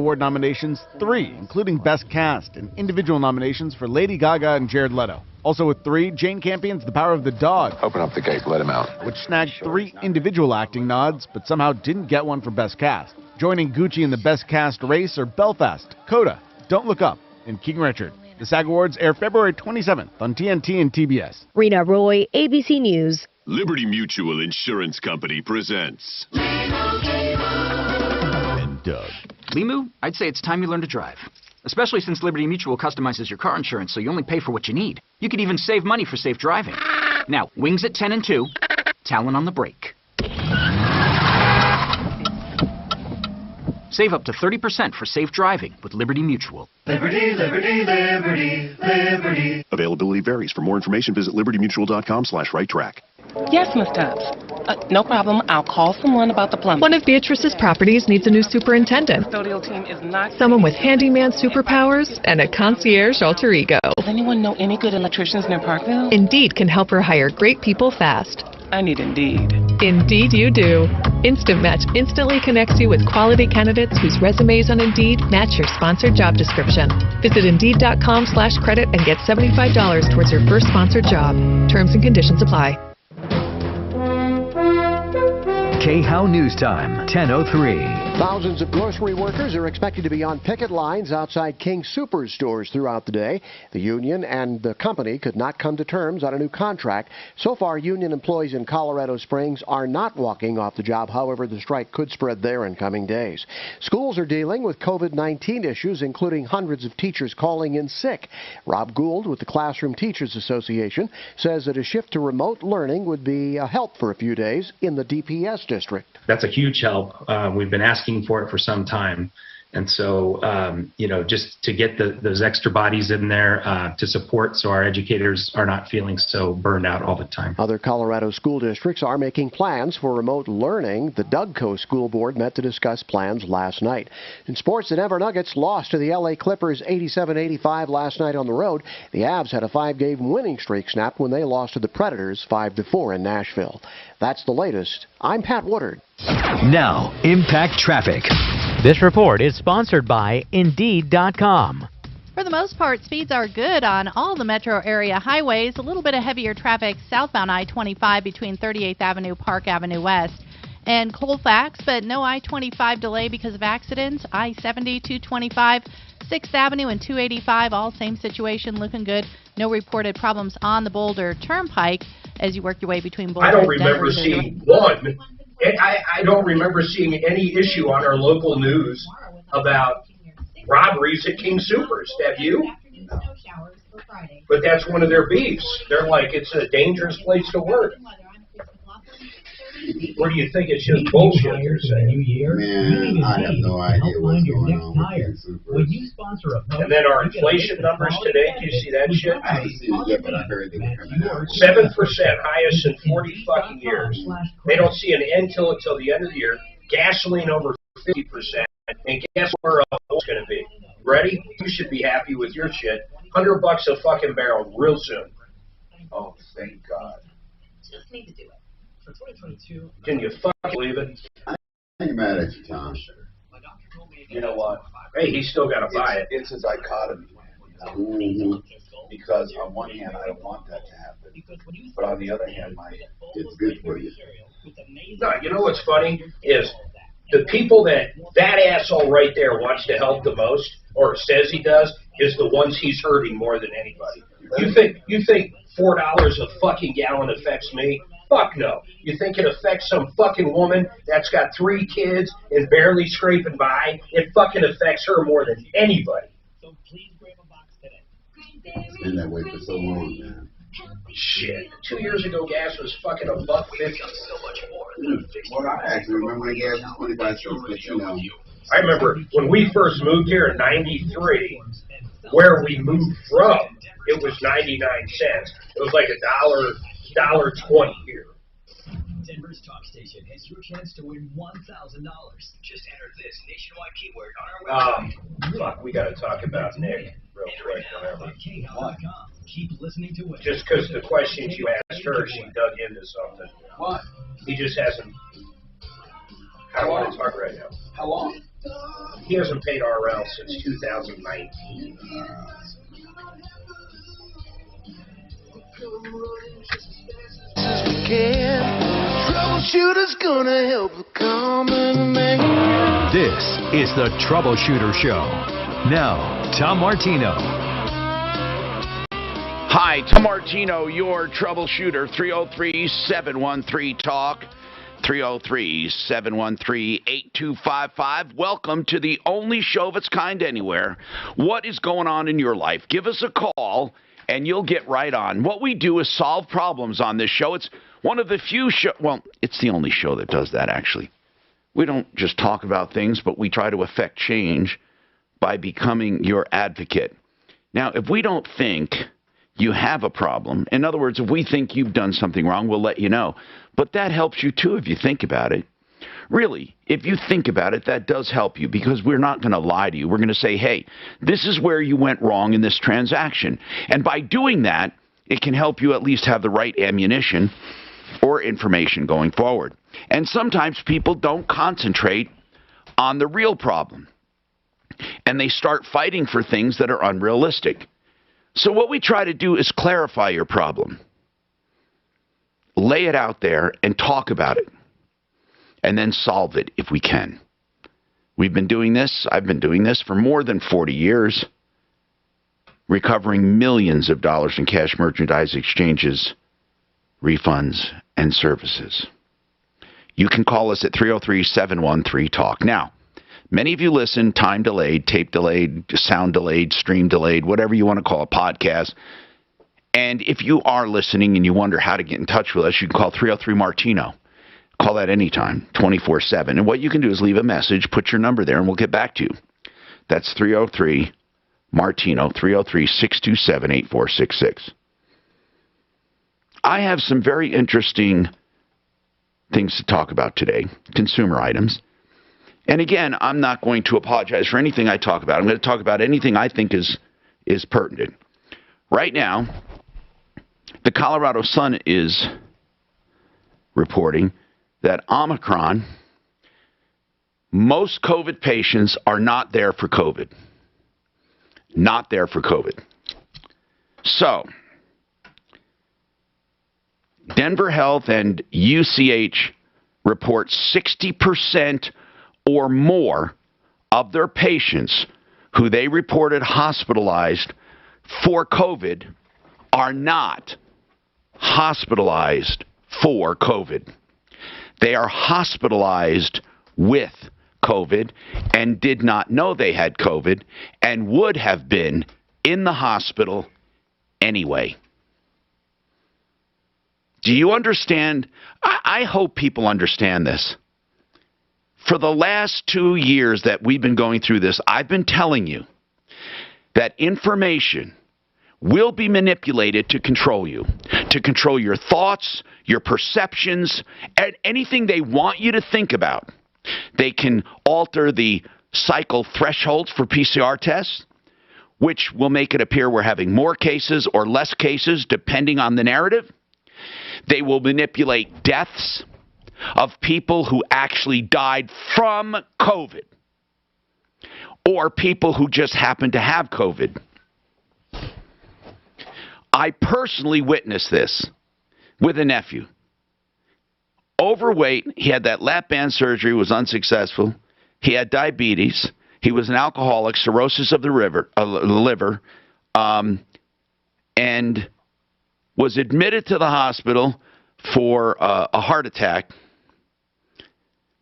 Award nominations, 3, including Best Cast, and individual nominations for Lady Gaga and Jared Leto. Also with 3, Jane Campion's The Power of the Dog. Open up the gate, let him out. Which snagged 3 individual acting nods, but somehow didn't get one for Best Cast. Joining Gucci in the Best Cast race are Belfast, Coda, Don't Look Up, and King Richard. The SAG Awards air February 27th on TNT and TBS. Rena Roy, ABC News. Liberty Mutual Insurance Company presents And Doug. Limu, I'd say it's time you learn to drive. Especially since Liberty Mutual customizes your car insurance so you only pay for what you need. You could even save money for safe driving. Now, wings at 10 and 2, Talon on the brake. Save up to 30% for safe driving with Liberty Mutual. Liberty, liberty, liberty, liberty. Availability varies. For more information, visit libertymutual.com/right-track. Yes, Miss Tubbs. No problem. I'll call someone about the plumbing. One of Beatrice's properties needs a new superintendent. The custodial team is not... Someone with handyman superpowers and a concierge alter ego. Does anyone know any good electricians near Parkville? Indeed can help her hire great people fast. I need Indeed. Indeed you do. Instant Match instantly connects you with quality candidates whose resumes on Indeed match your sponsored job description. Visit Indeed.com/credit and get $75 towards your first sponsored job. Terms and conditions apply. KHOW News Time, 10:03. Thousands of grocery workers are expected to be on picket lines outside King Soopers stores throughout the day. The union and the company could not come to terms on a new contract. So far, union employees in Colorado Springs are not walking off the job. However, the strike could spread there in coming days. Schools are dealing with COVID-19 issues, including hundreds of teachers calling in sick. Rob Gould with the Classroom Teachers Association says that a shift to remote learning would be a help for a few days in the DPS district. That's a huge help. We've been asking for it for some time. And so, just to get those extra bodies in there to support so our educators are not feeling so burned out all the time. Other Colorado school districts are making plans for remote learning. The Dougco School Board met to discuss plans last night. In sports, the Denver Nuggets lost to the LA Clippers 87-85 last night on the road. The Avs had a 5-game winning streak snapped when they lost to the Predators 5-4 in Nashville. That's the latest. I'm Pat Woodard. Now, Impact Traffic. This report is sponsored by Indeed.com. For the most part, speeds are good on all the metro area highways. A little bit of heavier traffic southbound I-25 between 38th Avenue, Park Avenue West, and Colfax, but no I-25 delay because of accidents. I-70, 225, 6th Avenue, and 285, all same situation, looking good. No reported problems on the Boulder Turnpike as you work your way between Boulder. I don't remember seeing one. I don't remember seeing any issue on our local news about robberies at King Soopers. Have you? No. But that's one of their beefs. They're like, it's a dangerous place to work. What do you think? It's just bullshit you're saying? Man, I have no idea what's going on with King Soopers. And then our inflation numbers today, do you see that shit? I haven't seen it yet, but I heard they were coming out. 7%, highest in 40 fucking years. They don't see an end till the end of the year. Gasoline over 50%. And guess where it's going to be? Ready? You should be happy with your shit. $100 a fucking barrel real soon. Oh, thank God. Just need to do it. For 2022. Can you fucking believe it? I ain't mad at you, Tom. You know what? Hey, he's still got to buy it. It's a dichotomy. Mm-hmm. Because on one hand, I don't want that to happen. But on the other hand, it's good for you. No, you know what's funny is the people that asshole right there wants to help the most, or says he does, is the ones he's hurting more than anybody. You think $4 a fucking gallon affects me? Fuck no. You think it affects some fucking woman that's got 3 kids and barely scraping by? It fucking affects her more than anybody. It's been that way for so long, man. Shit. 2 years ago, gas was fucking $1.50. Well, I actually remember when gas was 25 cents, but you know. I remember when we first moved here in '93, where we moved from, it was 99 cents. It was like $1.20 here. Denver's talk station has your chance to win $1,000. Just enter this nationwide keyword on our website. Fuck, we got to talk about Nick real quick. Whatever. Keep listening to it. Just because the questions you asked her, she dug into something. What? He just hasn't. I don't want to talk right now. How long? He hasn't paid RL since 2019. Troubleshooter's gonna help the common man. This is the Troubleshooter Show. Now, Tom Martino. Hi, Tom Martino, your troubleshooter. 303-713-TALK. 303-713-8255. Welcome to the only show of its kind anywhere. What is going on in your life? Give us a call, and you'll get right on. What we do is solve problems on this show. It's one of the few it's the only show that does that, actually. We don't just talk about things, but we try to affect change by becoming your advocate. Now, if we don't think you have a problem, in other words, if we think you've done something wrong, we'll let you know. But that helps you, too, if you think about it. Really, if you think about it, that does help you, because we're not going to lie to you. We're going to say, hey, this is where you went wrong in this transaction. And by doing that, it can help you at least have the right ammunition or information going forward. And sometimes people don't concentrate on the real problem, and they start fighting for things that are unrealistic. So what we try to do is clarify your problem. Lay it out there and talk about it, and then solve it if we can. We've been doing this. I've been doing this for more than 40 years, recovering millions of dollars in cash merchandise exchanges, refunds, and services. You can call us at 303-713-TALK. Now, many of you listen time delayed, tape delayed, sound delayed, stream delayed, whatever you want to call a podcast. And if you are listening and you wonder how to get in touch with us, you can call 303-MARTINO. Call that anytime, 24/7. And what you can do is leave a message, put your number there, and we'll get back to you. That's 303-MARTINO, 303-627-8466. I have some very interesting things to talk about today, consumer items. And again, I'm not going to apologize for anything I talk about. I'm going to talk about anything I think is pertinent. Right now, the Colorado Sun is reporting that Omicron, most COVID patients are not there for COVID. Not there for COVID. So, Denver Health and UCH report 60% or more of their patients who they reported hospitalized for COVID are not hospitalized for COVID. They are hospitalized with COVID and did not know they had COVID and would have been in the hospital anyway. Do you understand? I hope people understand this. For the last 2 years that we've been going through this, I've been telling you that information will be manipulated to control you, to control your thoughts, your perceptions, and anything they want you to think about. They can alter the cycle thresholds for PCR tests, which will make it appear we're having more cases or less cases depending on the narrative. They will manipulate deaths of people who actually died from COVID or people who just happened to have COVID. I personally witnessed this with a nephew. Overweight, he had that lap band surgery, was unsuccessful. He had diabetes. He was an alcoholic, cirrhosis of the liver, and was admitted to the hospital for a heart attack,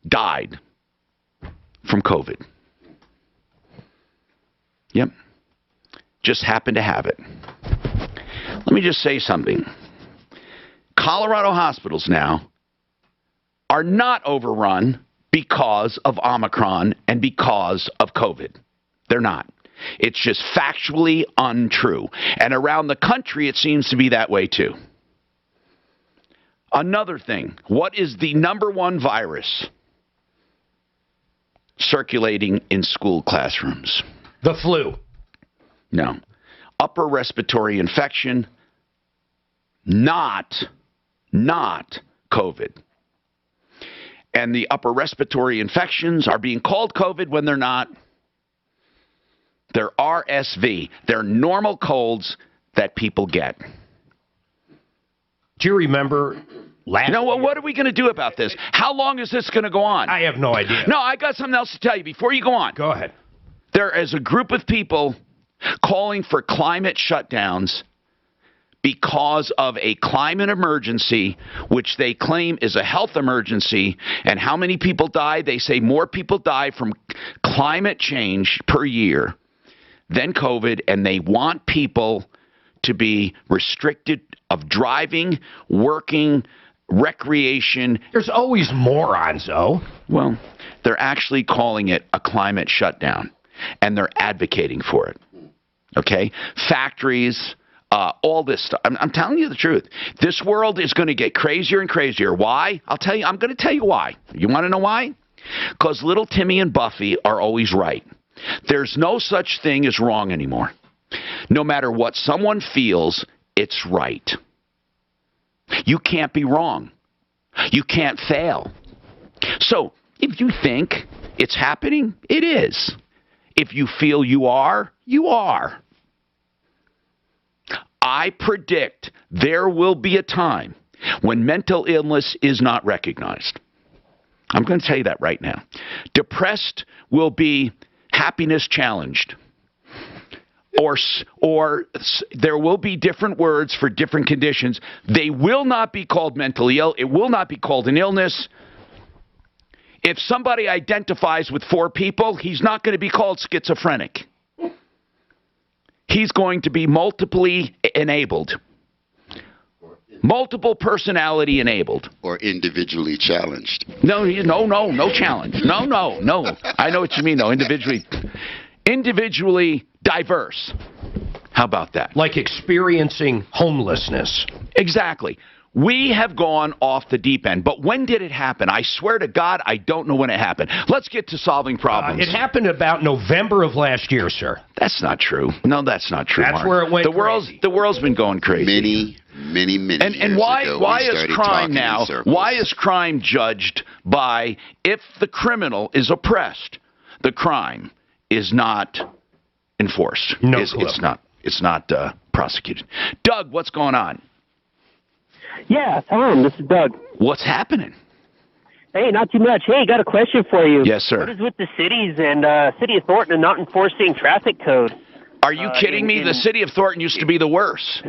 died from COVID. Yep. Just happened to have it. Let me just say something. Colorado hospitals now are not overrun because of Omicron and because of COVID. They're not. It's just factually untrue. And around the country, it seems to be that way too. Another thing, what is the number one virus circulating in school classrooms? The flu. No. Upper respiratory infection, not COVID. And the upper respiratory infections are being called COVID when they're not. They're RSV. They're normal colds that people get. Do you remember last year? What are we going to do about this? How long is this going to go on? I have no idea. No, I got something else to tell you before you go on. Go ahead. There is a group of people calling for climate shutdowns because of a climate emergency, which they claim is a health emergency. And how many people die? They say more people die from climate change per year than COVID, and they want people to be restricted of driving, working, recreation. There's always morons, though. Well, they're actually calling it a climate shutdown, and they're advocating for it. Okay? Factories, all this stuff. I'm telling you the truth. This world is going to get crazier and crazier. Why? I'll tell you. I'm going to tell you why. You want to know why? Because little Timmy and Buffy are always right. There's no such thing as wrong anymore. No matter what someone feels, it's right. You can't be wrong. You can't fail. So, if you think it's happening, it is. If you feel you are, you are. I predict there will be a time when mental illness is not recognized. I'm going to tell you that right now. Depressed will be happiness challenged. Or there will be different words for different conditions. They will not be called mentally ill. It will not be called an illness. If somebody identifies with 4 people, he's not going to be called schizophrenic. He's going to be multiply enabled. Multiple personality enabled. Or individually challenged. No challenge. No. I know what you mean, though. Individually diverse. How about that? Like experiencing homelessness. Exactly. We have gone off the deep end. But when did it happen? I swear to God, I don't know when it happened. Let's get to solving problems. It happened about November of last year, sir. That's not true. No, that's not true, That's Mark. where it went crazy. The world's been going crazy. Many and years why ago, why we is started crime talking now? in circles. Why is crime judged by if the criminal is oppressed, the crime is not enforced. No It's clue. It's not prosecuted. Doug, what's going on? Yeah, Tom, this is Doug. What's happening? Hey, not too much. Hey, got a question for you. Yes, sir. What is with the cities and City of Thornton and not enforcing traffic code? Are you kidding me? The city of Thornton used to be the worst.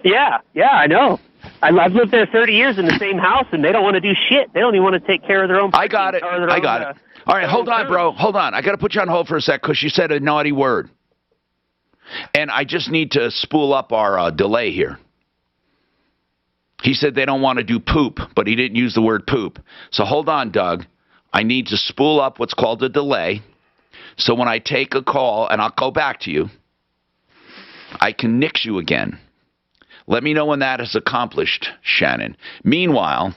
Yeah, I know. I've lived there 30 years in the same house, and they don't want to do shit. They don't even want to take care of their own. I got it. All right, hold on, bro. Hold on. I got to put you on hold for a sec because you said a naughty word. And I just need to spool up our delay here. He said they don't want to do poop, but he didn't use the word poop. So hold on, Doug. I need to spool up what's called a delay. So when I take a call, and I'll go back to you, I can nix you again. Let me know when that is accomplished, Shannon. Meanwhile,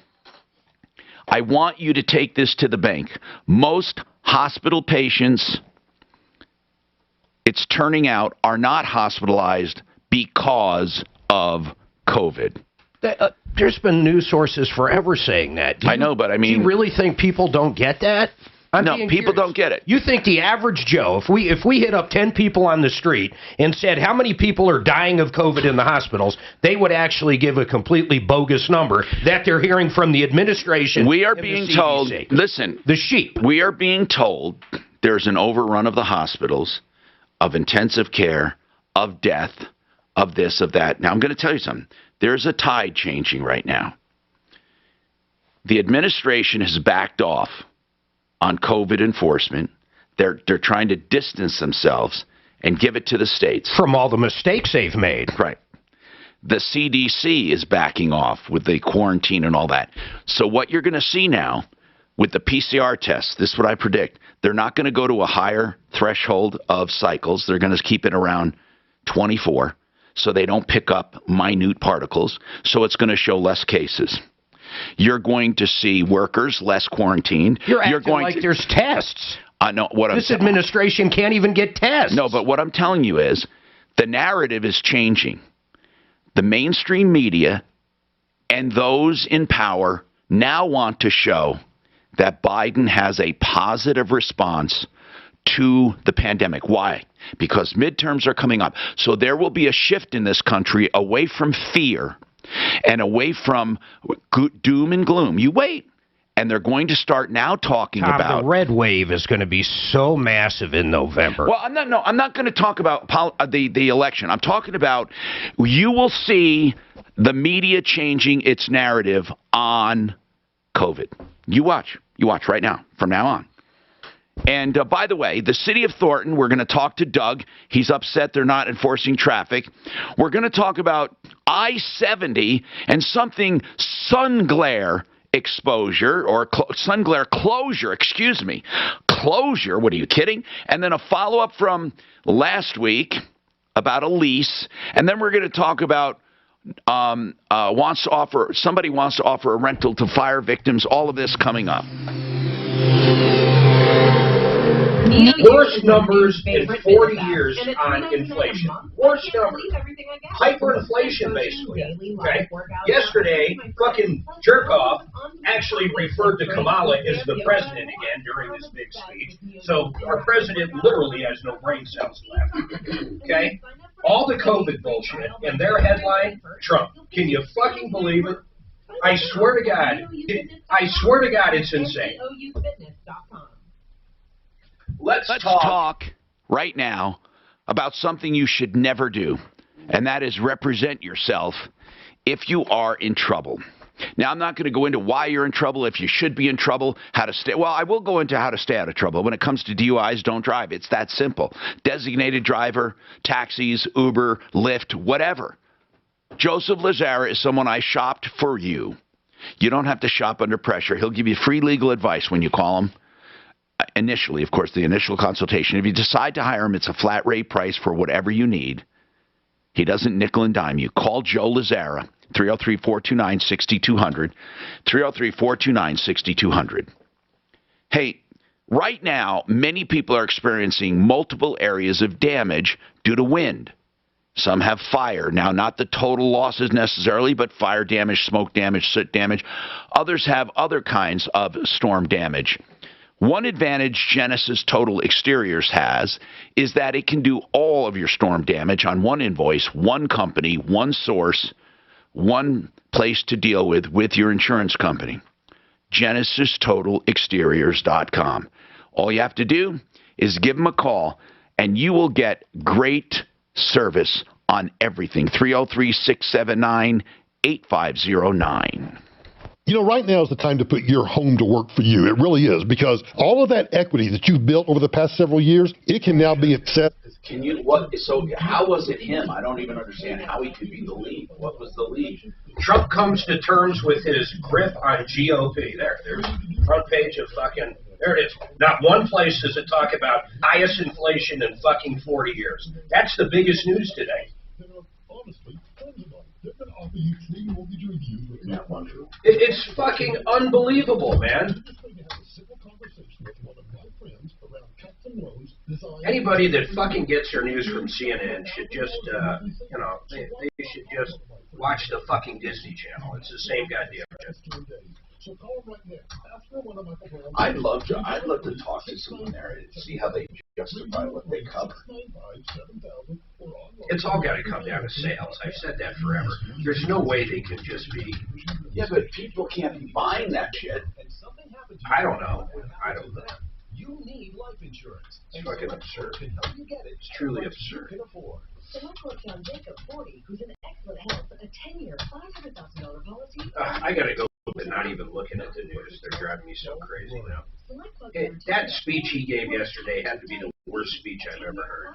I want you to take this to the bank. Most hospital patients, it's turning out, are not hospitalized because of COVID. There's been news sources forever saying that. I know, but I mean... Do you really think people don't get that? No, people don't get it. You think the average Joe, if we hit up 10 people on the street and said how many people are dying of COVID in the hospitals, they would actually give a completely bogus number that they're hearing from the administration. We are being told, listen, the sheep. We are being told there's an overrun of the hospitals, of intensive care, of death, of this, of that. Now, I'm going to tell you something. There's a tide changing right now. The administration has backed off on COVID enforcement. They're trying to distance themselves and give it to the states. From all the mistakes they've made. Right. The CDC is backing off with the quarantine and all that. So what you're going to see now with the PCR test, this is what I predict. They're not going to go to a higher threshold of cycles. They're going to keep it around 24 so they don't pick up minute particles. So it's going to show less cases. You're going to see workers less quarantined. You're acting like there's tests. No, this administration can't even get tests. No, but what I'm telling you is the narrative is changing. The mainstream media and those in power now want to show that Biden has a positive response to the pandemic. Why? Because midterms are coming up. So there will be a shift in this country away from fear and away from doom and gloom. You wait. And they're going to start now talking about the red wave is going to be so massive in November. Well, I'm not going to talk about the election. I'm talking about you will see the media changing its narrative on COVID. You watch right now, from now on. And by the way, the city of Thornton, we're going to talk to Doug. He's upset they're not enforcing traffic. We're going to talk about I-70 and something sun glare exposure or sun glare closure, excuse me. Closure, what are you kidding? And then a follow-up from last week about a lease. And then we're going to talk about somebody wants to offer a rental to fire victims. All of this coming up. Worst numbers in 40 years on inflation. Worst numbers. Hyperinflation, basically. Okay. Yesterday, fucking jerk-off actually referred to Kamala as the president again during this big speech. So our president literally has no brain cells left. Okay? All the COVID bullshit and their headline, Trump. Can you fucking believe it? I swear to God. It's insane. Let's talk right now about something you should never do, and that is represent yourself if you are in trouble. Now, I'm not going to go into why you're in trouble, if you should be in trouble, how to stay. Well, I will go into how to stay out of trouble. When it comes to DUIs, don't drive. It's that simple. Designated driver, taxis, Uber, Lyft, whatever. Joseph Lazara is someone I shopped for you. You don't have to shop under pressure. He'll give you free legal advice when you call him. Initially, of course, the initial consultation. If you decide to hire him, it's a flat rate price for whatever you need. He doesn't nickel and dime you. Call Joe Lazara, 303-429-6200, 303-429-6200. Hey, right now, many people are experiencing multiple areas of damage due to wind. Some have fire. Now, not the total losses necessarily, but fire damage, smoke damage, soot damage. Others have other kinds of storm damage. One advantage Genesis Total Exteriors has is that it can do all of your storm damage on one invoice, one company, one source, one place to deal with your insurance company. GenesisTotalExteriors.com. All you have to do is give them a call, and you will get great service on everything. 303-679-8509. You know, right now is the time to put your home to work for you. It really is, because all of that equity that you've built over the past several years, it can now be accessed. So how was it him? I don't even understand how he could be the lead. What was the lead? Trump comes to terms with his grip on GOP. There's the front page of fucking, there it is. Not one place does it talk about highest inflation in fucking 40 years. That's the biggest news today. It's fucking unbelievable, man. Anybody that fucking gets their news from CNN should just, they should just watch the fucking Disney Channel. It's the same goddamn shit. I'd love to talk to someone there and see how they justify what they cover. It's all got to come down to sales. I've said that forever. There's no way they can just be. Yeah, but people can't be buying that shit. I don't know. You need life insurance. It's fucking absurd. It's truly absurd. SelectQuote found Jacob 40, who's in excellent health, a 10-year, $500,000 policy. I gotta go with not even looking at the news. They're driving me so crazy now. Hey, that speech he gave yesterday had to be the worst speech I've ever heard.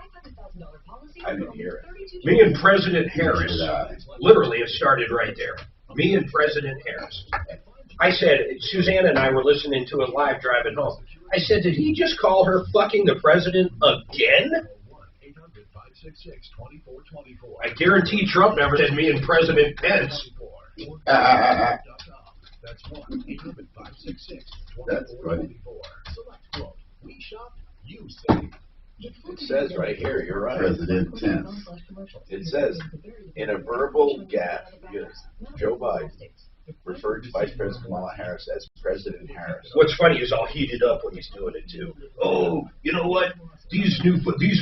I didn't hear it. Me and President Harris, literally it started right there. Me and President Harris. I said, Suzanne and I were listening to it live driving home. I said, did he just call her fucking the president again? I guarantee Trump never said me and President Pence. That's funny. It says right here, you're right. President Pence. It says, in a verbal gaffe, Joe Biden referred to Vice President Kamala Harris as President Harris. What's funny is I'll heat it up when he's doing it too. Oh, you know what? These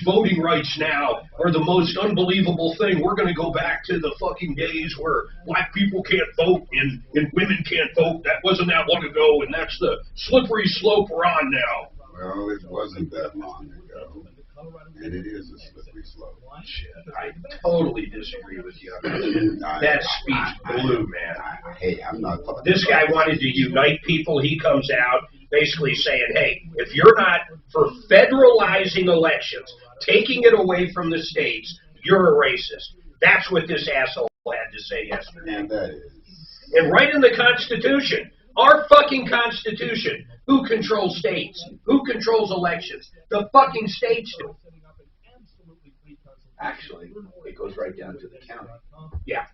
voting rights now are the most unbelievable thing. We're going to go back to the fucking days where black people can't vote and women can't vote. That wasn't that long ago, and that's the slippery slope we're on now. Well, it wasn't that long ago, and it is a slippery slope. Shit, I totally disagree with you on that. That speech blew, man. Hey, I'm not talking. This guy wanted to unite people. He comes out basically saying, hey, if you're not for federalizing elections, taking it away from the states, you're a racist. That's what this asshole had to say yesterday. And that is. And right in the Constitution, our fucking Constitution, who controls states? Who controls elections? The fucking states do. Actually, it goes right down to the county. Yeah.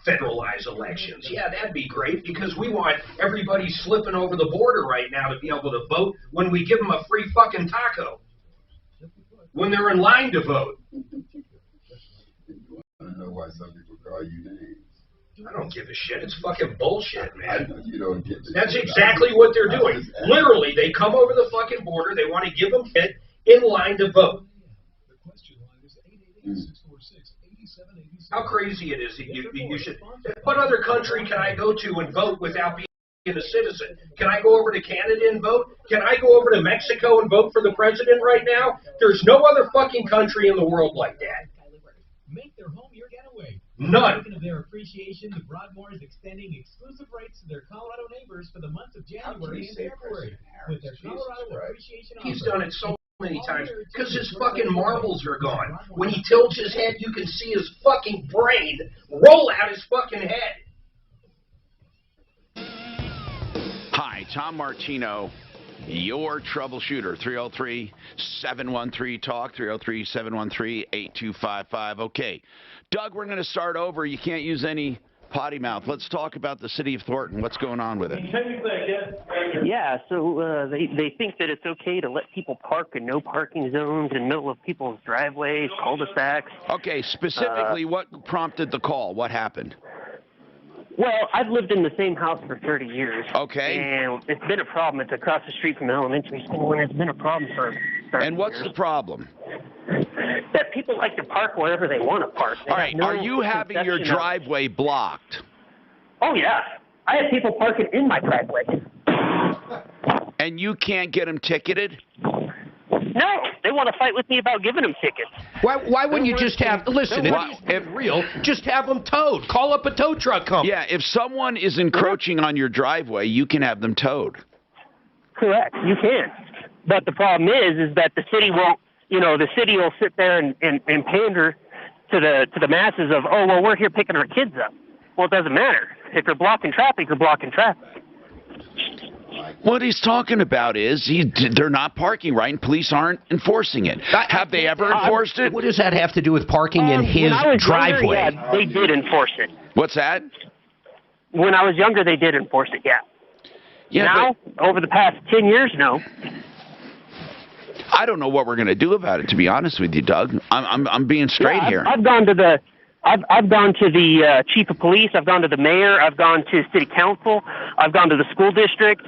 Federalize elections. Yeah, that'd be great because we want everybody slipping over the border right now to be able to vote when we give them a free fucking taco. When they're in line to vote. I don't know why some people call you names. I don't give a shit. It's fucking bullshit, man. I know you don't get this. That's exactly what they're doing. Literally, they come over the fucking border. They want to give them shit in line to vote. How crazy it is that you should. What other country can I go to and vote without being a citizen? Can I go over to Canada and vote? Can I go over to Mexico and vote for the president right now? There's no other fucking country in the world like that. Make their home your getaway. None. Speaking of their appreciation, the Broadmoor is extending exclusive rights to their Colorado neighbors for the months of January and February with their Colorado Appreciation Offer. He's done it so many times because his fucking marbles are gone. When he tilts his head, you can see his fucking brain roll out his fucking head. Hi, Tom Martino, your troubleshooter. 303-713-TALK, 303-713-8255. Okay, Doug, we're going to start over. You can't use any potty mouth. Let's talk about the city of Thornton. What's going on with it? Yeah, so they think that it's okay to let people park in no parking zones in the middle of people's driveways, cul-de-sacs. Okay, specifically, what prompted the call? What happened? Well, I've lived in the same house for 30 years. Okay. And it's been a problem. It's across the street from an elementary school, and it's been a problem for 30 And what's years. the problem? That people like to park wherever they want to park. They All right, no are you having your conception of- driveway blocked? Oh, yeah. I have people parking in my driveway. And you can't get them ticketed? No, they want to fight with me about giving them tickets. Why wouldn't you just have, listen, if real, just have them towed. Call up a tow truck company. Yeah, if someone is encroaching on your driveway, you can have them towed. Correct, you can. But the problem is that the city won't, the city will sit there and pander to the masses of, oh, well, we're here picking our kids up. Well, it doesn't matter. If you're blocking traffic, you're blocking traffic. What he's talking about is they're not parking right, and police aren't enforcing it. Have they ever enforced it? What does that have to do with parking in his when I was driveway? Younger, yeah, they did enforce it. What's that? When I was younger, they did enforce it, yeah. Now, over the past 10 years, no. I don't know what we're going to do about it, to be honest with you, Doug. I'm being straight here. I've gone to the chief of police. I've gone to the mayor. I've gone to city council. I've gone to the school district.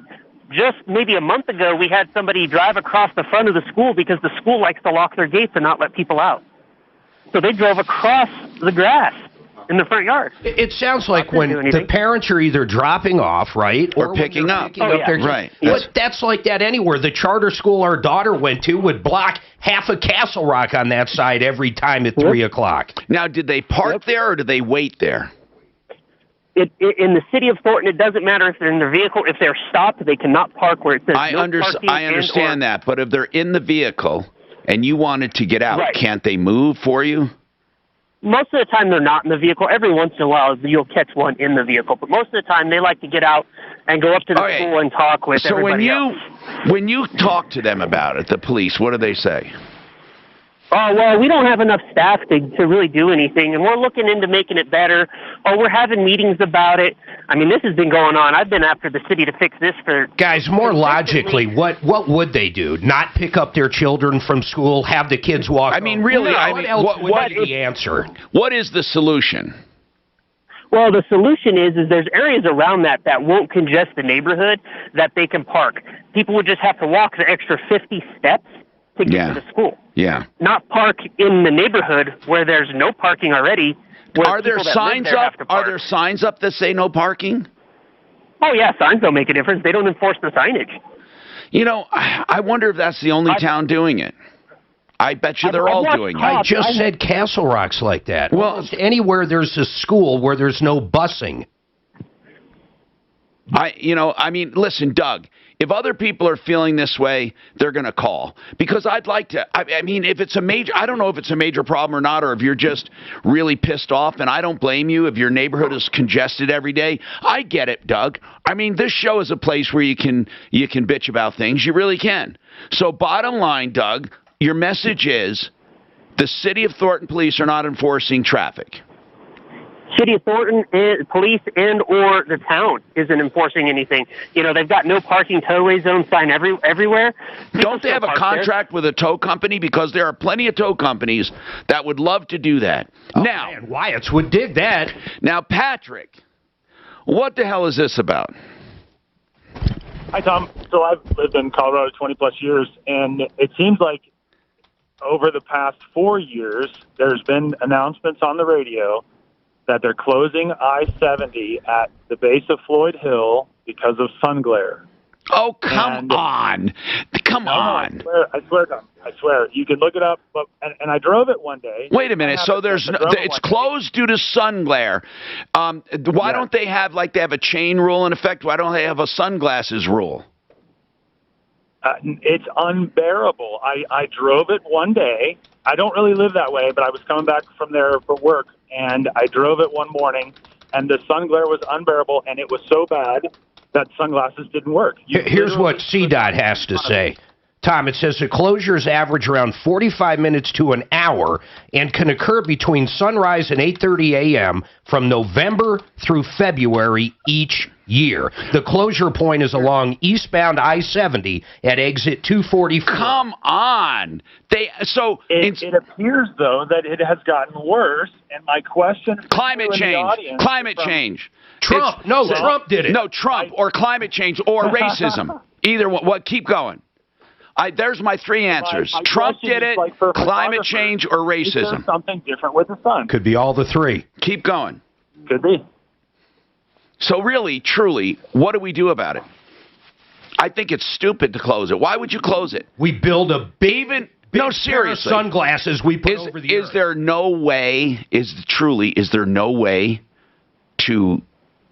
Just maybe a month ago, we had somebody drive across the front of the school because the school likes to lock their gates and not let people out. So they drove across the grass in the front yard. It sounds like when the parents are either dropping off, right, or picking up. Their kids. Right. But that's like that anywhere. The charter school our daughter went to would block half of Castle Rock on that side every time at 3 o'clock. Now, did they park there or did they wait there? In the city of Thornton, it doesn't matter if they're in their vehicle. If they're stopped, they cannot park where it says I understand that, but if they're in the vehicle and you wanted to get out, can't they move for you? Most of the time, they're not in the vehicle. Every once in a while, you'll catch one in the vehicle. But most of the time, they like to get out and go up to the school and talk with everybody else. When you talk to them about it, the police, what do they say? Oh, well, we don't have enough staff to really do anything, and we're looking into making it better. Oh, we're having meetings about it. I mean, this has been going on. I've been after the city to fix this for... Guys, more logically, what would they do? Not pick up their children from school, have the kids walk? I mean, really, what else would be the answer? What is the solution? Well, the solution is there's areas around that won't congest the neighborhood that they can park. People would just have to walk the extra 50 steps to get to the school. Yeah. Not park in the neighborhood where there's no parking already. Are there signs up? Are there signs up that say no parking? Oh yeah, signs don't make a difference. They don't enforce the signage. You know, I wonder if that's the only town doing it. I bet you they're all doing it. I just said Castle Rock's like that. Well, almost anywhere there's a school where there's no busing. I mean, listen, Doug, if other people are feeling this way, they're going to call. Because I'd like to, I mean, if it's a major, I don't know if it's a major problem or not, or if you're just really pissed off, and I don't blame you if your neighborhood is congested every day. I get it, Doug. I mean, this show is a place where you can bitch about things. You really can. So bottom line, Doug, your message is the city of Thornton police are not enforcing traffic. City of Thornton police and or the town isn't enforcing anything. You know, they've got no parking tow-away zone sign everywhere. Don't they have a contract with a tow company? Because there are plenty of tow companies that would love to do that. Now, man, Wyatts would dig that. Now, Patrick, what the hell is this about? Hi, Tom. So I've lived in Colorado 20-plus years, and it seems like over the past 4 years, there's been announcements on the radio that they're closing I-70 at the base of Floyd Hill because of sun glare. Oh, come on. Come on. I swear, Tom. I swear. You can look it up. And I drove it one day. Wait a minute. So it's closed due to sun glare. Why don't they have, like, they have a chain rule in effect? Why don't they have a sunglasses rule? It's unbearable. I drove it one day. I don't really live that way, but I was coming back from there for work, and I drove it one morning, and the sun glare was unbearable, and it was so bad that sunglasses didn't work. Here's what CDOT has to say. Tom, it says the closures average around 45 minutes to an hour and can occur between sunrise and 8:30 a.m. from November through February each year. The closure point is along eastbound I-70 at exit 244. Come on. It appears, though, that it has gotten worse, and my question... Climate change. Trump. Trump did it. No, Trump or climate change or racism. Either one. What? Keep going. There's my three answers. My Trump question did is, it, like, for climate change, or racism. Is there something different with the sun? Could be all the three. Keep going. Could be. So really, truly, what do we do about it? I think it's stupid to close it. Why would you close it? We build a big seriously. Pair of sunglasses we put over the earth. Is there no way, is there no way to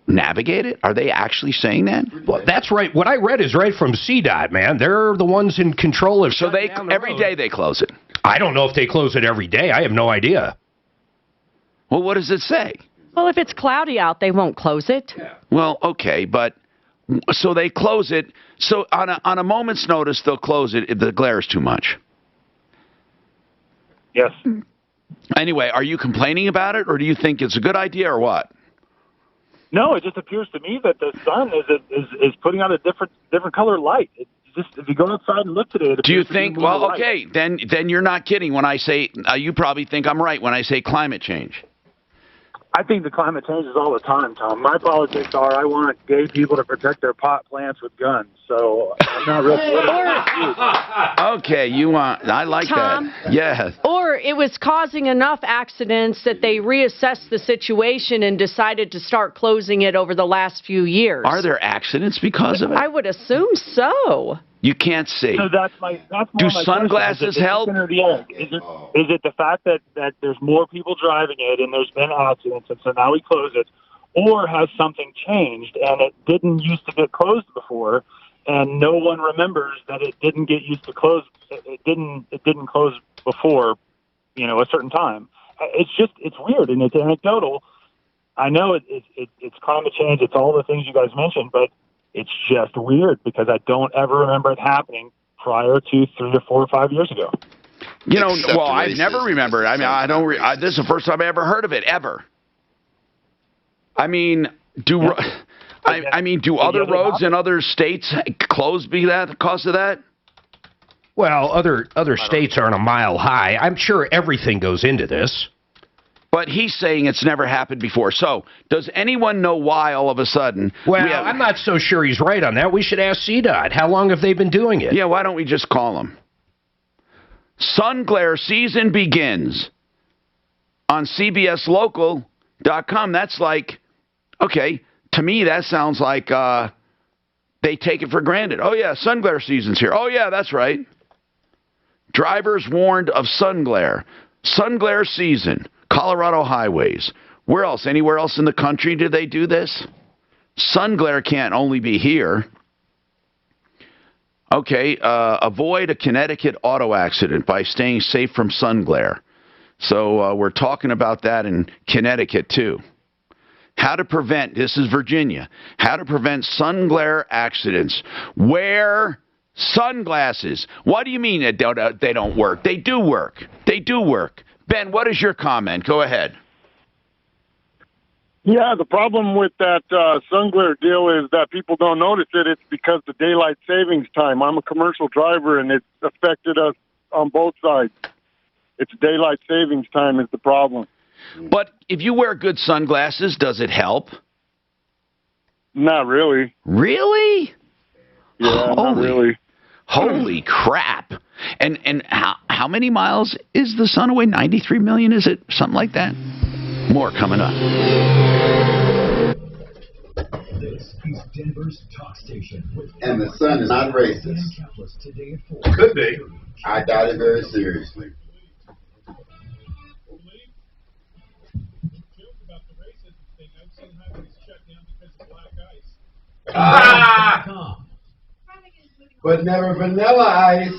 navigate it? Are they actually saying that? Well, that's right. What I read is right from CDOT, man. They're the ones in control of. So every day they close it. I don't know if they close it every day. I have no idea. Well, what does it say? Well, if it's cloudy out, they won't close it. Yeah. Well, okay, but so they close it. So on a moment's notice, they'll close it if the glare is too much. Yes. Anyway, are you complaining about it, or do you think it's a good idea, or what? No, it just appears to me that the sun is putting out a different color light. It's just, if you go outside and look today, do you think? Well, okay, then you're not kidding when I say you probably think I'm right when I say climate change. I think the climate changes all the time, Tom. My politics are I want gay people to protect their pot plants with guns. So I'm not really. Okay, you want? I like Tom, that. Yes. Or it was causing enough accidents that they reassessed the situation and decided to start closing it over the last few years. Are there accidents because of it? I would assume so. You can't see. So that's do sunglasses help? Is it the fact that there's more people driving it and there's been accidents and so now we close it, or has something changed and it didn't used to get closed before and no one remembers that it didn't get used to close? It didn't close before, a certain time. It's weird and it's anecdotal. I know it's climate change. It's all the things you guys mentioned, but it's just weird because I don't ever remember it happening prior to 3 or 4 or 5 years ago. I've never remembered. I mean, this is the first time I ever heard of it, ever. I mean, do other roads in other states close because of that? Well, other states aren't a mile high. I'm sure everything goes into this. But he's saying it's never happened before. So, does anyone know why all of a sudden... Well, I'm not so sure he's right on that. We should ask CDOT. How long have they been doing it? Yeah, why don't we just call them? Sun glare season begins on CBSLocal.com. That's like, okay, to me that sounds like they take it for granted. Oh, yeah, sun glare season's here. Oh, yeah, that's right. Drivers warned of sun glare. Sun glare season. Colorado highways. Where else? Anywhere else in the country do they do this? Sun glare can't only be here. Okay, avoid a Connecticut auto accident by staying safe from sun glare. So we're talking about that in Connecticut, too. How to prevent, this is Virginia, how to prevent sun glare accidents. Wear sunglasses. What do you mean they don't work? They do work. They do work. Ben, what is your comment? Go ahead. Yeah, the problem with that sun glare deal is that people don't notice it. It's because the daylight savings time. I'm a commercial driver, and it's affected us on both sides. It's daylight savings time is the problem. But if you wear good sunglasses, does it help? Not really. Really? Yeah, not really. Holy crap. And how many miles is the sun away? 93 million, is it? Something like that? More coming up. This is Denver's talk station. And the sun is not racist. Could be. I doubt it very seriously. But never vanilla ice.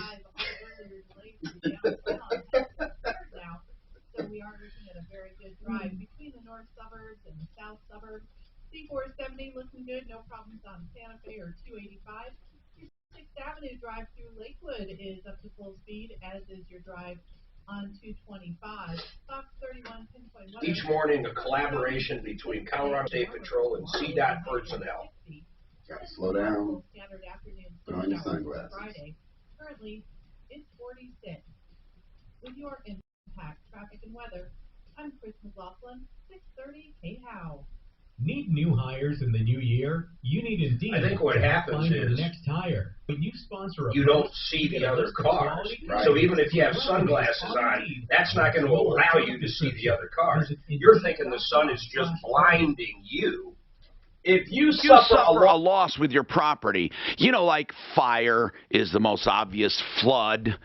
So we are looking at a very good drive between the north suburbs and the south suburbs. C470 looking good, no problems on Santa Fe or 285. Your 6th Avenue drive through Lakewood is up to full speed, as is your drive on 225. Fox 31 pinpoint weather. Each morning, a collaboration between Colorado State Patrol and CDOT personnel. Gotta slow down. Standard afternoon. Put on your sunglasses. Friday. Currently, it's 46. With your impact, traffic, and weather, I'm Chris McLaughlin, 630 KHOW. Need new hires in the new year? You need Indeed. I think what happens to find your is next hire. When you sponsor a you don't see the other cars. Right. So even if you have sunglasses on, that's not going to allow you to see the other cars. You're thinking the sun is just blinding you. If you suffer a loss with your property, you know, like fire is the most obvious, flood.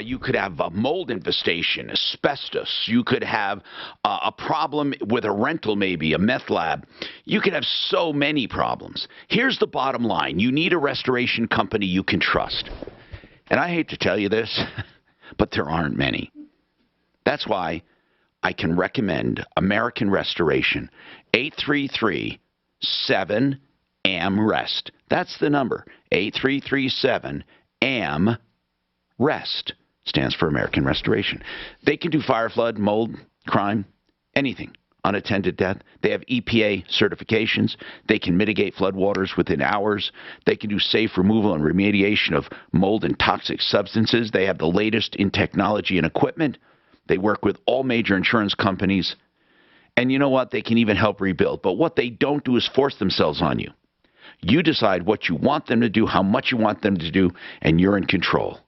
You could have a mold infestation, asbestos. You could have a problem with a rental, maybe, a meth lab. You could have so many problems. Here's the bottom line. You need a restoration company you can trust. And I hate to tell you this, but there aren't many. That's why I can recommend American Restoration, 833-7-AM-REST. That's the number, 8337-AM-REST. Stands for American Restoration. They can do fire, flood, mold, crime, anything. Unattended death. They have EPA certifications. They can mitigate floodwaters within hours. They can do safe removal and remediation of mold and toxic substances. They have the latest in technology and equipment. They work with all major insurance companies. And you know what? They can even help rebuild. But what they don't do is force themselves on you. You decide what you want them to do, how much you want them to do, and you're in control.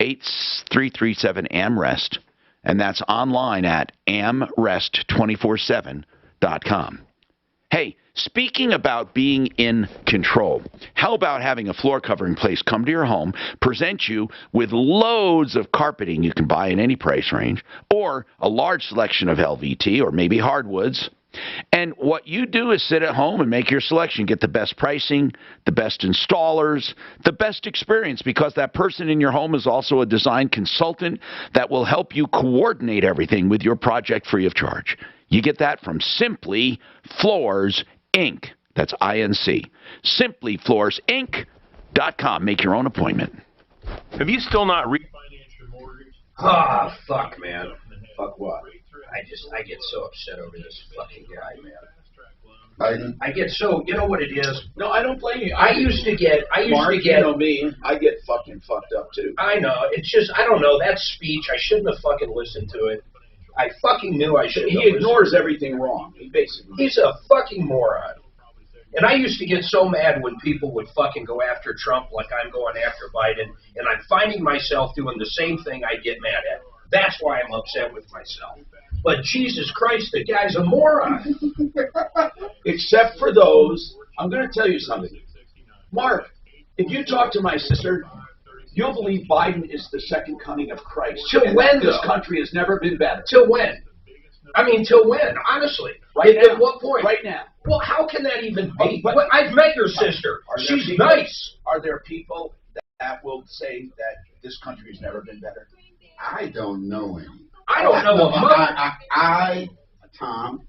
8337-AM-REST, and that's online at amrest247.com. Hey, speaking about being in control, how about having a floor covering place come to your home, present you with loads of carpeting you can buy in any price range, or a large selection of LVT or maybe hardwoods, and what you do is sit at home and make your selection, get the best pricing, the best installers, the best experience, because that person in your home is also a design consultant that will help you coordinate everything with your project free of charge. You get that from Simply Floors Inc. That's INC. SimplyFloorsInc.com. Make your own appointment. Have you still not refinanced your mortgage? Ah, fuck, man. Fuck what? I get so upset over this fucking guy, man. I get so, you know what it is? No, I don't blame you. I used to get, you know me, I get fucking fucked up too. I know. It's just, I don't know, that speech, I shouldn't have fucking listened to it. I fucking knew I should. He ignores everything wrong. He's a fucking moron. And I used to get so mad when people would fucking go after Trump like I'm going after Biden, and I'm finding myself doing the same thing I get mad at. That's why I'm upset with myself. But Jesus Christ, the guy's a moron. Except for those, I'm going to tell you something. Mark, if you talk to my sister, you'll believe Biden is the second coming of Christ. Till when, This though? country has never been better. Till when? I mean, till when? Honestly. Right At now. what point? Right now. Well, how can that even be? Well, I've met your sister. She's nice. Are there people that will say that this country has never been better? I don't know any. I don't know a mother. Tom,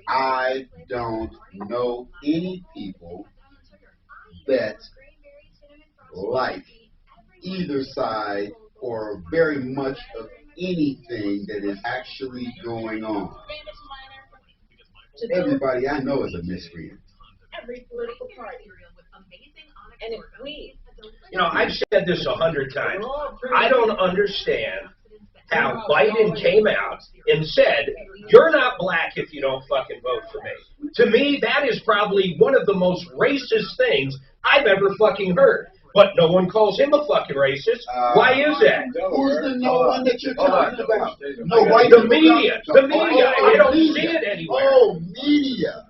I don't know any people that like either side or very much of anything that is actually going on. Everybody I know is a miscreant. Every political party. And if we... You know, I've said this 100 times. I don't understand how Biden came out and said, you're not black if you don't fucking vote for me. To me, that is probably one of the most racist things I've ever fucking heard. But no one calls him a fucking racist. Why is that? Who's the no one that you're talking about? No, white the people media. got- The media. Oh, I don't media. see it anywhere. Oh, media.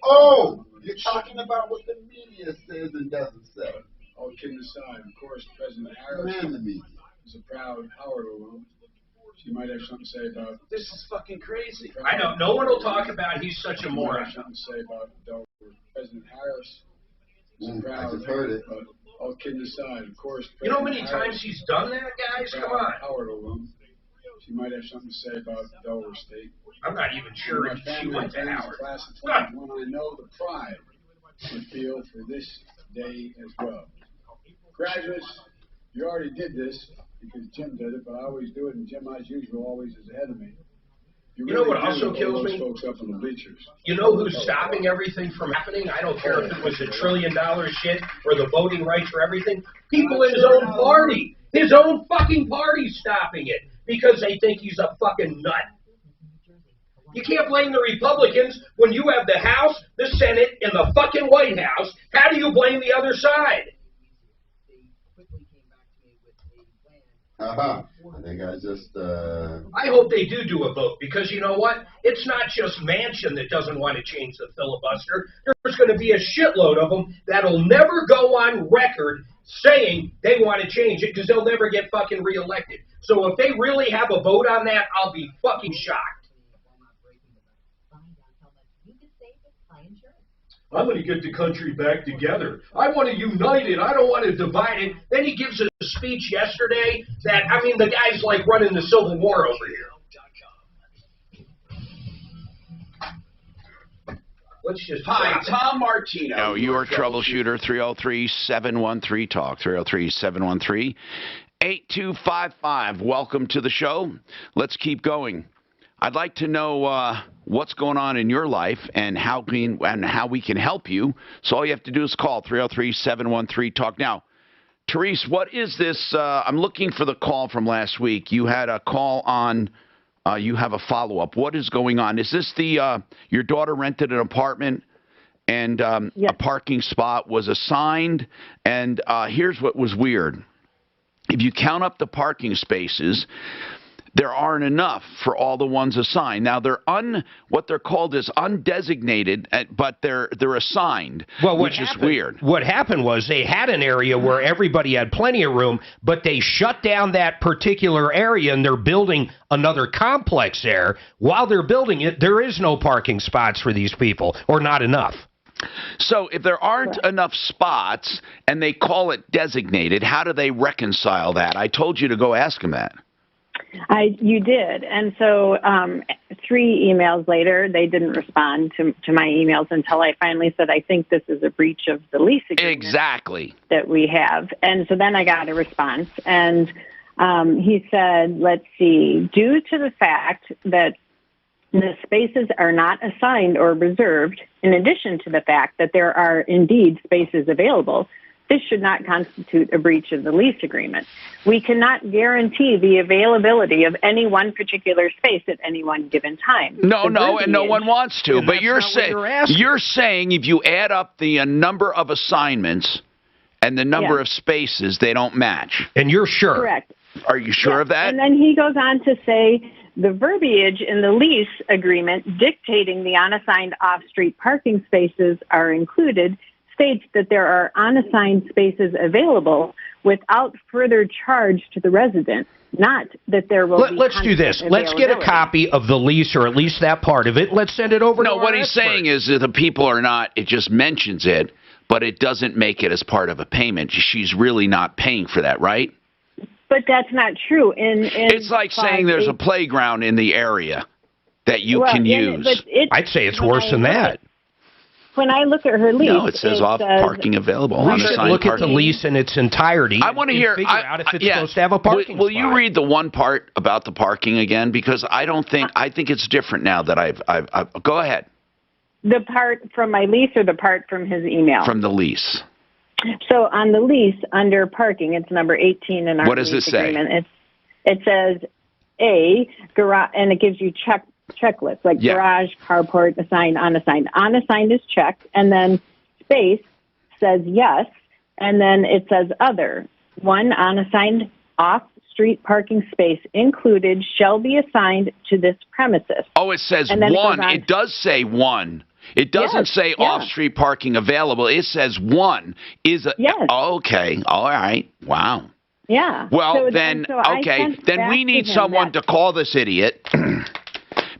Oh, you're talking about what the media says and doesn't say. All kidding aside, of course, President Harris Man, the media. is a proud Howard woman. She might have something to say about. This is fucking crazy. I know. No one will talk about he's such a She might moron. have something to say about President Harris. Is a I proud. just heard it. But all kidding aside, of course. You know how many President times he's done that, guys? Harris is a Come proud on. Howard woman. She might have something to say about Delaware State. I'm not even sure My if she family went to attends Howard. the class of 21. I know the pride we feel for this day as well. Graduates, you already did this because Jim did it, but I always do it, and Jim, as usual, always is ahead of me. You know what also do kills those me? folks up on the bleachers. You know who's stopping everything from happening? I don't care if it was $1 trillion shit or the voting rights or everything. People in his own party. His own fucking party's stopping it because they think he's a fucking nut. You can't blame the Republicans when you have the House, the Senate, and the fucking White House. How do you blame the other side? I think I just, I hope they do a vote because you know what? It's not just Manchin that doesn't want to change the filibuster. There's going to be a shitload of them that'll never go on record saying they want to change it because they'll never get fucking reelected. So if they really have a vote on that, I'll be fucking shocked. I'm going to get the country back together. I want to unite it. I don't want to divide it. Then he gives a speech yesterday that, I mean, the guy's like running the Civil War over here. Let's just... Hi, Tom Martino. No, your troubleshooter, 303-713-TALK, 303-713-8255. Welcome to the show. Let's keep going. I'd like to know what's going on in your life and how we can help you. So all you have to do is call 303-713-TALK. Now, Therese, what is this? I'm looking for the call from last week. You had a call on, you have a follow-up. What is going on? Is this the, your daughter rented an apartment and yes. a parking spot was assigned? And here's what was weird. If you count up the parking spaces, there aren't enough for all the ones assigned. Now they're what they're called is undesignated, but they're assigned, which is weird. What happened was they had an area where everybody had plenty of room, but they shut down that particular area and they're building another complex there. While they're building it, there is no parking spots for these people, or not enough. So if there aren't enough spots and they call it designated, how do they reconcile that? I told you to go ask them that. You did. And so 3 emails later, they didn't respond to my emails until I finally said, I think this is a breach of the lease agreement that we have. And so then I got a response. And he said, let's see, due to the fact that the spaces are not assigned or reserved, in addition to the fact that there are indeed spaces available, this should not constitute a breach of the lease agreement. We cannot guarantee the availability of any one particular space at any one given time. No, and no one wants to. But you're saying if you add up the number of assignments and the number of spaces, they don't match. And you're sure? Correct. Are you sure of that? And then he goes on to say the verbiage in the lease agreement dictating the unassigned off-street parking spaces are included states that there are unassigned spaces available without further charge to the resident, not that there will be. Let's do this. Let's get a copy of the lease, or at least that part of it. Let's send it over to our what he's expert. saying is that the people are not, it just mentions it, but it doesn't make it as part of a payment. She's really not paying for that, right? But that's not true. It's like saying there's a playground in the area that you can use. I'd say it's worse than that. When I look at her lease, no, it says off parking available. We should look at the lease in its entirety. I want to hear. Figure out if it's supposed to have a parking Will spot. you read the one part about the parking again? Because I think it's different now that I've go ahead. The part from my lease or the part from his email? From the lease. So on the lease under parking, it's number 18 in our what does lease it say? agreement. It says A, garage, and it gives you checklist, like garage, carport, assigned, unassigned. Unassigned is checked, and then space says yes, and then it says other. One unassigned off-street parking space included shall be assigned to this premises. Oh, it says one. It does say one. It doesn't say off-street parking available. It says one is a. Yes. Okay. All right. Wow. Yeah. Well, then we need someone to call this idiot.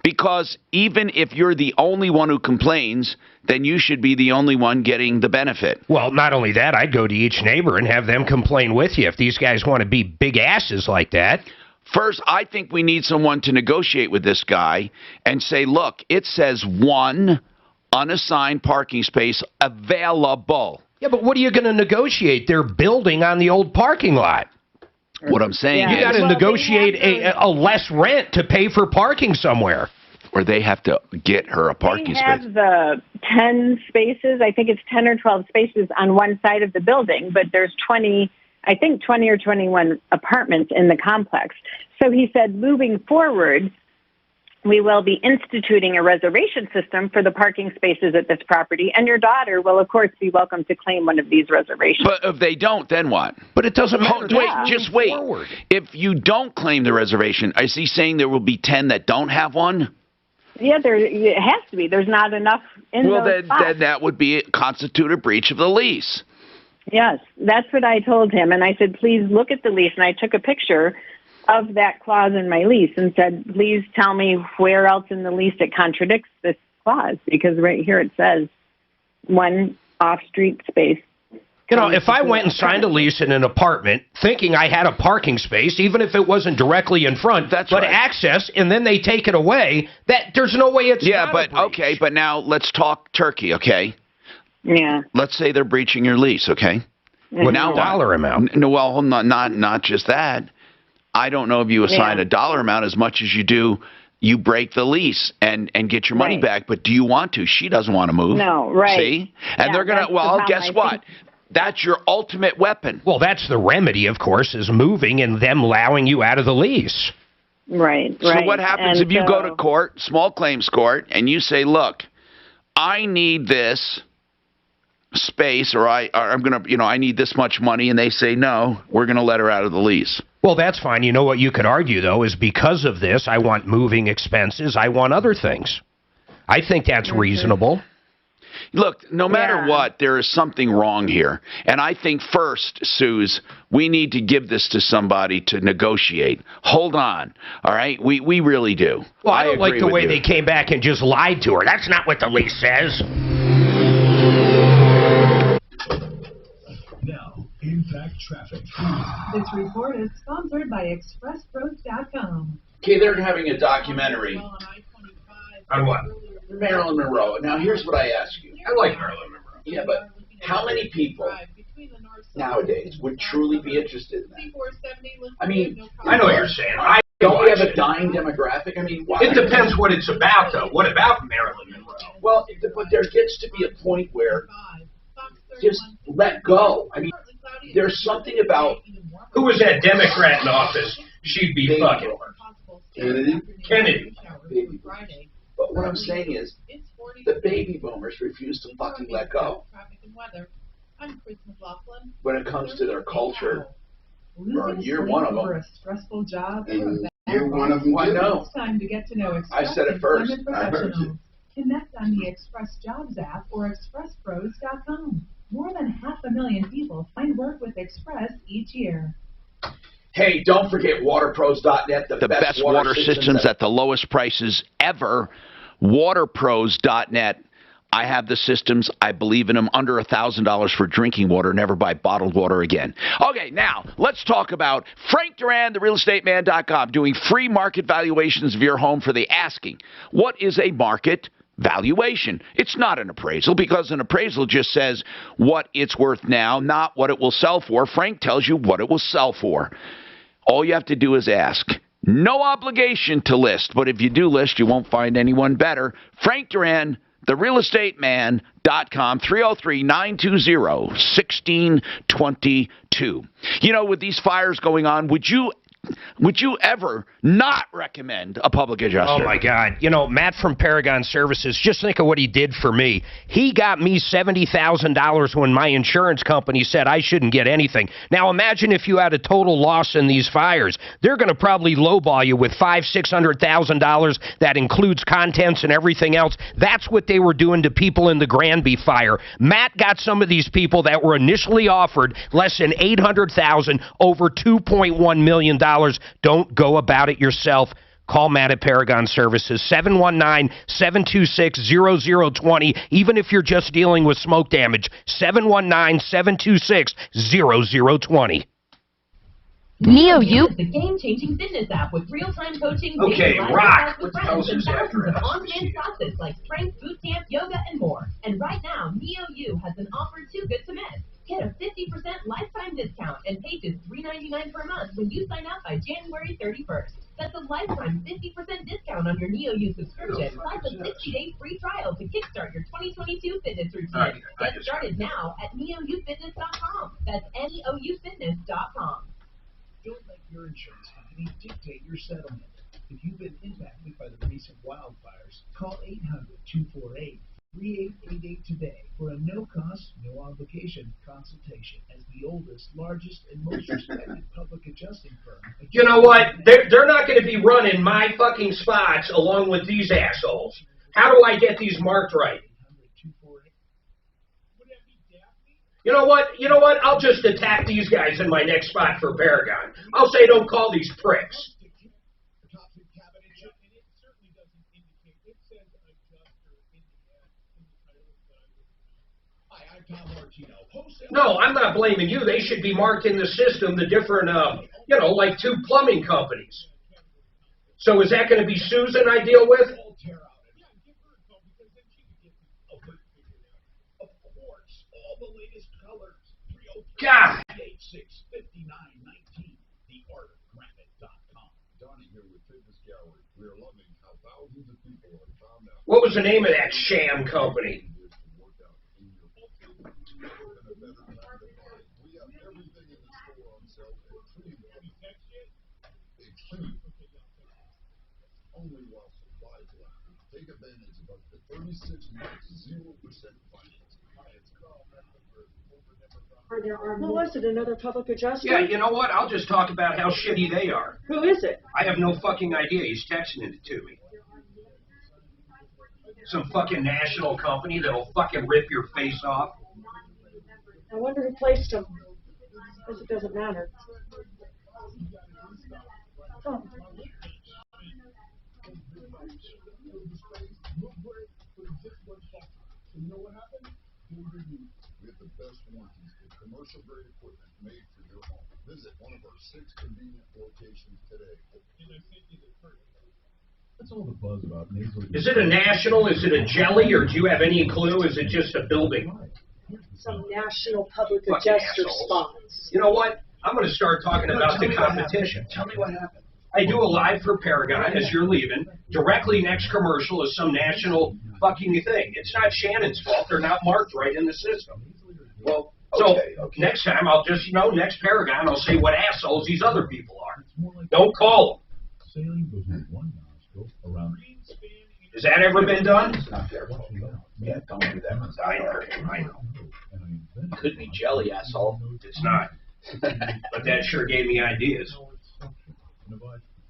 Because even if you're the only one who complains, then you should be the only one getting the benefit. Well, not only that, I'd go to each neighbor and have them complain with you if these guys want to be big asses like that. First, I think we need someone to negotiate with this guy and say, look, it says one unassigned parking space available. Yeah, but what are you going to negotiate? They're building on the old parking lot. What I'm saying is... You got to negotiate a less rent to pay for parking somewhere. Or they have to get her a parking space. They have the 10 spaces, I think it's 10 or 12 spaces on one side of the building, but there's 20 or 21 apartments in the complex. So he said, moving forward, we will be instituting a reservation system for the parking spaces at this property, and your daughter will, of course, be welcome to claim one of these reservations. But if they don't, then what? But it doesn't matter. Just wait. If you don't claim the reservation, is he saying there will be 10 that don't have one? Yeah, it has to be. There's not enough in those spots. Then that would constitute a breach of the lease. Yes, that's what I told him. And I said, please look at the lease. And I took a picture of that clause in my lease and said, please tell me where else in the lease it contradicts this clause. Because right here it says one off-street space. You know, if I went and signed a lease in an apartment thinking I had a parking space, even if it wasn't directly in front, but access, and then they take it away, there's no way it's not a breach. Okay, but now let's talk turkey, okay? Yeah. Let's say they're breaching your lease, okay? What dollar amount? No, well, not just that. I don't know if you assign a dollar amount as much as you do. You break the lease and get your money back, but do you want to? She doesn't want to move. No, right. See? And they're going to, well, guess what? That's your ultimate weapon. Well, that's the remedy, of course, is moving and them allowing you out of the lease. Right, So what happens if you go to court, small claims court, and you say, look, I need this space, or I'm going to, I need this much money, and they say, no, we're going to let her out of the lease. Well, that's fine. You know what you could argue, though, is because of this, I want moving expenses, I want other things. I think that's reasonable. Look, no matter what, there is something wrong here. And I think first, Suze, we need to give this to somebody to negotiate. Hold on. All right? We really do. Well, I don't like the way they came back and just lied to her. That's not what the lease says. Now, Impact Traffic. This report is sponsored by ExpressPros.com. Okay, they're having a documentary. On what? Marilyn Monroe. Now, here's what I ask you. I like Marilyn Monroe. Yeah, but how many people nowadays would truly be interested in that? I mean, I know what you're saying. Don't we have a dying demographic? I mean, why? It depends what it's about, though. What about Marilyn Monroe? Well, but there gets to be a point where just let go. I mean, there's something about... Who was that Democrat in office? She'd be fucking. Kennedy. But what I'm saying is, the baby boomers refuse to fucking let go. When it comes to their culture, or you're one of them. A stressful job. And you're one of them. I know. It's time to get to know I said it first. I heard professionals. Connect on the Express Jobs app or expresspros.com. More than 500,000 people find work with Express each year. Hey, don't forget waterpros.net, the best water systems at the lowest prices ever. Waterpros.net. I have the systems. I believe in them. Under $1,000 for drinking water. Never buy bottled water again. Okay, now let's talk about Frank Duran, therealestateman.com, doing free market valuations of your home for the asking. What is a market valuation? It's not an appraisal, because an appraisal just says what it's worth now, not what it will sell for. Frank tells you what it will sell for. All you have to do is ask. No obligation to list, but if you do list, you won't find anyone better. Frank Duran, therealestateman.com, 303-920-1622. You know, with these fires going on, would you ever not recommend a public adjuster? Oh, my God. You know, Matt from Paragon Services, just think of what he did for me. He got me $70,000 when my insurance company said I shouldn't get anything. Now, imagine if you had a total loss in these fires. They're going to probably lowball you with $500,000-$600,000. That includes contents and everything else. That's what they were doing to people in the Granby fire. Matt got some of these people that were initially offered less than $800,000, over $2.1 million. Don't go about it yourself. Call Matt at Paragon Services, 719-726-0020. Even if you're just dealing with smoke damage, 719-726-0020. NeoU, the game-changing fitness app with real-time coaching. Okay, rock. What the hell is and after thousands of on-demand classes like strength, boot camp, yoga, and more. And right now, NeoU has an offer too good to miss. Get a 50% lifetime discount and pay just $3.99 per month when you sign up by January 31st. That's a lifetime 50% discount on your NeoU subscription, plus a 60-day free trial to kickstart your 2022 fitness routine. Get started now at neoufitness.com. That's neoufitness.com. Don't let your insurance company dictate your settlement. If you've been impacted by the recent wildfires, call 800-248-3888 today for a no-cost, no-obligation consultation as the oldest, largest, and most respected public adjusting firm. You know what? They're not going to be running my fucking spots along with these assholes. How do I get these marked right? You know what? I'll just attack these guys in my next spot for Paragon. I'll say don't call these pricks. No, I'm not blaming you. They should be marked in the system, the different, like two plumbing companies. So is that going to be Susan I deal with? God! What was the name of that sham company? Only while supplies last. Take advantage of up to 36 months, 0% financing. Well, was it another public adjuster? Yeah, you know what? I'll just talk about how shitty they are. Who is it? I have no fucking idea. He's texting it to me. Some fucking national company that'll fucking rip your face off. I wonder who placed him. I guess it doesn't matter. Oh. You know what happened? We have the best warranties with commercial grade equipment made for your home. Visit one of our 6 convenient locations today. That's all the buzz about nasal. Is it a national? Is it a jelly? Or do you have any clue? Is it just a building? Some national public adjuster spots. You know what? I'm going to start talking about the competition. Tell me what happened. I do a live for Paragon as you're leaving. Directly next commercial is some national fucking thing. It's not Shannon's fault. They're not marked right in the system. Well, So next time I'll just, next paragon I'll say what assholes these other people are. Don't call them. Has that ever been done? It's not their fault. Yeah, don't do that. I know. Could be jelly, asshole. It's not. But that sure gave me ideas.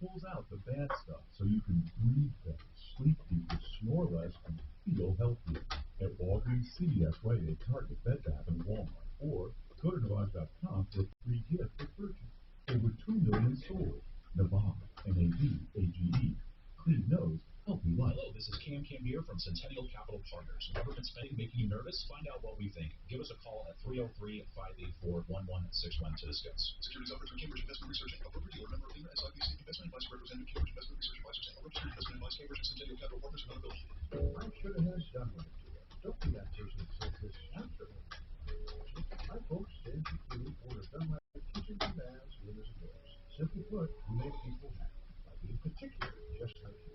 Pulls out the bad stuff so you can breathe better, sleep deeper, snore less, and feel healthier. At Walgreens, CVS, Rite Aid, Target, Bed Bath, and Walmart. Or go to Navage.com for a free gift for purchase. Over 2 million sold. Navage, N-A-V-A-G-E. Clean nose, healthy life. Hello, this is Cam Cambier from Centennial Capital Partners. Government spending making you nervous? Find out what we think. Give us a call at 303-584-1161 to discuss. Securities offered through Cambridge Investment Research and Corporate Dealer. Member of FINRA, SIPC. Investment advice representative. Cambridge Investment Research Advisors and Corporate Investment advice. Cambridge and Centennial Capital Partners. Not affiliated. I should have had done with it. Don't be that person that says this after. My folks stand to food order done my kitchen and baths, windows and doors. Simply put, we make people happy by being particular, just like you.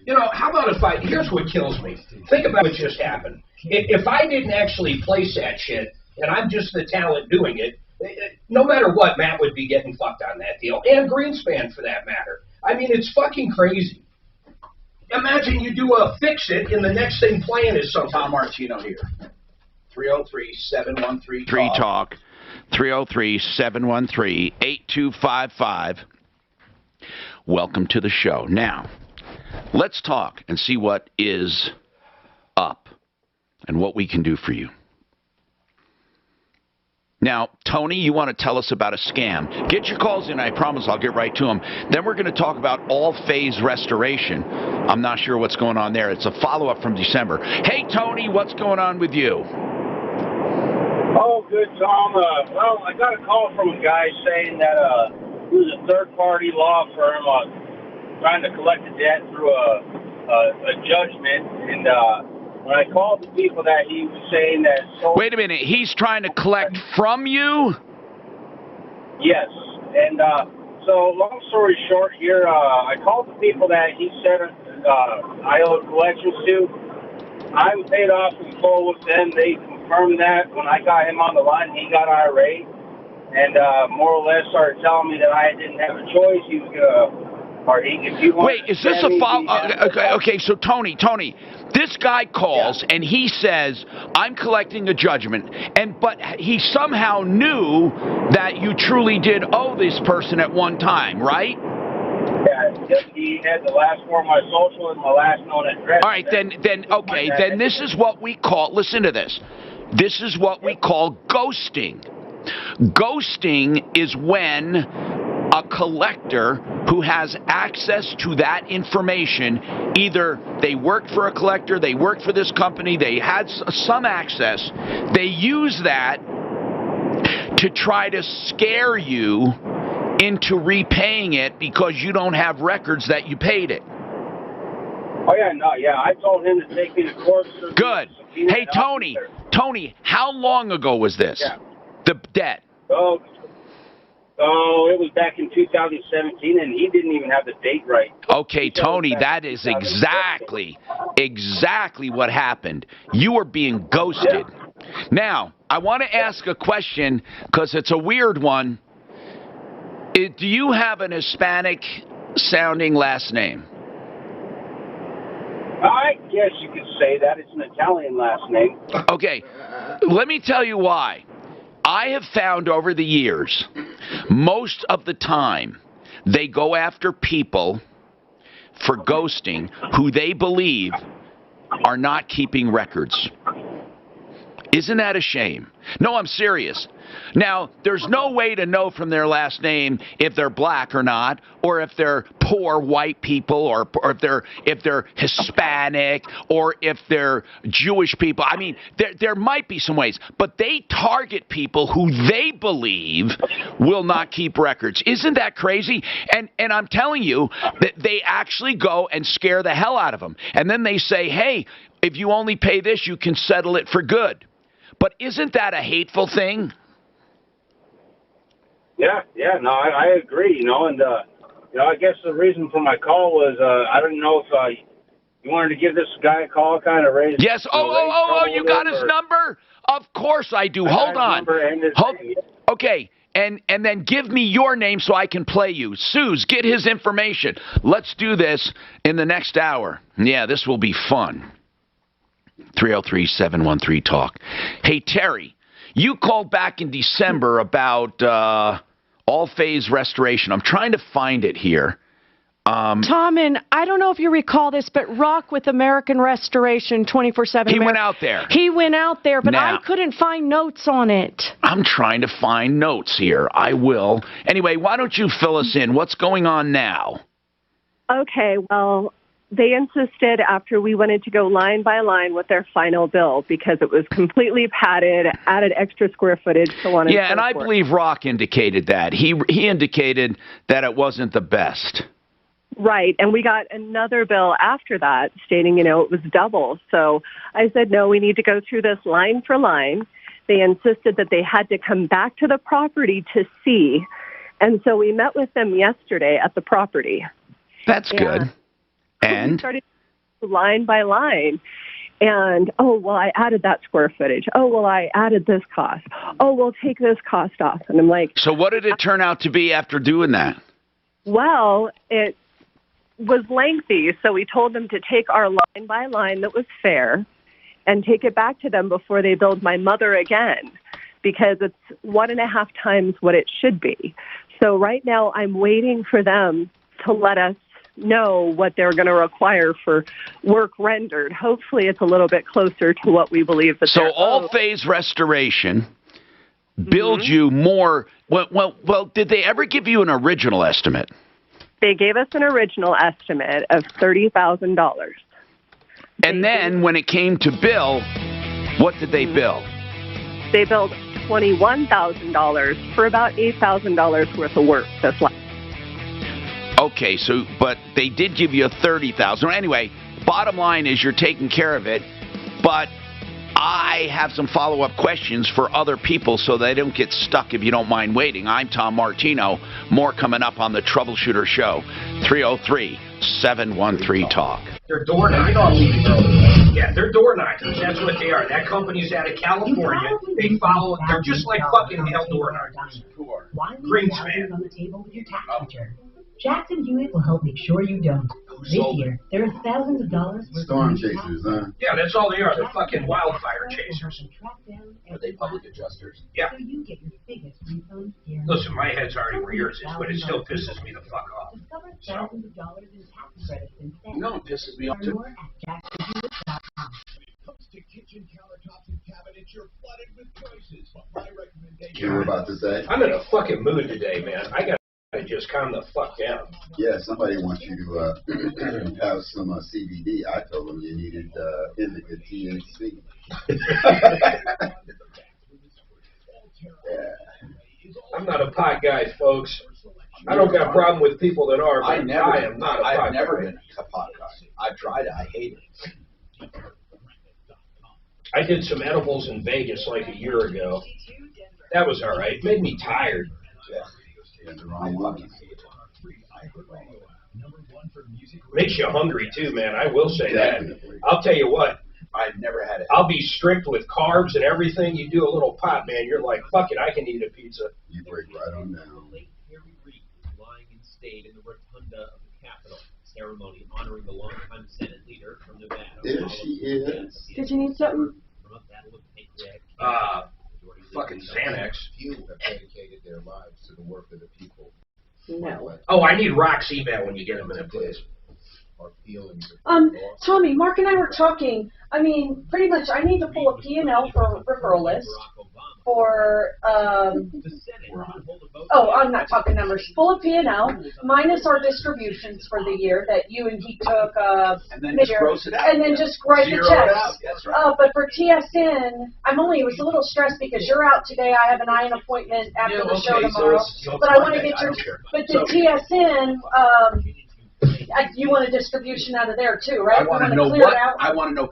800-362. How about here's what kills me. Think about what just happened. If I didn't actually place that shit, and I'm just the talent doing it, no matter what, Matt would be getting fucked on that deal. And Greenspan, for that matter. I mean, it's fucking crazy. Imagine you do a fix-it, and the next thing playing is some Tom Martino here. 303-713-TALK. 303-713-8255. Welcome to the show. Now, let's talk and see what is up and what we can do for you. Now, Tony, you want to tell us about a scam. Get your calls in. I promise I'll get right to them. Then we're going to talk about all-phase restoration. I'm not sure what's going on there. It's a follow-up from December. Hey, Tony, what's going on with you? Oh, good, Tom. Well, I got a call from a guy saying that he was a third-party law firm trying to collect a debt through a judgment, and when I called the people that he was saying that... Wait a minute. He's trying to collect from you? Yes. And so, long story short here, I called the people that he said I owed collections to. I was paid off in full with them. They confirmed that. When I got him on the line, he got irate and more or less started telling me that I didn't have a choice. He was going to... Wait, is this a follow? Okay, so Tony, this guy calls and he says, I'm collecting a judgment, but he somehow knew that you truly did owe this person at one time, right? Yeah, he had the last four of my social and my last known address. All right, then this is what we call, listen to this. This is what we call ghosting. Ghosting is when a collector who has access to that information, either they worked for a collector, they worked for this company, they had some access, they use that to try to scare you into repaying it because you don't have records that you paid it. Oh, yeah, I told him to take me to court. Good. Hey, Tony, how long ago was this? Yeah. The debt? Oh, it was back in 2017, and he didn't even have the date right. Okay, Tony, that is exactly what happened. You are being ghosted. Yeah. Now, I want to ask a question because it's a weird one. Do you have an Hispanic-sounding last name? I guess you could say that. It's an Italian last name. Okay, let me tell you why. I have found over the years, most of the time, they go after people for ghosting who they believe are not keeping records. Isn't that a shame? No, I'm serious. Now, there's no way to know from their last name if they're black or not, or if they're poor white people, or if they're Hispanic, or if they're Jewish people. I mean, there might be some ways, but they target people who they believe will not keep records. Isn't that crazy? And I'm telling you that they actually go and scare the hell out of them. And then they say, hey, if you only pay this, you can settle it for good. But isn't that a hateful thing? Yeah, no, I agree, and, I guess the reason for my call was I didn't know if You wanted to give this guy a call, kind of raise. Yes. You got his number? Of course I do. Hold on. Okay. And then give me your name so I can play you. Suze, get his information. Let's do this in the next hour. Yeah, this will be fun. 303-713-TALK. Hey, Terry, you called back in December about all-phase restoration. I'm trying to find it here. Tom, and I don't know if you recall this, but Rock with American Restoration 24/7. He went out there. He went out there, but Now, I couldn't find notes on it. I'm trying to find notes here. I will. Anyway, why don't you fill us in? What's going on now? Okay, well, they insisted after we wanted to go line by line with their final bill because it was completely padded, added extra square footage, so on and so forth. Yeah, and I believe Rock indicated that. He indicated that it wasn't the best. Right, and we got another bill after that stating, it was double. So I said, no, we need to go through this line for line. They insisted that they had to come back to the property to see. And so we met with them yesterday at the property. That's good. And? We started line by line. And, I added that square footage. I added this cost. We'll take this cost off. And I'm like... So what did it turn out to be after doing that? Well, it was lengthy, so we told them to take our line by line that was fair and take it back to them before they billed my mother again, because it's 1.5 times what it should be. So right now I'm waiting for them to let us know what they're going to require for work rendered. Hopefully it's a little bit closer to what we believe that So all-phase restoration billed you more. Well, did they ever give you an original estimate? They gave us an original estimate of $30,000. And then when it came to bill, what did they bill? They billed $21,000 for about $8,000 worth of work this last. Okay, but they did give you a $30,000. Anyway, bottom line is you're taking care of it, but I have some follow-up questions for other people so they don't get stuck if you don't mind waiting. I'm Tom Martino. More coming up on the Troubleshooter Show. 303-713-TALK. They're door knockers. Yeah, they're door knockers. That's what they are. That company's out of California. They follow. They're just like fucking hell door knockers. Greenspan. On the table with your tax return. Jackson Hewitt will help make sure you don't. This year, there are thousands of dollars. Storm chasers, huh? Yeah, that's all they are. They're fucking wildfire chasers. Are they public adjusters? Yeah. So you get your biggest refund guaranteed. Listen, my head's already where yours is, but it still pisses me the fuck off. Discover thousands of dollars in tax credits instead. You know what pisses me off too? More at jacksonhewitt.com. Comes to kitchen countertops and cabinets, you're flooded with choices. But my recommendation. You were about to say? I'm in a fucking mood today, man. I gotta just calm the fuck down. Yeah, somebody wants you to have some CBD. I told them you needed indica THC. Yeah. I'm not a pot guy, folks. I don't got a problem with people that are, but I am not a pot guy. I've never been a pot guy. I've tried it. I hate it. I did some edibles in Vegas like a year ago. That was all right. Made me tired. Yeah. The wrong one. Makes you hungry too, man. I will say that. I'll tell you what. I've never had it. I'll be strict with carbs and everything. You do a little pot, man. You're like, fuck it, I can eat a pizza. You break right on down. Lying in state in the rotunda of the Capitol. Ceremony honoring the longtime Senate leader from Nevada. There she is. Did you need something? Fucking Xanax. Few have dedicated their lives to the work of the people. No. Oh, I need Rock's email when you get a minute, please. Tommy, Mark and I were talking. I mean, pretty much I need to pull a P&L for referral list for, I'm not talking numbers. Pull a P&L minus our distributions for the year that you and he took and then just gross it out. And then just write the checks. That's right. But for TSN, I was a little stressed because you're out today. I have an eye appointment after the show tomorrow. So but I want to get your, but the TSN, you want a distribution out of there too, right? I want to know what, I want to know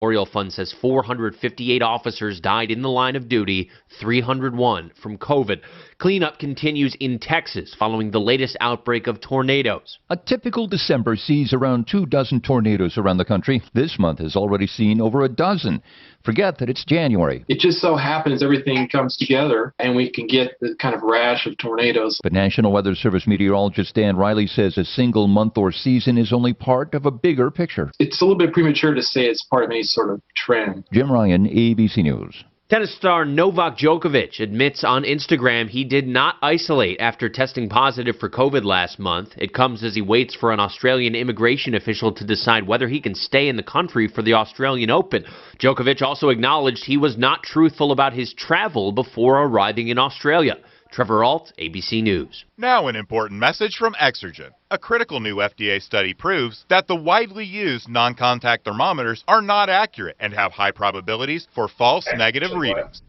Memorial Fund says 458 officers died in the line of duty, 301 from COVID. Cleanup continues in Texas following the latest outbreak of tornadoes. A typical December sees around 24 tornadoes around the country. This month has already seen over a dozen. Forget that it's January. It just so happens everything comes together and we can get the kind of rash of tornadoes. But National Weather Service meteorologist Dan Riley says a single month or season is only part of a bigger picture. It's a little bit premature to say it's part of any sort of trend. Jim Ryan, ABC News. Tennis star Novak Djokovic admits on Instagram he did not isolate after testing positive for COVID last month. It comes as he waits for an Australian immigration official to decide whether he can stay in the country for the Australian Open. Djokovic also acknowledged he was not truthful about his travel before arriving in Australia. Trevor Alt, ABC News. Now an important message from Exergen. A critical new FDA study proves that the widely used non-contact thermometers are not accurate and have high probabilities for false negative readings.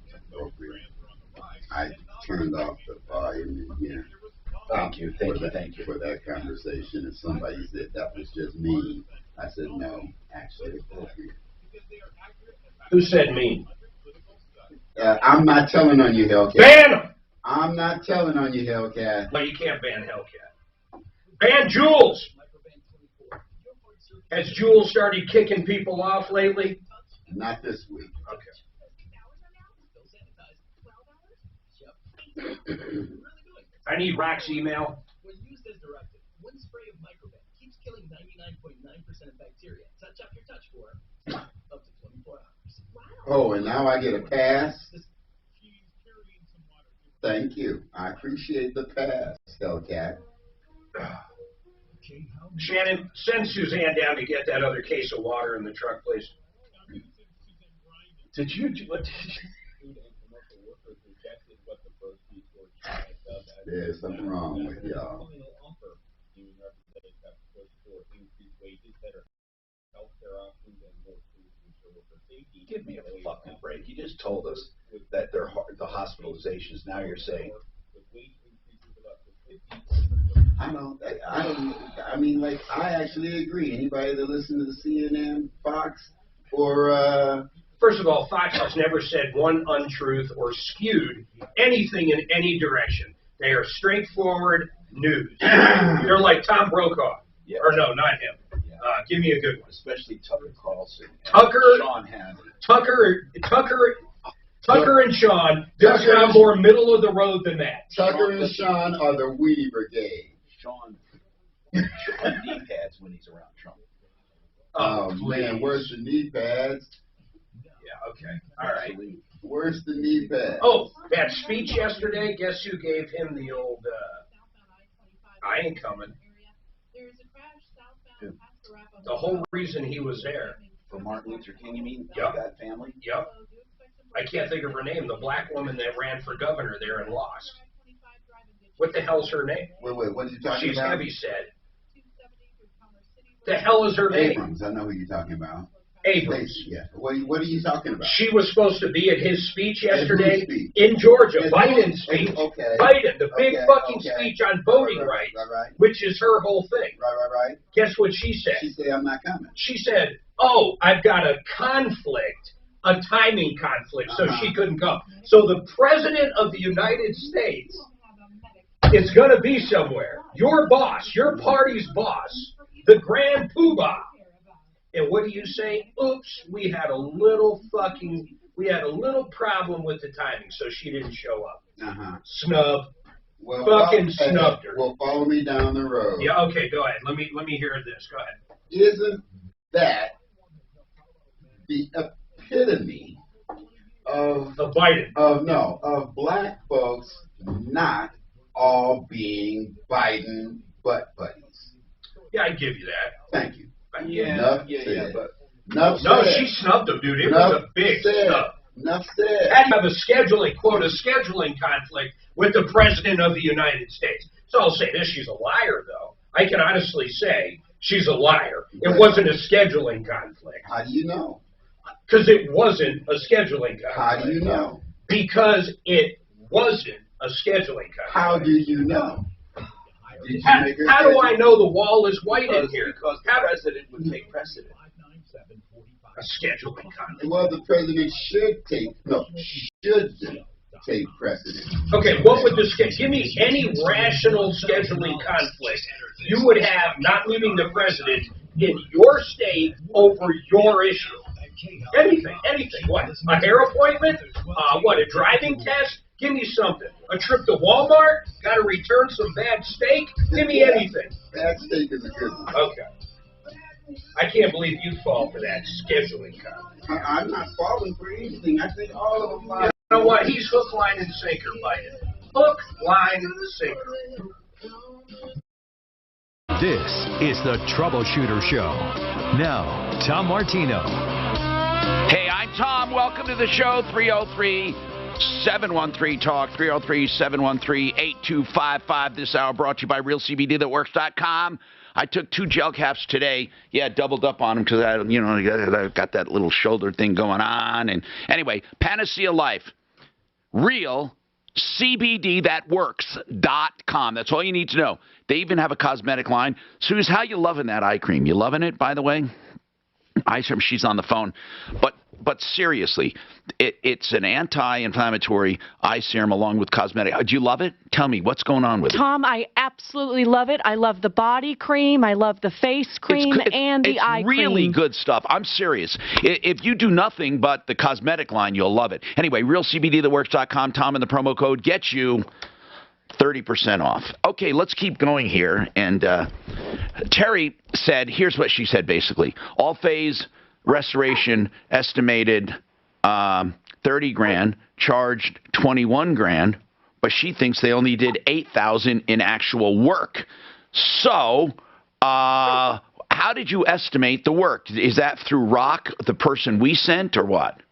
I turned off the volume in here. Thank you for that conversation. If somebody said that was just mean, I said no, actually appropriate. Who said mean? I'm not telling on you, Hellcat. Ban him! I'm not telling on you, Hellcat. No, you can't ban Hellcat. Ban Jules! Has Jules started kicking people off lately? Not this week. Okay. I need Rock's email. When used as directed, one spray of Microban keeps killing 99.9% of bacteria. Touch up your touch for up to 24 hours. Wow. Oh, and now I get a pass? Thank you. I appreciate the pass, Hellcat. Shannon, send Suzanne down to get that other case of water in the truck, please. What did you? There's something wrong with y'all. Give me a fucking break. You just told us that the hospitalizations. Now you're saying. I mean, like, I actually agree. Anybody that listens to the CNN, Fox, or First of all, Fox has never said one untruth or skewed anything in any direction. They are straightforward news. They're like Tom Brokaw. Yeah. Or no, not him. Give me a good one. Especially Tucker Carlson. Sean Tucker and Sean, they're kind of more middle of the road than that. Tucker and Sean are the Weedy Brigade. Sean knee pads when he's around Trump. Oh man, where's the knee pads? Yeah, okay. All right. Where's the knee pads? Oh, that speech yesterday, guess who gave him the old, I ain't coming. The whole reason he was there. For Martin Luther King, you mean? Yep. That family? Yep. I can't think of her name. The black woman that ran for governor there and lost. What the hell's her name? Wait, what are you talking She's about? heavy set. The hell is her name? Abrams, I know who you're talking about. Abrams. Yeah. What are you talking about? She was supposed to be at his speech yesterday in Georgia. Biden's speech. Okay. Biden, the big fucking speech on voting rights, which is her whole thing. Right. Guess what she said? She said, I'm not coming. She said, oh, I've got a conflict, a timing conflict, so she couldn't come. So the President of the United States is going to be somewhere. Your boss, your party's boss, the Grand Poobah. And what do you say? Oops, we had a little problem with the timing, so she didn't show up. Snub. Well, Snubbed her. Well, follow me down the road. Yeah, okay, go ahead. Let me hear this. Go ahead. Isn't that the epitome of Biden? Of black folks not all being Biden butt buddies. Yeah, I give you that. Thank you. Yeah, but no, she snubbed him, dude. It was a big snub. Enough said. Had to have a scheduling conflict with the President of the United States. So I'll say this, she's a liar, though. I can honestly say she's a liar. It wasn't a scheduling conflict. How do you know? Because it wasn't a scheduling conflict. How do you know? Because it wasn't a scheduling conflict. How do you know? How do I know the wall is white in here? Because the president would take precedent. A scheduling conflict. Well, the president shouldn't take precedent. Okay, what would give me any rational scheduling conflict you would have not leaving the president in your state over your issue? Anything. What? A hair appointment? What, a driving test? Give me something. A trip to Walmart? Got to return some bad steak? Give me anything. Bad steak is a good one. Okay. I can't believe you fall for that scheduling conflict. I'm not falling for anything. I think all of them are. You know what? He's hook, line, and sinker, Biden. Hook, line, and sinker. This is the Troubleshooter Show. Now, Tom Martino. Hey, I'm Tom. Welcome to the show. 303-713-TALK. 303-713-8255. This hour brought to you by RealCBDThatWorks.com. I took 2 gel caps today. Yeah, doubled up on them because I got that little shoulder thing going on. And anyway, Panacea Life. RealCBDThatWorks.com. That's all you need to know. They even have a cosmetic line. Suze, how you loving that eye cream? You loving it, by the way? She's on the phone. But seriously, it's an anti-inflammatory eye serum along with cosmetic. Do you love it? Tell me, what's going on with it? Tom, I absolutely love it. I love the body cream. I love the face cream and the eye cream. It's really good stuff. I'm serious. If you do nothing but the cosmetic line, you'll love it. Anyway, RealCBDThatWorks.com. Tom, and the promo code gets you 30% off. Okay, let's keep going here. And Terry said, here's what she said basically. All phase restoration estimated $30,000, charged $21,000, but she thinks they only did $8,000 in actual work. So, how did you estimate the work? Is that through Rock, the person we sent, or what?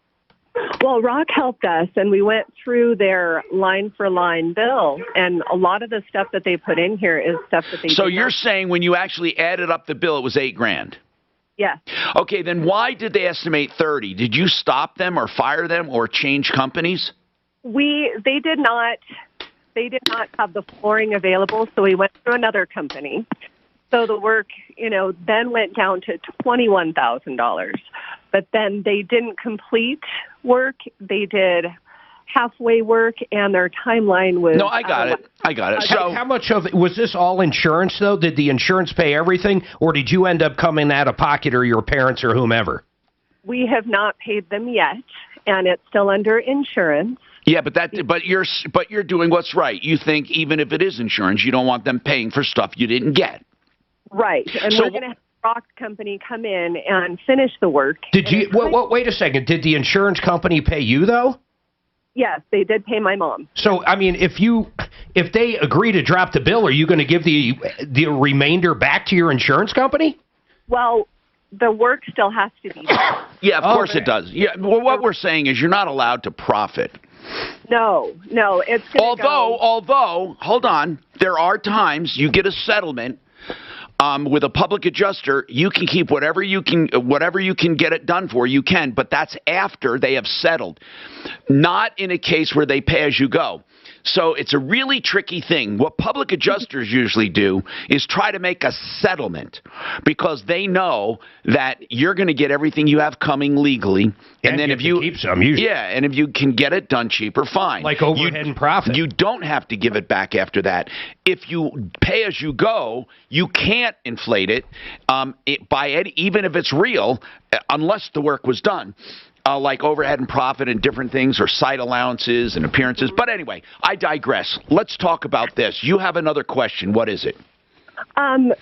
Well, Rock helped us, and we went through their line-for-line bill, and a lot of the stuff that they put in here is stuff that they. So you're saying when you actually added up the bill, it was $8,000? Yeah. Okay, then why did they estimate 30? Did you stop them or fire them or change companies? They did not have the flooring available, so we went through another company. So the work, then went down to $21,000. But then they didn't complete work. They did halfway work, and their timeline was... No, I got it. So how much of it, was this all insurance, though? Did the insurance pay everything, or did you end up coming out of pocket, or your parents or whomever? We have not paid them yet, and it's still under insurance. Yeah, but you're doing what's right. You think even if it is insurance, you don't want them paying for stuff you didn't get. Right, and we're going to have the Rock company come in and finish the work. Did you? Wait a second. Did the insurance company pay you, though? Yes, they did pay my mom. So, I mean, if they agree to drop the bill, are you going to give the remainder back to your insurance company? Well, the work still has to be done. Yeah, of course it does. Yeah, well, what we're saying is you're not allowed to profit. No, it's going to Although, hold on, there are times you get a settlement with a public adjuster, you can keep whatever you can get it done for, you can, but that's after they have settled. Not in a case where they pay as you go. So it's a really tricky thing. What public adjusters usually do is try to make a settlement because they know that you're going to get everything you have coming legally. And then if you keep some, usually. Yeah, and if you can get it done cheaper, fine. Like overhead and profit. You don't have to give it back after that. If you pay as you go, you can't inflate it, even if it's real, unless the work was done. Like overhead and profit and different things, or site allowances and appearances. But anyway, I digress. Let's talk about this. You have another question. What is it? Well,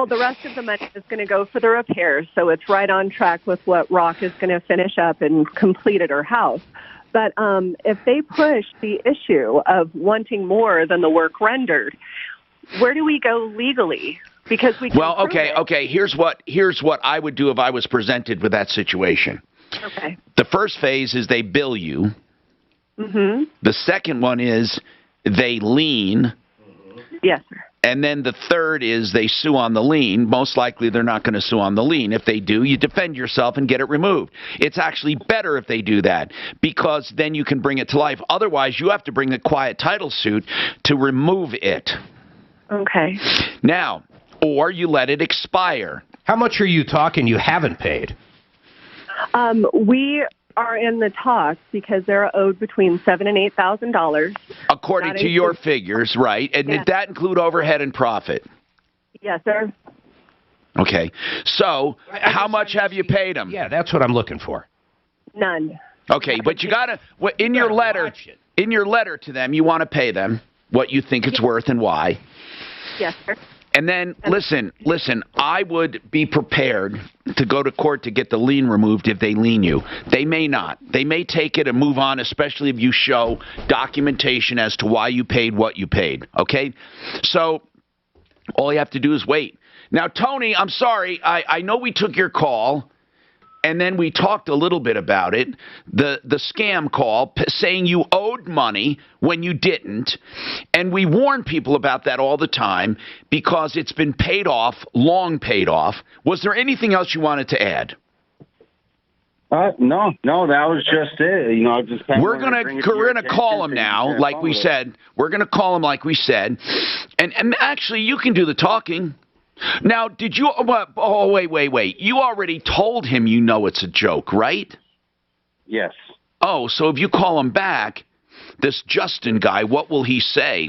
the rest of the money is going to go for the repairs, so it's right on track with what Rock is going to finish up and complete at her house. But if they push the issue of wanting more than the work rendered, where do we go legally? Because we can okay. Here's what I would do if I was presented with that situation. Okay. The first phase is they bill you. Mm-hmm. The second one is they lien. Yes, sir. And then the third is they sue on the lien. Most likely they're not going to sue on the lien. If they do, you defend yourself and get it removed. It's actually better if they do that because then you can bring it to life. Otherwise, you have to bring a quiet title suit to remove it. Okay. Now, or you let it expire. How much are you talking you haven't paid? We are in the talks because they're owed between $7,000 and $8,000. According to your figures, right? And did that include overhead and profit? Yes, sir. Okay. So, how much have you paid them? Yeah, that's what I'm looking for. None. Okay, but you gotta in your letter to them, you want to pay them what you think it's worth and why. Yes, sir. And then listen, I would be prepared to go to court to get the lien removed if they lien you. They may not. They may take it and move on, especially if you show documentation as to why you paid what you paid. Okay? So all you have to do is wait. Now, Tony, I'm sorry. I know we took your call. And then we talked a little bit about it, the scam call, saying you owed money when you didn't. And we warn people about that all the time because it's been paid off, long paid off. Was there anything else you wanted to add? No, that was just it. You know, I just we're gonna call him now, like we said. We're gonna call him like we said, and actually, you can do the talking. Now, did you? Oh, wait. You already told him you know it's a joke, right? Yes. Oh, so if you call him back, this Justin guy, what will he say?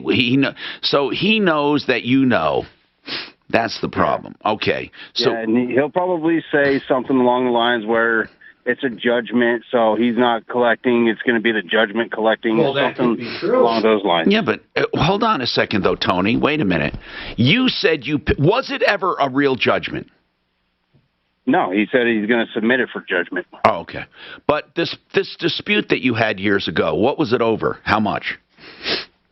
So he knows that you know. That's the problem. Okay. So yeah, and he'll probably say something along the lines where it's a judgment, so he's not collecting. It's going to be the judgment collecting, something along those lines. Yeah, but hold on a second, though, Tony. Wait a minute. You said was it ever a real judgment? No, he said he's going to submit it for judgment. Oh, okay. But this dispute that you had years ago, what was it over? How much?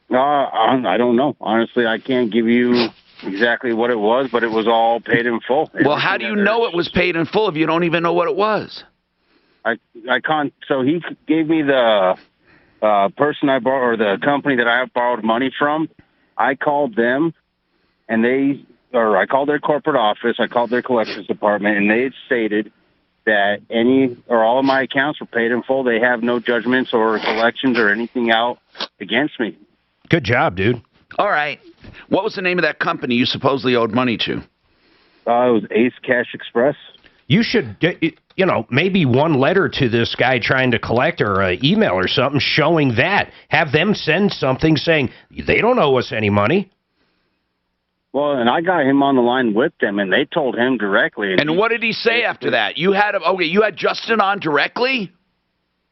I don't know. Honestly, I can't give you exactly what it was, but it was all paid in full. Well, how do you know it was paid in full if you don't even know what it was? I can't. So he gave me the person I borrowed, or the company that I borrowed money from. I called them, and I called their corporate office. I called their collections department, and they had stated that all of my accounts were paid in full. They have no judgments or collections or anything out against me. Good job, dude. All right. What was the name of that company you supposedly owed money to? It was Ace Cash Express. You should, maybe one letter to this guy trying to collect, or an email or something showing that. Have them send something saying they don't owe us any money. Well, and I got him on the line with them, and they told him directly. And what did he say after that? You had Justin on directly?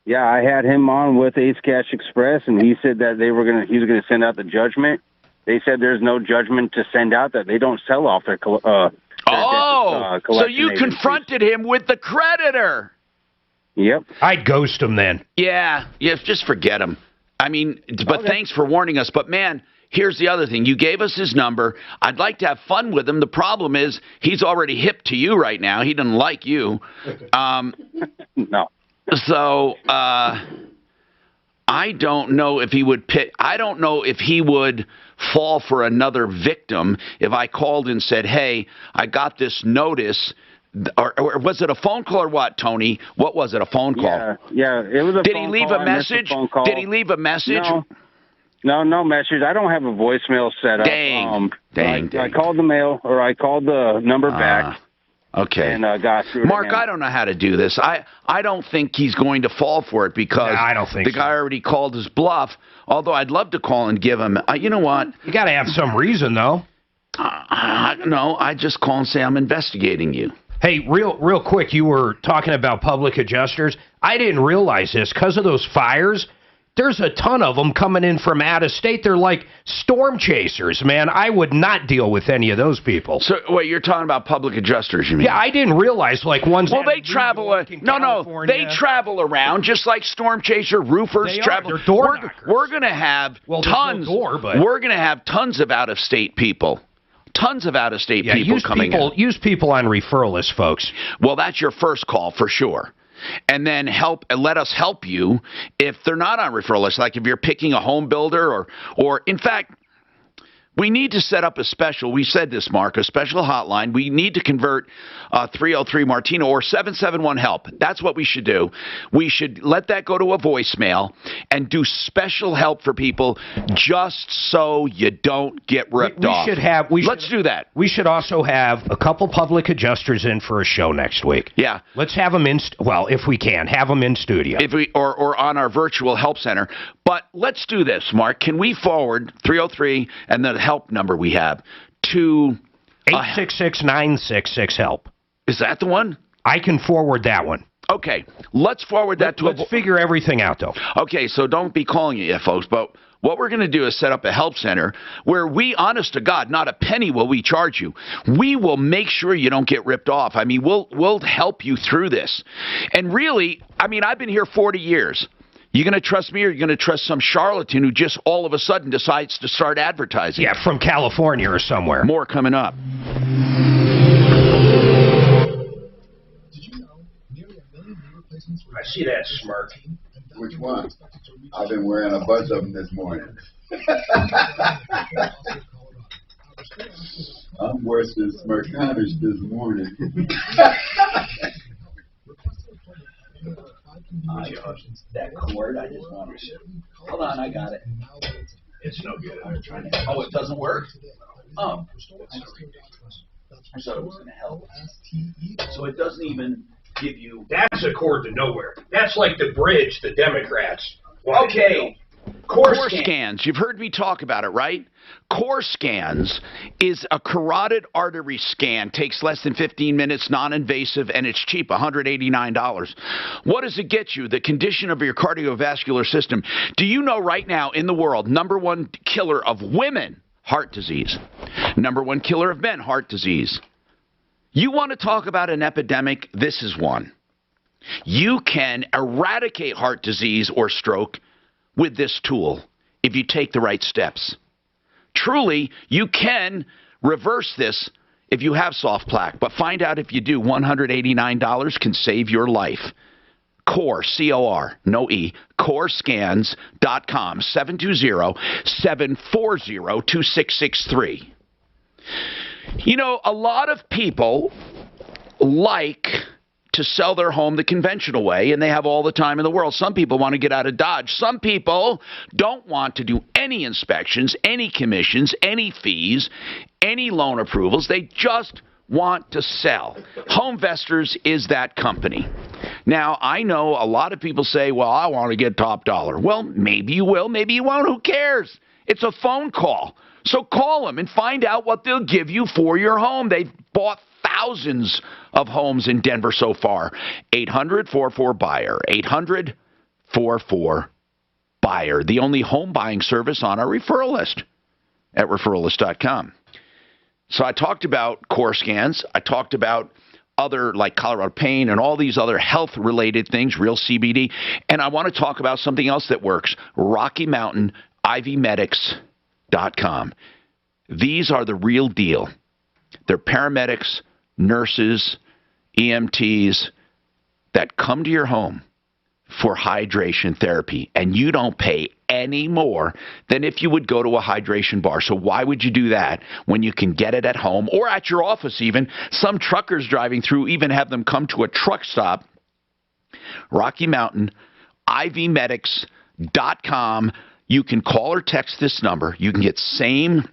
Yeah, I had him on with Ace Cash Express, and he said that he was going to send out the judgment. They said there's no judgment to send out, that they don't sell off their so you confronted him with the creditor. Yep. I'd ghost him then. Yeah, just forget him. I mean, but thanks for warning us. But, man, here's the other thing. You gave us his number. I'd like to have fun with him. The problem is he's already hip to you right now. He doesn't like you. No. So I don't know if he would fall for another victim if I called and said, hey, I got this notice. Or was it a phone call or what, Tony? What was it, a phone call? Yeah, it was a phone call. Did he leave a message? Did he leave a message? No message. I don't have a voicemail set up. Dang. I called the mail, or I called the number back. Okay. And got through. Mark, I don't know how to do this. I don't think he's going to fall for it because I don't think the guy already called his bluff. Although I'd love to call and give him. You know what? You got to have some reason, though. No, I just call and say I'm investigating you. Hey, real quick, you were talking about public adjusters. I didn't realize this. Because of those fires, there's a ton of them coming in from out of state. They're like storm chasers, man. I would not deal with any of those people. So, wait, you're talking about public adjusters, you mean? Yeah, I didn't realize, like, ones... Well, they travel... they travel around, just like storm chaser, roofers travel. They're door knockers. We're going to have tons... No door, but... We're going to have tons of out-of-state people. Tons of out-of-state people coming in. Use people on referral list, folks. Well, that's your first call, for sure. And then let us help you if they're not on referral lists. Like if you're picking a home builder or in fact, We need to set up a special, we said this, Mark, a special hotline. We need to convert 303 Martino or 771-HELP. That's what we should do. We should let that go to a voicemail and do special help for people just so you don't get ripped off. Let's do that. We should also have a couple public adjusters in for a show next week. Yeah. Let's have them in, if we can, have them in studio. Or on our virtual help center. But let's do this, Mark. Can we forward 303 and the help number we have to 866-966-HELP. Is that the one? I can forward that one. Okay. Let's forward that to Let's figure everything out, though. Okay, so don't be calling it yet, folks. But what we're going to do is set up a help center where we, honest to God, not a penny will we charge you. We will make sure you don't get ripped off. I mean, we'll help you through this. And really, I mean, I've been here 40 years. You going to trust me or you going to trust some charlatan who just all of a sudden decides to start advertising? Yeah, from California or somewhere. More coming up. I see that smirk. Which one? I've been wearing a bunch of them this morning. I'm worse than Smirkanish this morning. That cord, I just want to. Hold on, I got it. It's no good. I'm trying to. Oh, it doesn't work. Oh, I thought it was going to help. So it doesn't even give you. That's a cord to nowhere. That's like the bridge the Democrats. Okay. Core scans. You've heard me talk about it, right? Core scans is a carotid artery scan. Takes less than 15 minutes, non-invasive, and it's cheap, $189. What does it get you? The condition of your cardiovascular system. Do you know right now in the world, #1 killer of women, heart disease. #1 killer of men, heart disease. You want to talk about an epidemic? This is one. You can eradicate heart disease or stroke with this tool if you take the right steps. Truly, you can reverse this if you have soft plaque, but find out if you do. $189 can save your life. Core, C-O-R, no E, corescans.com, 720-740-2663. You know, a lot of people like to sell their home the conventional way, and they have all the time in the world. Some people want to get out of Dodge. Some people don't want to do any inspections, any commissions, any fees, any loan approvals. They just want to sell. Homevestors is that company. Now, I know a lot of people say, well, I want to get top dollar. Well, maybe you will, maybe you won't. Who cares? It's a phone call. So call them and find out what they'll give you for your home. They've bought thousands of homes in Denver so far. 800-44-BUYER. 800-44-BUYER. The only home buying service on our referral list at referrallist.com. So I talked about core scans. I talked about other like Colorado Pain and all these other health-related things, real CBD. And I want to talk about something else that works, Rocky Mountain IVmedics.com. These are the real deal. They're paramedics, nurses, EMTs that come to your home for hydration therapy, and you don't pay any more than if you would go to a hydration bar. So why would you do that when you can get it at home or at your office even? Some truckers driving through even have them come to a truck stop. Rocky Mountain IVmedics.com. You can call or text this number. You can get same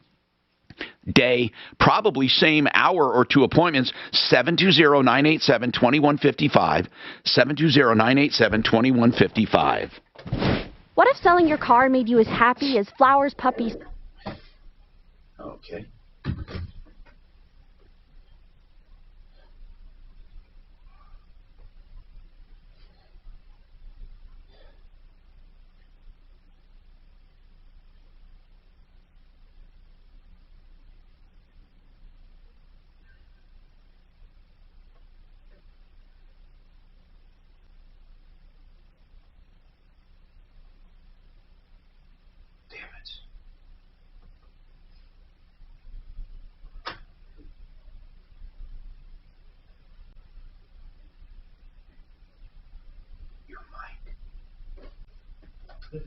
day, probably same hour or two appointments, 720-987-2155, 720-987-2155. What if selling your car made you as happy as flowers, puppies? Okay.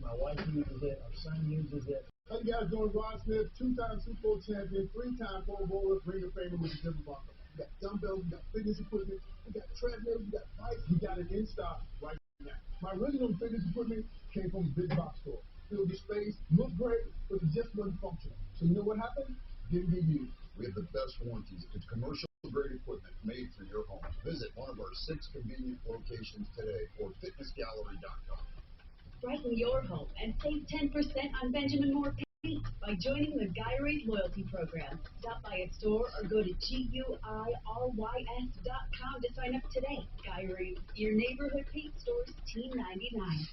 My wife uses it, our son uses it. How you guys doing? Rod Smith, 2-time Super Bowl champion, 3-time Pro Bowler, Ring of Famer with the Denver Broncos. We got dumbbells, we got fitness equipment, we got treadmills, we got bikes, we got it in stock right now. My original fitness equipment came from a big box store. Filled the space, looked great, but it just wasn't functional. So you know what happened? Didn't get used. We have the best warranties. It's commercial-grade equipment made for your home. Visit one of our 6 convenient locations today or fitnessgallery.com. Brighten your home and save 10% on Benjamin Moore paint by joining the Guy Ray's loyalty program. Stop by a store or go to GUIRYS.com to sign up today. Guy Ray's, your neighborhood paint store's $10.99.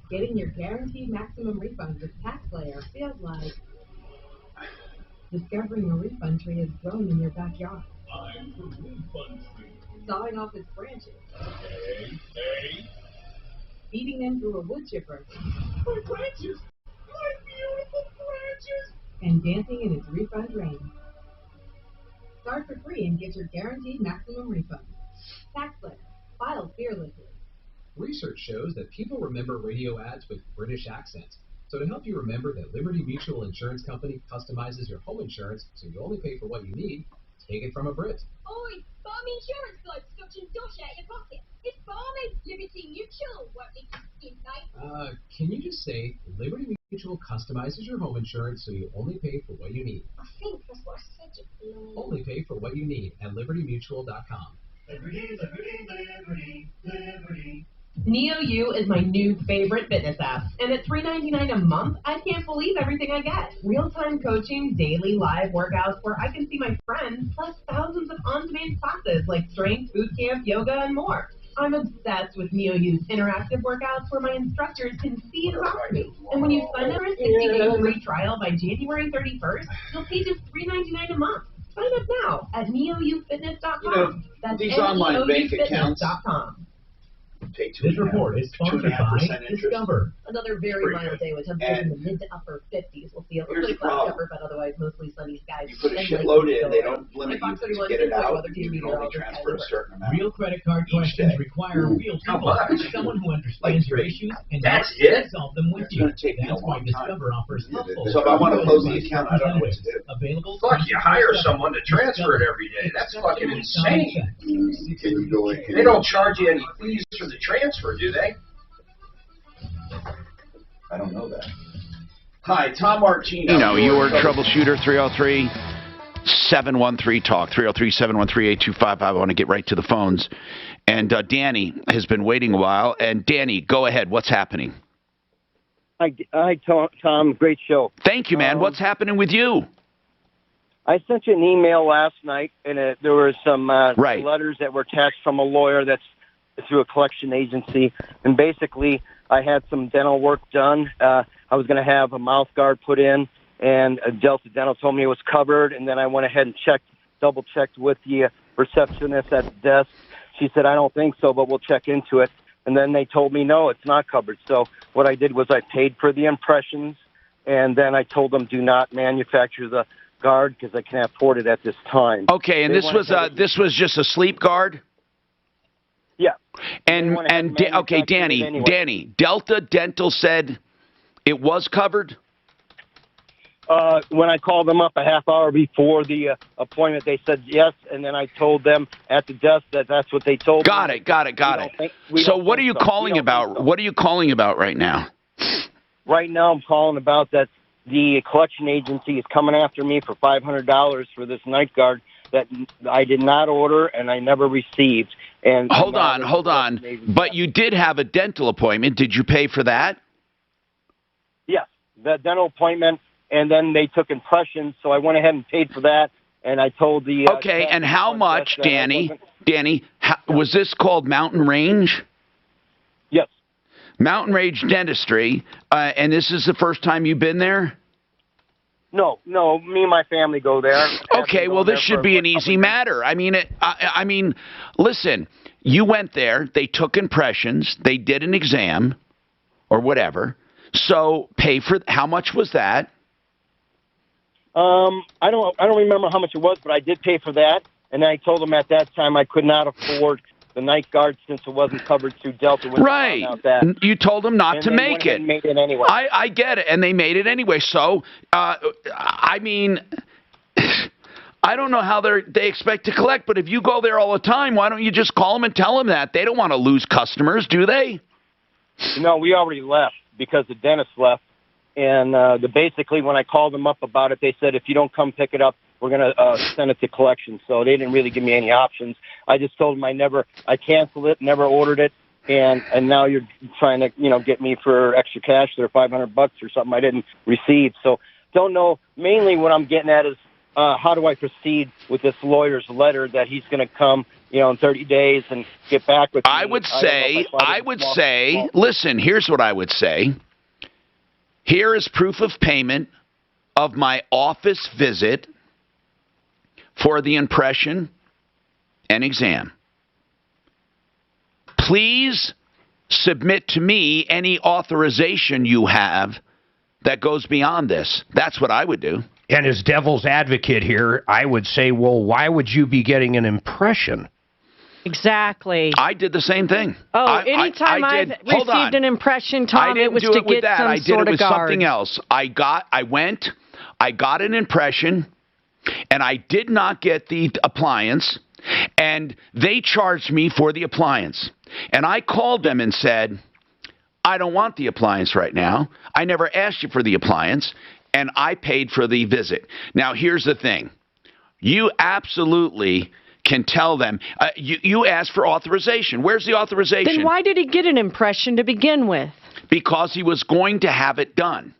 Getting your guaranteed maximum refund with TaxSlayer feels like discovering a refund tree has grown in your backyard. I'm the refund tree. Sawing off its branches. Hey. Feeding them through a wood chipper. My branches! My beautiful branches! And dancing in its refund rain. Start for free and get your guaranteed maximum refund. TaxSlayer. File fearlessly. Research shows that people remember radio ads with British accents. So to help you remember that Liberty Mutual Insurance Company customizes your home insurance so you only pay for what you need, take it from a Brit. Oi, Barmy Insurance Guide scotching dosh out your pocket. It's Barmy, Liberty Mutual. What did you think, mate? Can you just say Liberty Mutual customizes your home insurance so you only pay for what you need? I think that's what I said. Only pay for what you need at libertymutual.com. Liberty, Liberty, Liberty, Liberty. NeoU is my new favorite fitness app, and at $3.99 a month, I can't believe everything I get. Real-time coaching, daily live workouts where I can see my friends, plus thousands of on-demand classes like strength, boot camp, yoga, and more. I'm obsessed with NeoU's interactive workouts where my instructors can see and talk to me. And when you sign up for a 60-day free trial by January 31st, you'll pay just $3.99 a month. Sign up now at neoufitness.com. That's these online bank accounts. This report is sponsored by Discover. Another very mild day with temperatures in the mid to upper 50s. We'll see a little bit of cloud cover, but otherwise mostly sunny skies. You put a shitload in, they don't limit you to get it out. You can only transfer a certain amount. Real credit card questions require real people. Someone who understands your issues and That's it? solve them with you. That's why Discover offers helpful. So if I want to close the account, I don't know what to do. Available. Fuck, you hire someone to transfer it every day. That's fucking insane. Can you go in? They don't charge you any fees for the transfer, do they? I don't know that. Hi, Tom Martino. You know, your troubleshooter, 303-713-TALK, 303-713-8255. I want to get right to the phones. And Danny has been waiting a while. And Danny, go ahead. What's happening? Hi, Tom. Great show. Thank you, man. What's happening with you? I sent you an email last night, and there were some letters that were attached from a lawyer that's through a collection agency. And basically, I had some dental work done. I was going to have a mouth guard put in, and Delta Dental told me it was covered. And then I went ahead and double-checked with the receptionist at the desk. She said, I don't think so, but we'll check into it. And then they told me, no, it's not covered. So what I did was I paid for the impressions, and then I told them do not manufacture the guard because I can't afford it at this time. Okay, and this was just a sleep guard? Yeah. Okay, Danny, Delta Dental said it was covered? When I called them up a half hour before the appointment, they said yes, and then I told them at the desk that that's what they told me. Got it. So what are you calling about? What are you calling about right now? Right now I'm calling about that the collection agency is coming after me for $500 for this night guard that I did not order and I never received. And hold on. But you did have a dental appointment. Did you pay for that? Yes, the dental appointment, and then they took impressions, so I went ahead and paid for that, and I told the... Okay, and how much, Danny, was this called Mountain Range? Yes. Mountain Range Dentistry, and this is the first time you've been there? No, me and my family go there. Okay, well, this should be an easy matter. I mean, listen, you went there, they took impressions, they did an exam, or whatever, so pay for, how much was that? I don't remember how much it was, but I did pay for that, and I told them at that time I could not afford the night guard, since it wasn't covered through Delta. When Right. They found out that. You told them not And to they make went ahead it. and made it anyway. I get it, and they made it anyway. So, I mean, I don't know how they expect to collect, but if you go there all the time, why don't you just call them and tell them that? They don't want to lose customers, do they? No, we already left because the dentist left. And basically, when I called them up about it, they said, if you don't come pick it up, we're going to send it to collection. So they didn't really give me any options. I just told them I canceled it, never ordered it. And now you're trying to, get me for extra cash there, $500 or something I didn't receive. So don't know. Mainly what I'm getting at is how do I proceed with this lawyer's letter that he's going to come, in 30 days and get back with me. I would say, listen, here's what I would say. Here is proof of payment of my office visit for the impression and exam. Please submit to me any authorization you have that goes beyond this. That's what I would do. And as devil's advocate here, I would say, well, why would you be getting an impression? Exactly. I did the same thing. Oh, anytime I've received an impression, Tom, it was to get some sort of guard. Something else. I got an impression, and I did not get the appliance, and they charged me for the appliance. And I called them and said, I don't want the appliance right now. I never asked you for the appliance, and I paid for the visit. Now, here's the thing. You absolutely can tell them, you asked for authorization. Where's the authorization? Then why did he get an impression to begin with? Because he was going to have it done.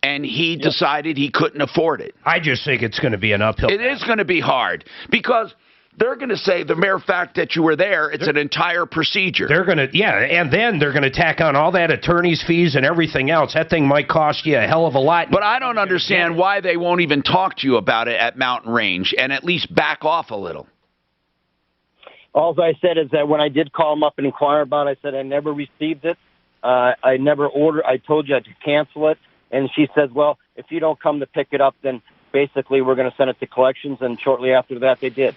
And he decided he couldn't afford it. I just think it's going to be an uphill battle. It is going to be hard because they're going to say the mere fact that you were there, it's an entire procedure. They're going to, and then they're going to tack on all that attorney's fees and everything else. That thing might cost you a hell of a lot. But I don't understand why they won't even talk to you about it at Mountain Range and at least back off a little. All I said is that when I did call them up and inquire about it, I said I never received it. I never ordered. I told you I had to cancel it. And she says, well, if you don't come to pick it up, then basically we're going to send it to collections. And shortly after that, they did.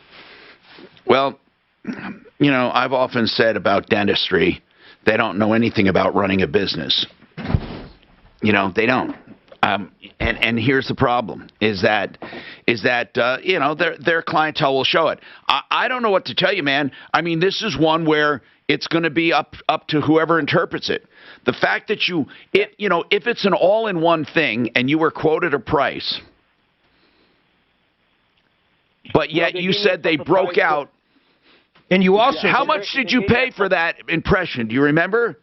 Well, I've often said about dentistry, they don't know anything about running a business. They don't. And here's the problem: is that their clientele will show it. I don't know what to tell you, man. I mean, this is one where it's going to be up to whoever interprets it. The fact that if it's an all-in-one thing and you were quoted a price, but yet you said they broke out. And you also... How much did you pay for that impression? Do you remember?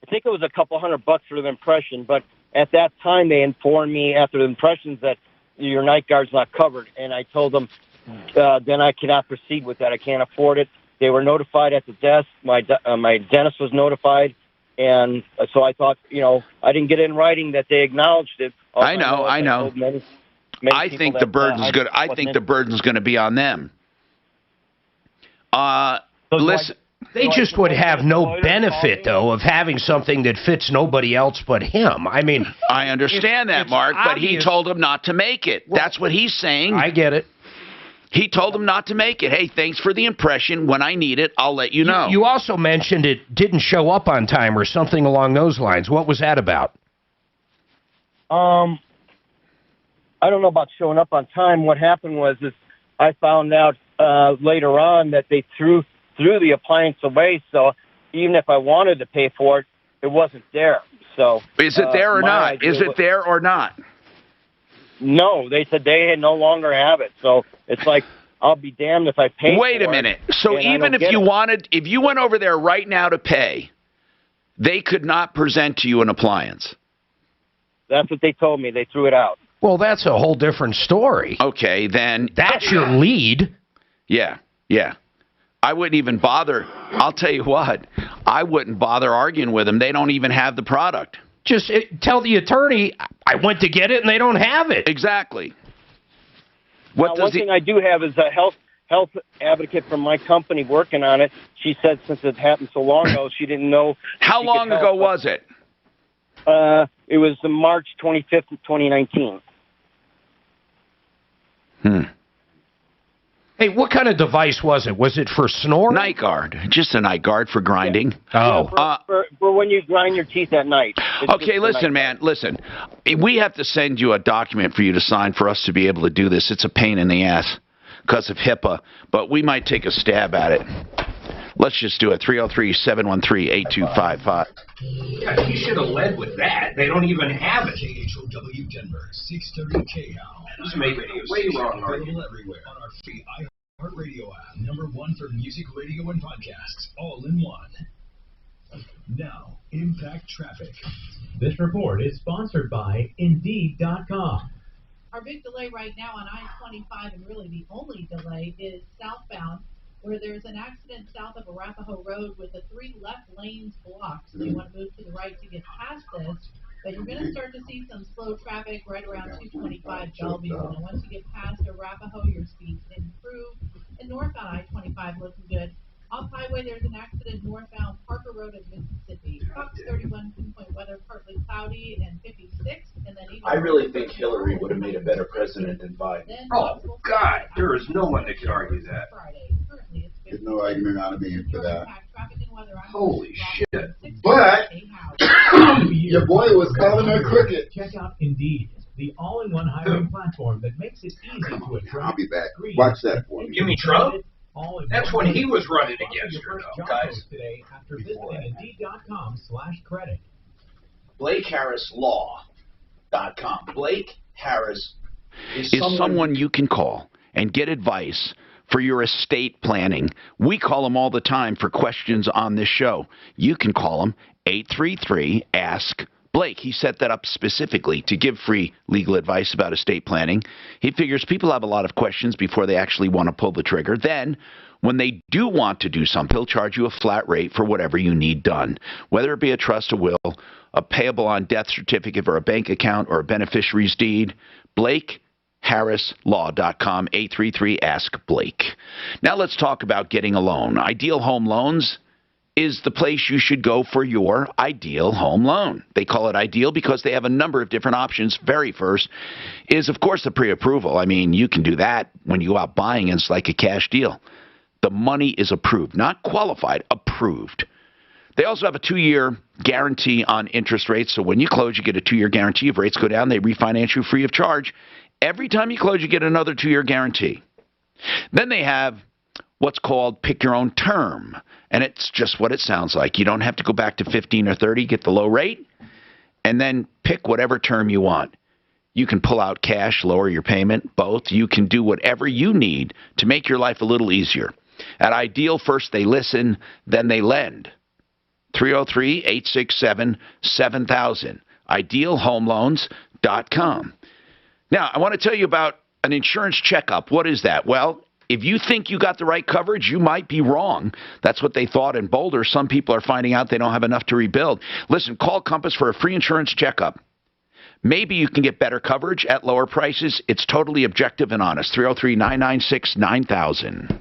I think it was a couple $100 for the impression, but at that time they informed me after the impressions that your night guard's not covered, and I told them then I cannot proceed with that. I can't afford it. They were notified at the desk. My dentist was notified, and so I thought, I didn't get it in writing that they acknowledged it. I know. I think the burden's good. I think the burden's going to be on them. Listen, they just would have no benefit, though, of having something that fits nobody else but him. I mean, I understand that, Mark, but he told him not to make it. That's what he's saying. I get it. He told him not to make it. Hey, thanks for the impression. When I need it, I'll let you know. You also mentioned it didn't show up on time or something along those lines. What was that about? I don't know about showing up on time. What happened was I found out later on that they threw the appliance away. So even if I wanted to pay for it, it wasn't there. So is it there or not? Is it there or not? No, they said they no longer have it. So it's like, I'll be damned if I pay. Wait a minute. So even if you went over there right now to pay, they could not present to you an appliance. That's what they told me. They threw it out. Well, that's a whole different story. Okay, then. That's your lead. Yeah. I wouldn't even bother. I'll tell you what. I wouldn't bother arguing with them. They don't even have the product. Just tell the attorney, I went to get it and they don't have it. Exactly. One thing I do have is a health advocate from my company working on it. She said since it happened so long ago, she didn't know. How long ago was it? It was March 25th, 2019. Hey, what kind of device was it? Was it for snore? Night guard. Just a night guard for grinding. Oh. For when you grind your teeth at night. Okay, listen, man, listen. We have to send you a document for you to sign for us to be able to do this. It's a pain in the ass because of HIPAA, but we might take a stab at it. Let's just do it. 303-713-8255. Yeah, he should have led with that. They don't even have it. KHOW Denver, 630 KHOW. He's making it way wrong. Available everywhere on our free iHeartRadio app. #1 for music, radio, and podcasts, all in one. Now, Impact Traffic. This report is sponsored by Indeed.com. Our big delay right now on I-25, and really the only delay, is southbound, where there's an accident south of Arapahoe Road with the 3 left lanes blocked. So you want to move to the right to get past this. But you're going to start to see some slow traffic right around 225 Bellevue. And once you get past Arapahoe, your speeds improve. And northbound I-25 looking good. Off highway, there's an accident northbound Parker Road in Mississippi. Fox 31 pinpoint weather, partly cloudy, and 56. And then I really think Hillary would have made a better president than Biden. Oh, God, there is no one that could argue that. There's no argument out of me for that. Holy shit. But your boy was calling her crooked. Check out Indeed, the all-in-one hiring platform that makes it easy to attract. I'll be back. Watch that for me. You mean Trump? That's when he was running against her, though, guys. Today after visiting Indeed.com/credit. BlakeHarrisLaw.com. Blake Harris is someone you can call and get advice for your estate planning. We call them all the time for questions on this show. You can call him 833-ASK-BLAKE. He set that up specifically to give free legal advice about estate planning. He figures people have a lot of questions before they actually want to pull the trigger. Then, when they do want to do something, he'll charge you a flat rate for whatever you need done, whether it be a trust, a will, a payable on death certificate, or a bank account, or a beneficiary's deed. BlakeHarrisLaw.com, 833-ASK-BLAKE. Now let's talk about getting a loan. Ideal Home Loans is the place you should go for your ideal home loan. They call it ideal because they have a number of different options. Very first is, of course, the pre-approval. I mean, you can do that when you go out buying, and it's like a cash deal. The money is approved, not qualified, approved. They also have a 2-year guarantee on interest rates. So when you close, you get a 2-year guarantee. If rates go down, they refinance you free of charge. Every time you close, you get another 2-year guarantee. Then they have what's called pick your own term. And it's just what it sounds like. You don't have to go back to 15 or 30, get the low rate, and then pick whatever term you want. You can pull out cash, lower your payment, both. You can do whatever you need to make your life a little easier. At Ideal, first they listen, then they lend. 303-867-7000. IdealHomeLoans.com. Now, I want to tell you about an insurance checkup. What is that? Well, if you think you got the right coverage, you might be wrong. That's what they thought in Boulder. Some people are finding out they don't have enough to rebuild. Listen, call Compass for a free insurance checkup. Maybe you can get better coverage at lower prices. It's totally objective and honest. 303-996-9000.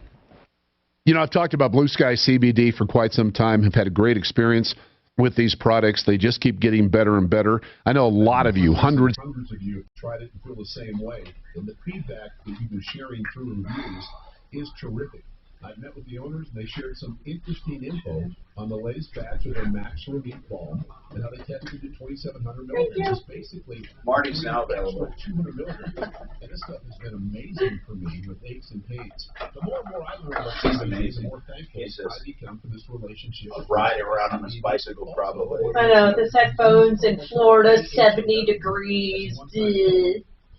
You know, I've talked about Blue Sky CBD for quite some time. Have had a great experience with these products. They just keep getting better and better. I know a lot of you, hundreds of you have tried it and feel the same way. And the feedback that you've been sharing through reviews is terrific. I've met with the owners, and they shared some interesting info on the latest batch of their Max Relief Balm and how they tested it at 2,700 milligrams. It's basically Marty's now available. 200 milligrams. And this stuff has been amazing for me with aches and pains. The more and more I learn about CBD, the more thankful I become for this relationship. Riding around on his bicycle, probably. I know, this headphones in Florida, 70 degrees.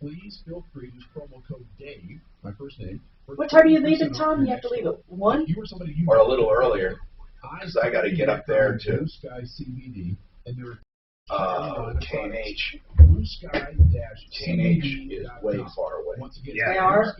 Please feel free to use promo code DAVE, my first name. What time are you leaving, Tom? You have to leave at 1? Or a little earlier, because I got to get up there to Blue Sky CBD, and there K&H. Blue Sky K&H is way far away. Once again, they are.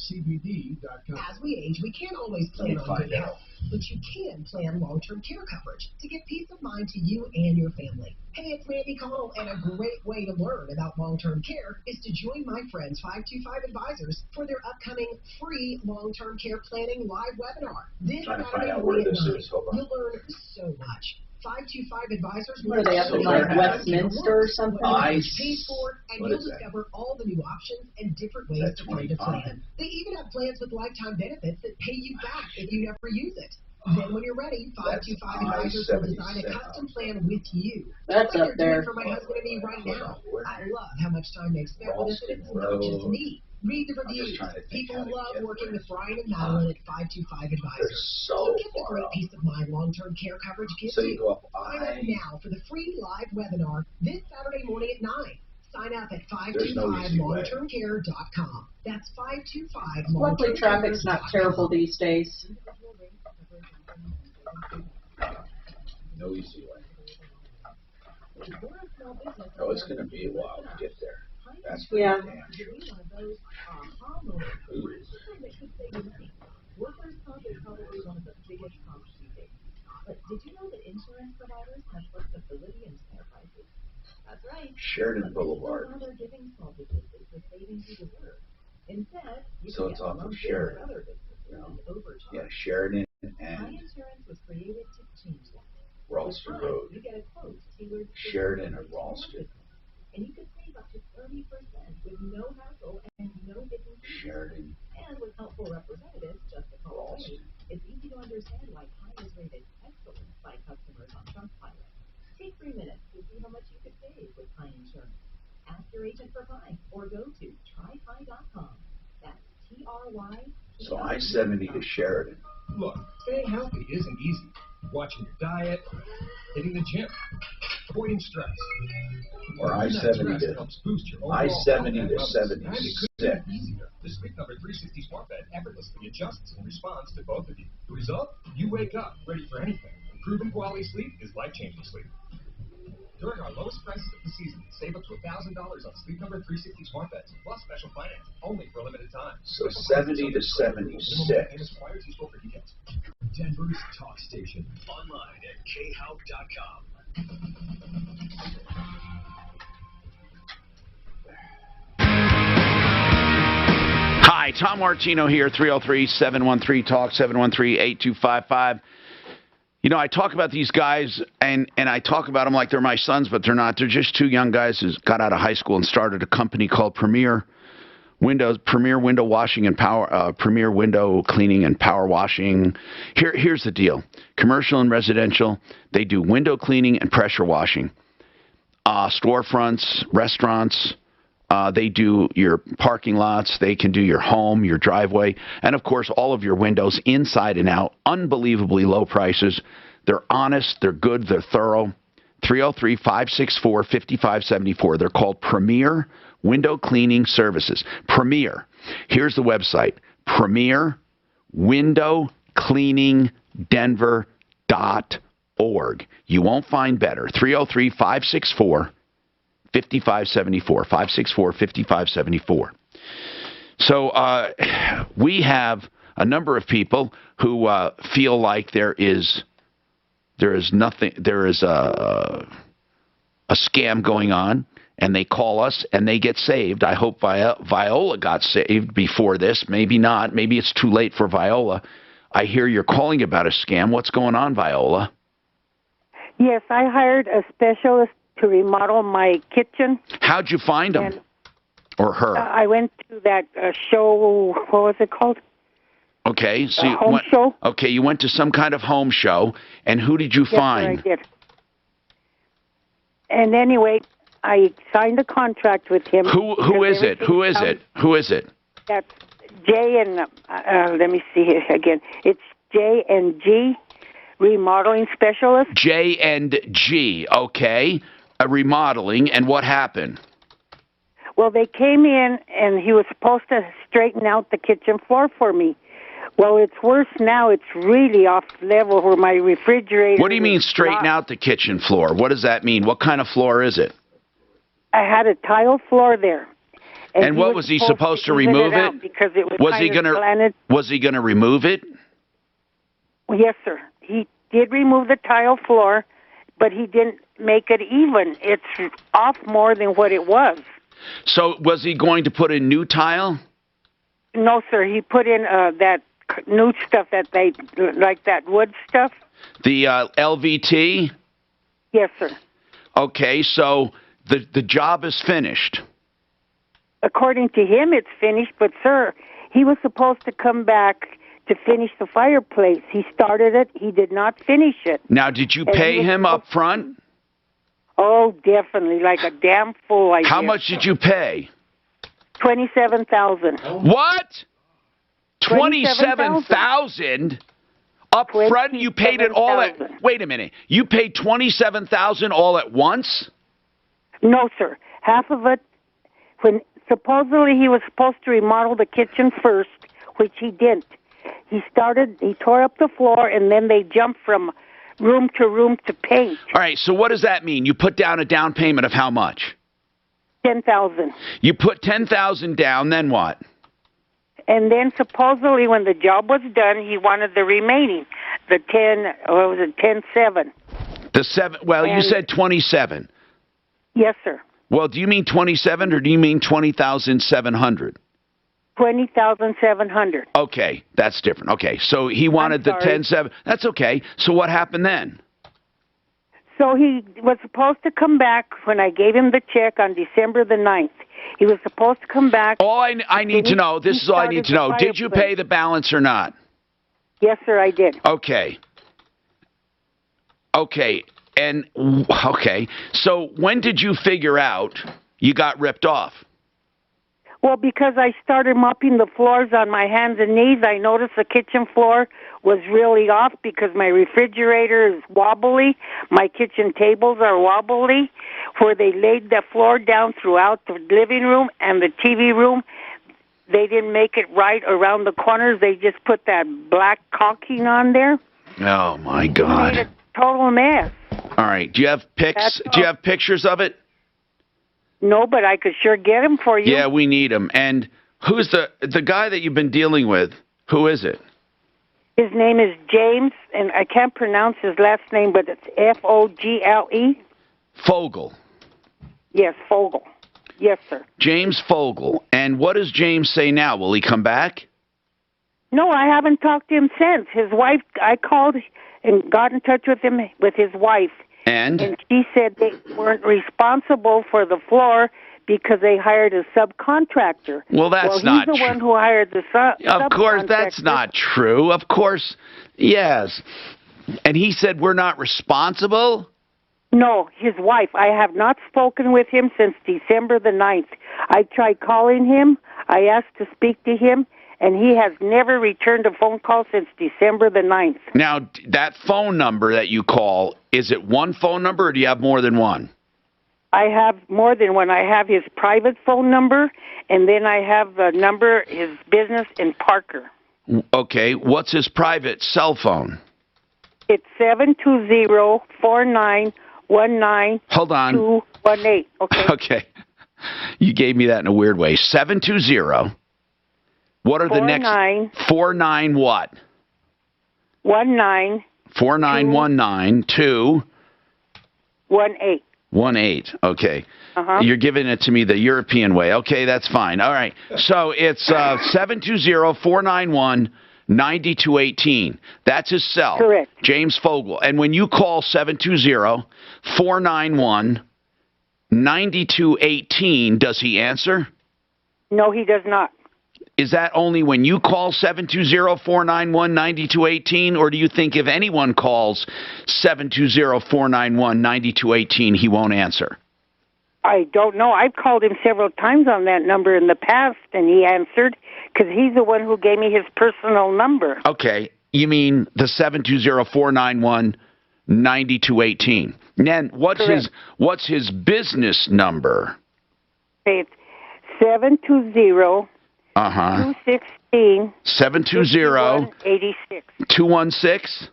CBD.com. As we age, we can't always plan on good health, but you can plan long-term care coverage to give peace of mind to you and your family. Hey, it's Mandy Cole, and a great way to learn about long-term care is to join my friends 525 Advisors for their upcoming free long-term care planning live webinar. This Trying to Saturday find out where morning this at 9. is. Hold on. You'll learn so much. 525 Advisors. Were they up in like Westminster or something? Paid for, and you'll discover all the new options and different ways to fund a plan. They even have plans with lifetime benefits that pay you back if you never use it. Then when you're ready, 525 Advisors will design a custom plan with you. That's like up there. For my husband and me right now. I love how much time they've spent with us, and it's not just me. Read the reviews. People love working with Brian and Madeline at 525 Advisors. So get the great peace of mind long-term care coverage gives you. Sign up now for the free live webinar this Saturday morning at 9. Sign up at 525longtermcare.com. That's 525 Luckily, traffic's not terrible these days. No easy way. Oh, it's going to be a while to get there. That's yeah. Workers' comp is probably one of the biggest costs you face. But did you know that insurance providers have flexibility in small prices? That's right. Sheridan Boulevard. They're giving small businesses the savings you deserve. Instead, you so it's off of Sheridan. Yeah, Sheridan and High insurance was created to change that. Ralston Road. You get a quote tailored to Sheridan or Ralston. And you can save up to 30% with no hassle and no hidden fees. Sheridan. And with helpful representatives just a call away, it's easy to understand why High is rated excellent by customers on Trustpilot. Take 3 minutes to see how much you could save with High Insurance. Ask your agent for High or go to tryhigh.com. That's TRY. So I-70 to Sheridan. Look, staying healthy isn't easy. Watching your diet, hitting the gym, avoiding stress. Or I-70 to I-70 to 76. The Sleep Number 360 Smart Bed effortlessly adjusts and responds to both of you. The result? You wake up ready for anything. Proven quality sleep is life-changing sleep. During our lowest prices of the season, save up to $1,000 on Sleep Number 360 Smart Beds plus special finance only for a limited time. So 70 to 76. Denver's talk station. Online at khelp.com. Hi, Tom Martino here, 303-713-TALK, 713-8255. You know, I talk about these guys, and I talk about them like they're my sons, but they're not. They're just two young guys who got out of high school and started a company called Premier Window Washing and Premier Window Cleaning and Power Washing. Here's the deal. Commercial and residential, they do window cleaning and pressure washing. Storefronts, restaurants, they do your parking lots. They can do your home, your driveway, and, of course, all of your windows inside and out. Unbelievably low prices. They're honest. They're good. They're thorough. 303-564-5574. They're called Premier Window Cleaning Services. Premier. Here's the website. PremierWindowCleaningDenver.org. You won't find better. 303-564-5574. 564-5574. So we have a number of people who feel like there is a scam going on, and they call us and they get saved. I hope Viola got saved before this. Maybe not. Maybe it's too late for Viola. I hear you're calling about a scam. What's going on, Viola? Yes, I hired a specialist to remodel my kitchen. How'd you find him? Or her? I went to that show, what was it called? Okay, so you home went, show. Okay, you went to some kind of home show, and who did you find? Yes, I did. And anyway, I signed a contract with him. Who is it? Who is it? Who is it? That's J and let me see here again. It's J&G Remodeling Specialist. J&G, okay. A remodeling, and what happened? Well, they came in, and he was supposed to straighten out the kitchen floor for me. Well, it's worse now. It's really off level where my refrigerator... What do you mean straighten out the kitchen floor? What does that mean? What kind of floor is it? I had a tile floor there. And what was he supposed to remove it? Because it was Was he going to remove it? Well, yes, sir. He did remove the tile floor, but he didn't make it even. It's off more than what it was. So was he going to put in new tile? No, sir. He put in that new stuff that they, like that wood stuff. The LVT? Yes, sir. Okay, so the job is finished. According to him, it's finished, but, sir, he was supposed to come back to finish the fireplace. He started it. He did not finish it. Now, did you pay him up front? Oh, definitely, like a damn fool. How much did you pay? $27,000. What? 27,000 up front? You paid it all at? Wait a minute. You paid 27,000 all at once? No, sir. Half of it. When supposedly he was supposed to remodel the kitchen first, which he didn't. He tore up the floor, and then they jumped from room to paint. All right, so what does that mean? You put down a down payment of how much? $10,000. You put $10,000 down, then what? And then supposedly when the job was done, he wanted the remaining, the 10.7. The 7. Well, you said 27. Yes, sir. Well, do you mean 27 or do you mean 20,700? 20,700. Okay, that's different. Okay, so he wanted the 10.7. That's okay. So what happened then? So he was supposed to come back when I gave him the check on December the 9th. He was supposed to come back. All I need to know, this is all I need to know. Did you pay the balance or not? Yes, sir, I did. Okay. Okay. So when did you figure out you got ripped off? Well, because I started mopping the floors on my hands and knees, I noticed the kitchen floor was really off because my refrigerator is wobbly. My kitchen tables are wobbly. Where they laid the floor down throughout the living room and the TV room, they didn't make it right around the corners. They just put that black caulking on there. Oh, my God. It made a total mess. All right. Do you have pics? Do you have pictures of it? No, but I could sure get them for you. Yeah, we need them. And who's the guy that you've been dealing with? Who is it? His name is James, and I can't pronounce his last name, but it's Fogle. Fogel. Yes, Fogel. Yes, sir. James Fogel. And what does James say now? Will he come back? No, I haven't talked to him since. His wife, I called and got in touch with him, with his wife. And she said they weren't responsible for the floor because they hired a subcontractor. Well, that's not true. He's the one who hired the subcontractor. Of course, that's not true. Of course, yes. And he said we're not responsible? No, his wife. I have not spoken with him since December the 9th. I tried calling him. I asked to speak to him, and he has never returned a phone call since December the 9th. Now, that phone number that you call, is it one phone number or do you have more than one? I have more than one. I have his private phone number, and then I have the number, his business in Parker. Okay, what's his private cell phone? It's 720-4919-218. Hold on. Okay. Okay. You gave me that in a weird way. 720. What are the next? 49 what? 19. 4919 18. 18. Okay. You're giving it to me the European way. Okay, that's fine. All right. So it's 720-491-9218. That's his cell. Correct. James Fogel. And when you call 720-491-9218, does he answer? No, he does not. Is that only when you call 720-491-9218, or do you think if anyone calls 720-491-9218, he won't answer? I don't know. I've called him several times on that number in the past, and he answered because he's the one who gave me his personal number. Okay. You mean the 720-491-9218. Then what's his business number? It's 720 216 720 216.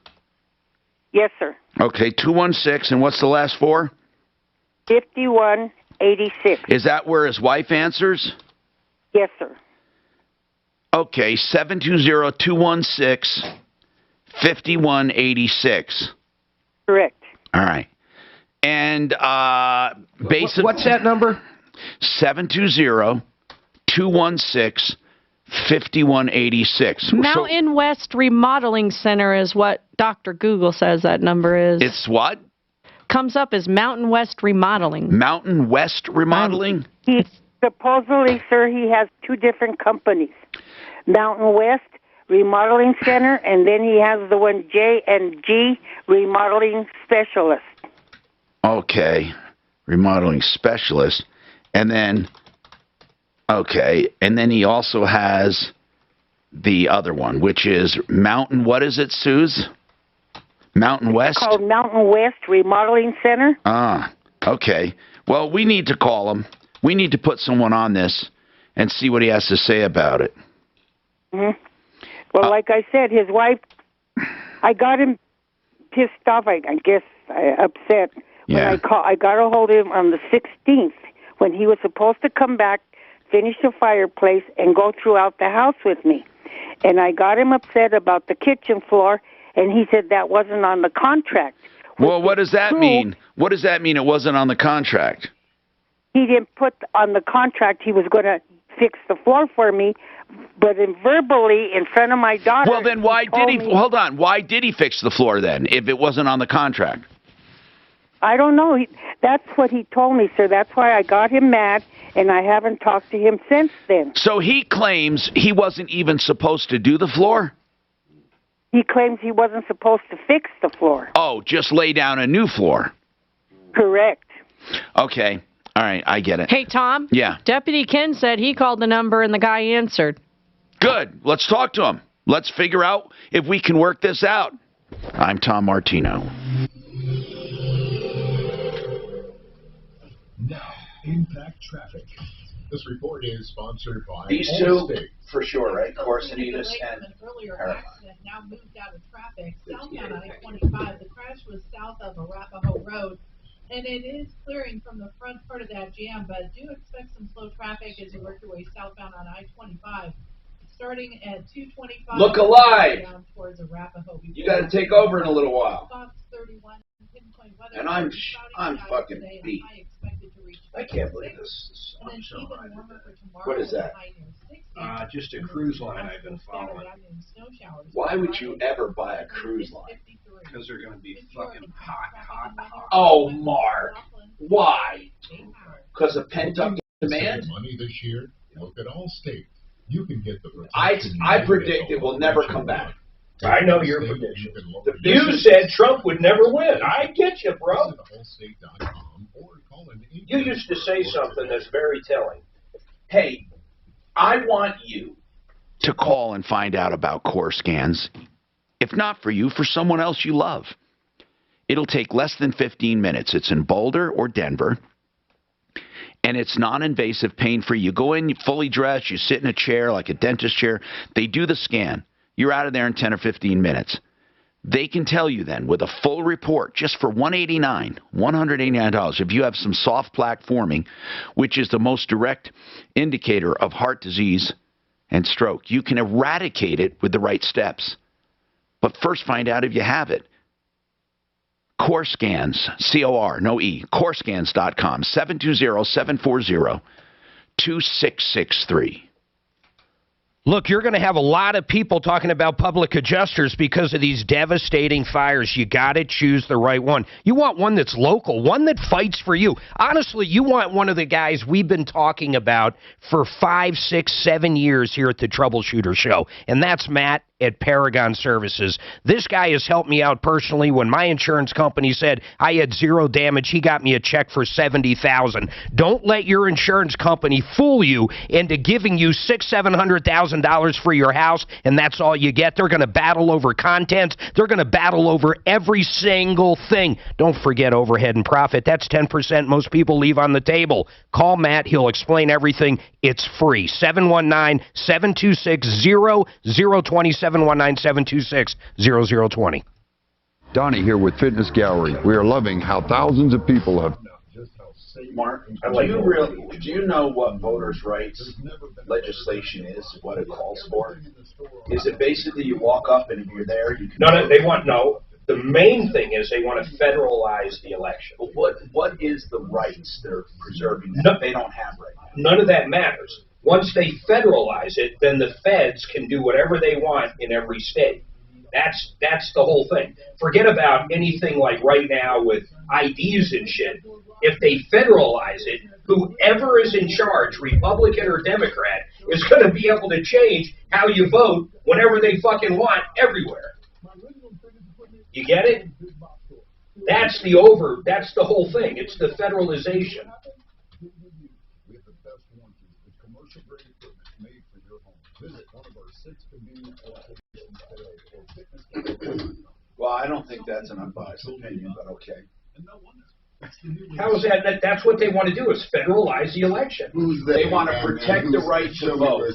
Yes, sir. Okay, 216, and what's the last four? 5186. Is that where his wife answers? Yes, sir. Okay, 720-216-5186. Correct. All right. And what's that number? 720-216-5186. Mountain West Remodeling Center is what Dr. Google says that number is. It's what? comes up as Mountain West Remodeling. Mountain West Remodeling? He supposedly, sir, he has two different companies. Mountain West Remodeling Center, and then he has the one J&G Remodeling Specialist. Okay. Remodeling Specialist. And then, okay. And then he also has the other one, which is Mountain, what is it, Suze? Mountain West? It's called Mountain West Remodeling Center. Ah, okay. Well, we need to call him. We need to put someone on this and see what he has to say about it. Mm-hmm. Well, like I said, his wife, I got him pissed off, I guess, upset. Yeah. When I got a hold of him on the 16th when he was supposed to come back, finish the fireplace, and go throughout the house with me. And I got him upset about the kitchen floor, and he said that wasn't on the contract. Well, what does that mean? What does that mean it wasn't on the contract? He didn't put on the contract he was going to fix the floor for me, but verbally in front of my daughter. Well, then why did he? Hold on. Why did he fix the floor then if it wasn't on the contract? I don't know. That's what he told me, sir. That's why I got him mad, and I haven't talked to him since then. So he claims he wasn't even supposed to do the floor? He claims he wasn't supposed to fix the floor. Oh, just lay down a new floor. Correct. Okay. All right. I get it. Hey, Tom? Yeah. Deputy Ken said he called the number and the guy answered. Good. Let's talk to him. Let's figure out if we can work this out. I'm Tom Martino. Now, Impact Traffic. This report is sponsored by These two, Allstate. for sure, right? Corsinitas and earlier Paragon. accident now moved out of traffic southbound I-25. The crash was south of Arapahoe Road, and it is clearing from the front part of that jam, but do expect some slow traffic as you work your way southbound on I-25. Starting at 225. Look alive! Down towards Arapahoe. You got to take over in a little while. Fox 31, pinpoint weather. And I'm fucking beat. I can't believe this. And then even warmer for tomorrow. What is that? Just a cruise line I've been following. Why would you ever buy a cruise line? Because they're going to be fucking hot. Oh, Mark. Why? Because of pent-up demand? Money this year? Look at Allstate. You can get the I predict it will never come back. I know your prediction. You said Trump would never win. I get you, bro. You used to say something that's very telling. Hey, I want you to call and find out about core scans. If not for you, for someone else you love. It'll take less than 15 minutes. It's in Boulder or Denver. And it's non-invasive, pain-free. You go in, you fully dressed, you sit in a chair like a dentist chair. They do the scan. You're out of there in 10 or 15 minutes. They can tell you then with a full report just for $189, if you have some soft plaque forming, which is the most direct indicator of heart disease and stroke. You can eradicate it with the right steps. But first find out if you have it. Core Scans, C-O-R, no E, corescans.com, 720-740-2663. Look, you're going to have a lot of people talking about public adjusters because of these devastating fires. You got to choose the right one. You want one that's local, one that fights for you. Honestly, you want one of the guys we've been talking about for 5, 6, 7 years here at the Troubleshooter Show, and that's Matt at Paragon Services. This guy has helped me out personally. When my insurance company said I had zero damage, he got me a check for $70,000. Don't let your insurance company fool you into giving you $600,000-$700,000 for your house, and that's all you get. They're going to battle over contents. They're going to battle over every single thing. Don't forget overhead and profit. That's 10% most people leave on the table. Call Matt. He'll explain everything. It's free. 719-726-0020. 719-726-0020. Donnie here with Fitness Gallery. We are loving how thousands of people have... Mark, do you know what voters' rights legislation is, what it calls for? Is it basically you walk up and if you're there, you can... No, they want, no. The main thing is they want to federalize the election. But what is the rights they're preserving that they don't have right now? None of that matters. Once they federalize it, then the feds can do whatever they want in every state. That's the whole thing. Forget about anything like right now with IDs and shit. If they federalize it, whoever is in charge, Republican or Democrat, is going to be able to change how you vote whenever they fucking want everywhere. You get it? That's the whole thing. It's the federalization. We have the best warranties with commercial grade equipment made for your home. Visit one of our 6 convenient locations today or fitness. Well, I don't think that's an unbiased opinion, but okay. How is that? That's what they want to do, is federalize the election. They want to protect the right to vote.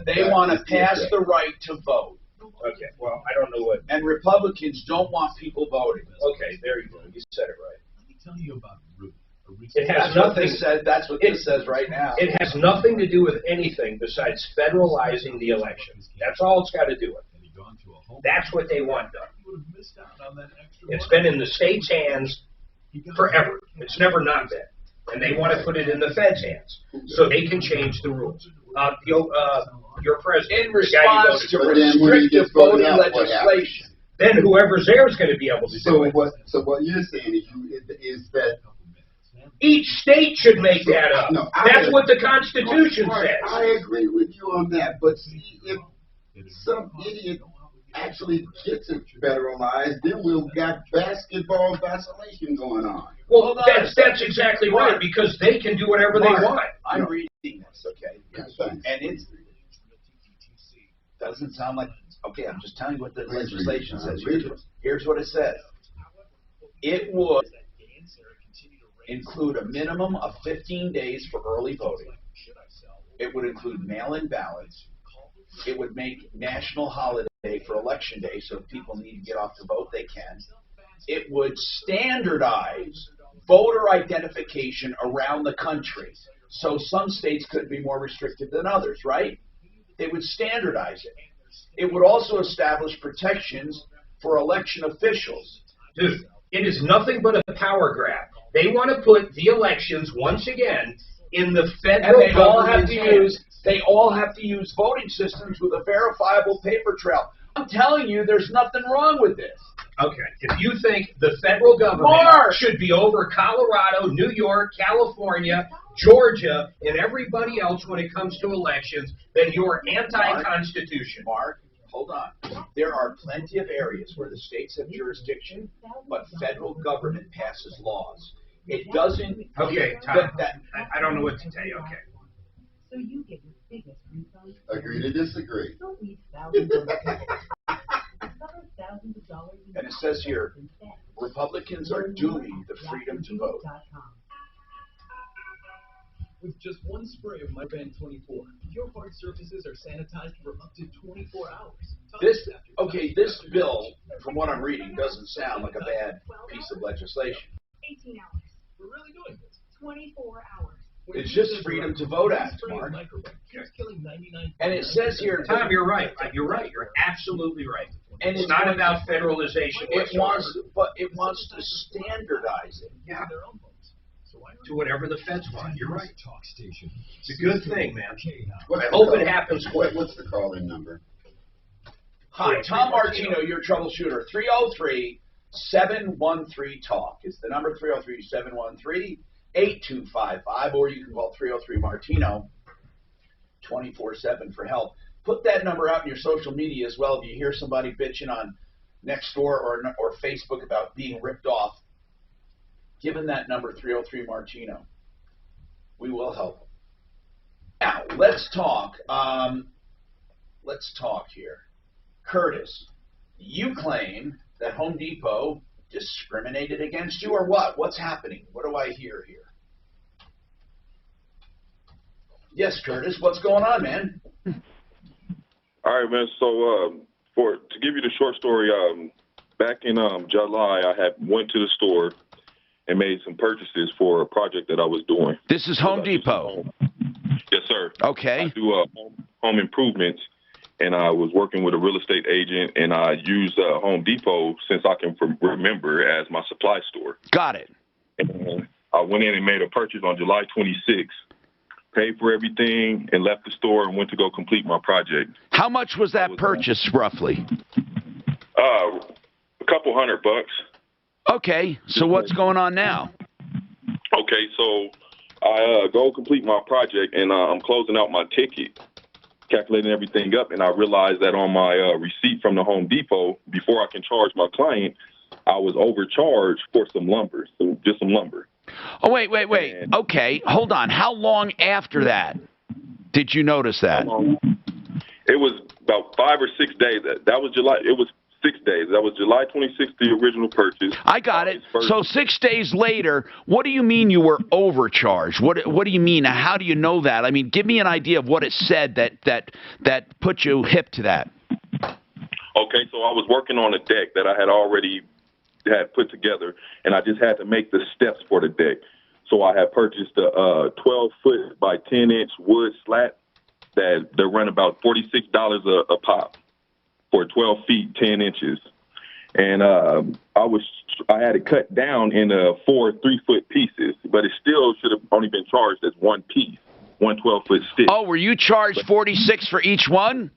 They want to pass the right to vote. Okay, well, I don't know what. And Republicans don't want people voting. Okay, there you go. You said it right. Let me tell you about Root. It has nothing. That's what this says right now. It has nothing to do with anything besides federalizing the election. That's all it's got to do with. That's what they want done. It's been in the state's hands forever. It's never not been. And they want to put it in the Fed's hands so they can change the rules. Your president, in response to restrictive voting legislation, then whoever's there is going to be able to do it. So what you're saying is that each state should make that up. No, that's what the Constitution says. I agree with you on that, but see, if some idiot actually gets it federalized, then we've got basketball vacillation going on. Well, that's exactly right, because they can do whatever they want. I'm reading this, okay? And it doesn't sound like, okay, I'm just telling you what the legislation says. Here's what it says. It would include a minimum of 15 days for early voting. It would include mail-in ballots. It would make national holiday for election day, so if people need to get off to vote, they can. It would standardize voter identification around the country. So some states could be more restrictive than others, right? They would standardize it. It would also establish protections for election officials. Dude, it is nothing but a power grab. They want to put the elections, once again, in the federal government's hands. They all have to use voting systems with a verifiable paper trail. I'm telling you, there's nothing wrong with this. Okay, if you think the federal government should be over Colorado, New York, California, Georgia, and everybody else when it comes to elections, then you're anti-constitution. Mark, hold on. There are plenty of areas where the states have jurisdiction, but federal government passes laws. It doesn't. Okay, Tom, I don't know what to tell you. Okay. So you get your biggest refund. Agree to disagree. Don't leave thousands of dollars. And it says here, Republicans are dooming the freedom to vote. With just one spray of MyBand 24, your hard surfaces are sanitized for up to 24 hours. This bill, from what I'm reading, doesn't sound like a bad piece of legislation. 18 hours. We're really doing this. 24 hours. It's just Freedom to Vote Act, Mark. And it says here, Tom, you're right. You're right. You're absolutely right. And it's not about federalization. It wants to standardize it. Yeah. To whatever the feds want. You're right. It's a good thing, man. I hope it happens quick. What's the call-in number? Hi, Tom Martino, your troubleshooter. 303-713-TALK. It's the number 303-713-8255, or you can call 303-MARTINO 24/7 for help. Put that number out in your social media as well. If you hear somebody bitching on Nextdoor or Facebook about being ripped off, give them that number, 303-MARTINO. We will help them. Now, let's talk. Let's talk here. Curtis, you claim that Home Depot discriminated against you, or what? What's happening? What do I hear here? Yes, Curtis, what's going on, man? All right, man. So, to give you the short story, back in July, I had went to the store and made some purchases for a project that I was doing. This is Home Depot. Yes, sir. Okay. I do home improvements, and I was working with a real estate agent, and I used Home Depot since I can remember as my supply store. Got it. And I went in and made a purchase on July 26th, paid for everything, and left the store and went to go complete my project. How much was that purchase, roughly? A couple $100. Okay, so what's going on now? Okay, so I go complete my project, and I'm closing out my ticket, calculating everything up, and I realized that on my receipt from the Home Depot, before I can charge my client, I was overcharged for some lumber, just some lumber. Oh, wait. Okay, hold on. How long after that did you notice that? It was about 5 or 6 days. That was July. It was 6 days. That was July 26th, the original purchase. I got it. So 6 days later, what do you mean you were overcharged? What do you mean? How do you know that? I mean, give me an idea of what it said that put you hip to that. Okay, so I was working on a deck that I had already had put together, and I just had to make the steps for the deck. So I had purchased a 12-foot by 10-inch wood slat that run about $46 a pop for 12 feet 10 inches, and I had it cut down in 4 3-foot pieces, but it still should have only been charged as one piece, one 12-foot stick. Oh, were you charged $46 for each one?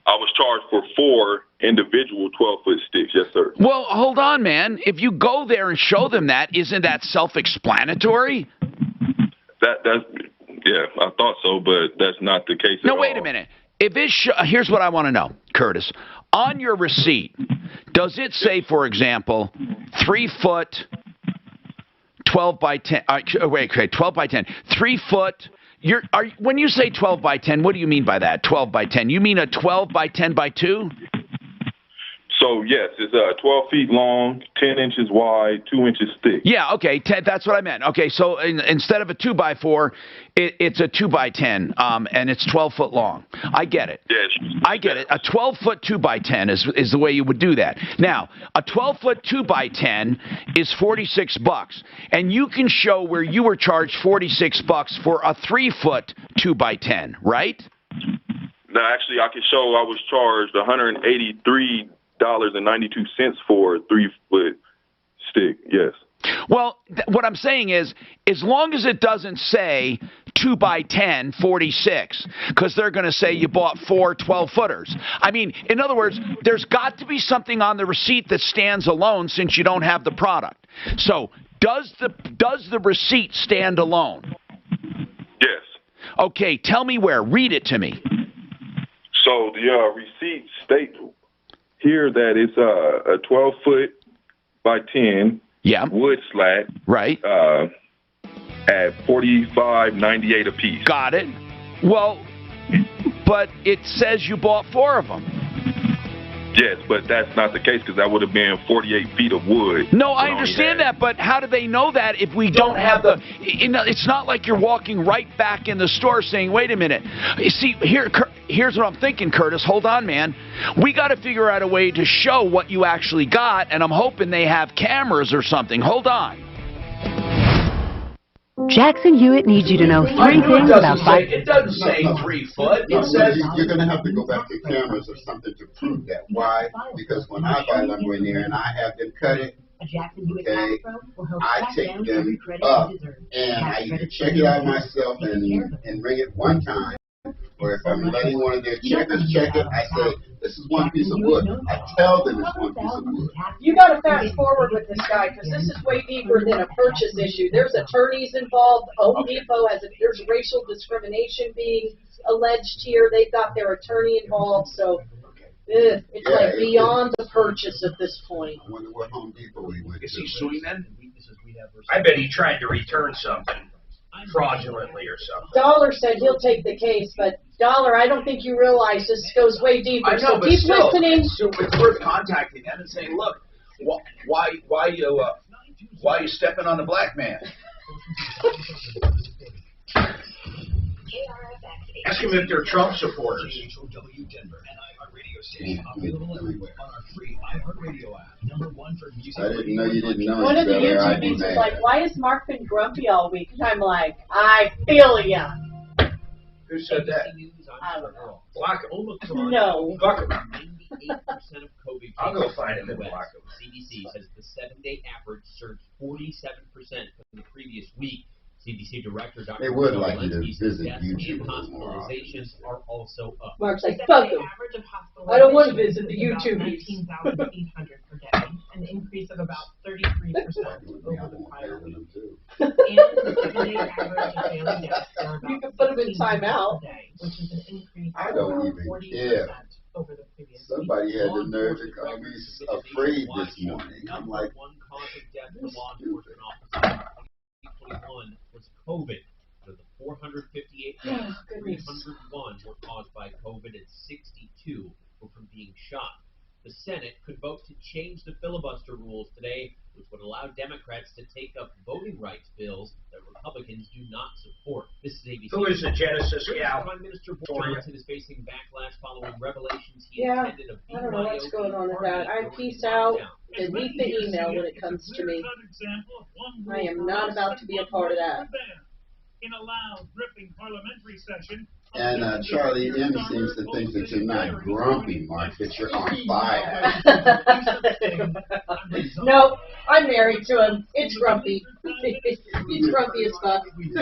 I was charged for 4 individual 12-foot sticks, yes, sir. Well, hold on, man. If you go there and show them that, isn't that self-explanatory? Yeah, I thought so, but that's not the case at all. No, wait a minute. If here's what I want to know, Curtis. On your receipt, does it say, for example, 3 foot, 12 by 10? 12 by 10. 3 foot. When you say 12 by 10, what do you mean by that? 12 by 10. You mean a 12 by 10 by 2? So, yes, it's 12 feet long, 10 inches wide, 2 inches thick. Yeah, okay, that's what I meant. Okay, so instead of a 2x4, it's a 2x10, and it's 12 foot long. I get it. Yes. I get it. A 12-foot 2x10 is the way you would do that. Now, a 12-foot 2x10 is $46, and you can show where you were charged $46 for a 3-foot 2x10, right? No, actually, I can show I was charged $183.92 for a 3-foot stick, yes. Well, what I'm saying is, as long as it doesn't say 2x10, 46, because they're going to say you bought 4 12-footers. I mean, in other words, there's got to be something on the receipt that stands alone since you don't have the product. So, does the receipt stand alone? Yes. Okay, tell me where. Read it to me. So, the receipt states here that it's a 12-foot by 10 wood slat, right? At $45.98 a piece. Got it. Well, but it says you bought 4 of them. Yes, but that's not the case because that would have been 48 feet of wood. No, I understand that, but how do they know that if we don't have the... It's not like you're walking right back in the store saying, wait a minute. You see, here's what I'm thinking, Curtis. Hold on, man. We got to figure out a way to show what you actually got, and I'm hoping they have cameras or something. Hold on. Jackson Hewitt needs you to know 3 things about bike. It doesn't say 3 foot. It says you're going to have to go back to cameras or something to prove that. Why? Because when I buy lumber in there and I have them cut it, okay, I take them up and I either check it out myself and bring it one time, or if I'm letting one of their checkers check it, I say, this is one piece of wood. I tell them it's one piece of wood. You got to fast forward with this guy because this is way deeper than a purchase issue. There's attorneys involved. Home Depot there's racial discrimination being alleged here. They've got their attorney involved, so it's like beyond the purchase at this point. I wonder what Home Depot we went to. Is he suing them? I bet he tried to return something fraudulently or something. Dollar said he'll take the case, but Dollar, I don't think you realize this goes way deeper. I know, so but keep still, listening. So it's worth contacting them and saying, look, why you stepping on the black man? Ask him if they're Trump supporters. I didn't know you didn't know. One of the YouTube videos was like, why has Mark been grumpy all week? And I'm like, I feel ya. Who said that? I don't know. Block him. No. Block him. 98% of COVID I'll go find him in and the block West. him. CDC says the 7-day average surged 47% from the previous week. CDC Director Dr. They would like you to Walensky says visit deaths YouTube and a little more often. hospitalizations are also up. Mark's like, fuck them. I don't want to visit the YouTube. 19,800 per day, an increase of about 33% over the prior week. And the 7-day average of daily deaths are about You can put them in timeout. per day, which is an increase I of don't over even 40% care. over the previous week. Somebody had the nerve to call me afraid this morning. I'm like, One cause of death for law enforcement officers in 2021 was COVID. Out of the 458 deaths, 301 were caused by COVID and 62 were from being shot. The Senate could vote to change the filibuster rules today, which would allow Democrats to take up voting rights bills that Republicans do not support. This is ABC. Who is the Genesis gal? Prime Minister Boris Johnson is facing backlash following revelations he Yeah, attended a I don't know what's going on with that. I peace out and read the email when it comes to me. I am not about to be a part of that. In a loud, ripping parliamentary session. and Charlie M seems to think that you're not grumpy, Mark, that you're on fire. No, I'm married to him. It's grumpy. He's grumpy as fuck. He's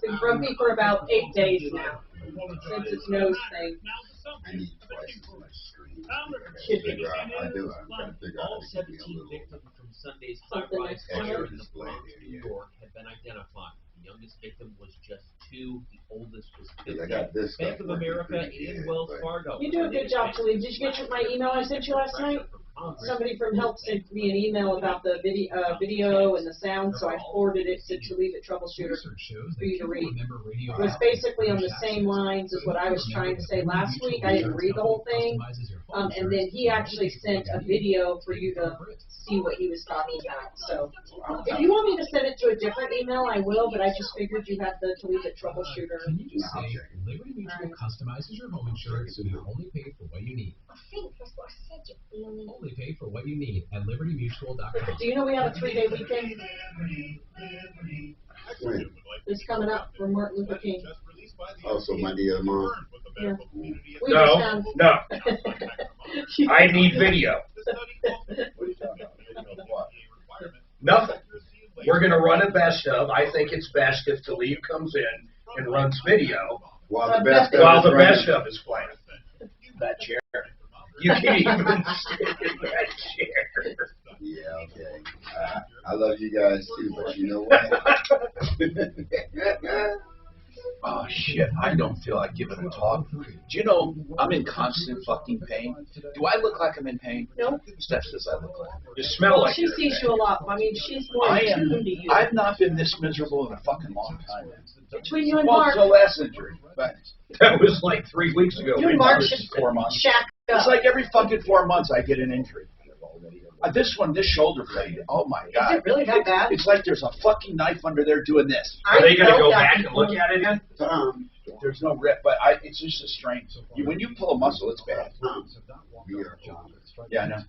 been grumpy for about 8 days now, since his nose thing. I need twice as much screen. I do. I'm trying to figure out All how to get me a 17 little victims from Sunday's high-rise fire in the Bronx, New York, have been identified. The youngest victim was just 2. The oldest was 50. I got this Bank of America and Wells Fargo. You do a good job, Talib. Did you get my email I sent you last night? Somebody from Help sent me an email about the video and the sound, so I forwarded it to Talib at Troubleshooter for you to read. It was basically on the same lines as what I was trying to say last week. I didn't read the whole thing. And then he actually sent a video for you to see what he was talking about. So if you want me to send it to a different email, I will, but I just figured you had the Talib at Troubleshooter. Can you just say Liberty Mutual customizes your home insurance so you only pay for what you need? I think that's what I said, you know. Only pay for what you need at libertymutual.com. Do you know we have a 3-day weekend? It's coming up for Martin Luther King. Also Monday of the month. Yeah. No. I need video. Nothing. We're going to run a best of. I think it's best if Talib comes in and runs video while the best of is playing. That chair. You can't even sit in that chair. Yeah, okay. I love you guys too, but you know what? Oh shit, I don't feel like giving a talk. Do you know I'm in constant fucking pain? Do I look like I'm in pain? No. Steph says I look like. You smell like she sees you a lot. I mean, she's more in tune to you. I've not been this miserable in a fucking long time. Between you and Well, Mark. it's the last injury. But that was like 3 weeks ago. You and Mark should 4 months. shack up. It's like every fucking 4 months I get an injury. This shoulder blade, oh my God. Is it really that bad? It's like there's a fucking knife under there doing this. Are they going to go back and look at it? There's no rip, but it's just a strain. When you pull a muscle, it's bad. Yeah, I know.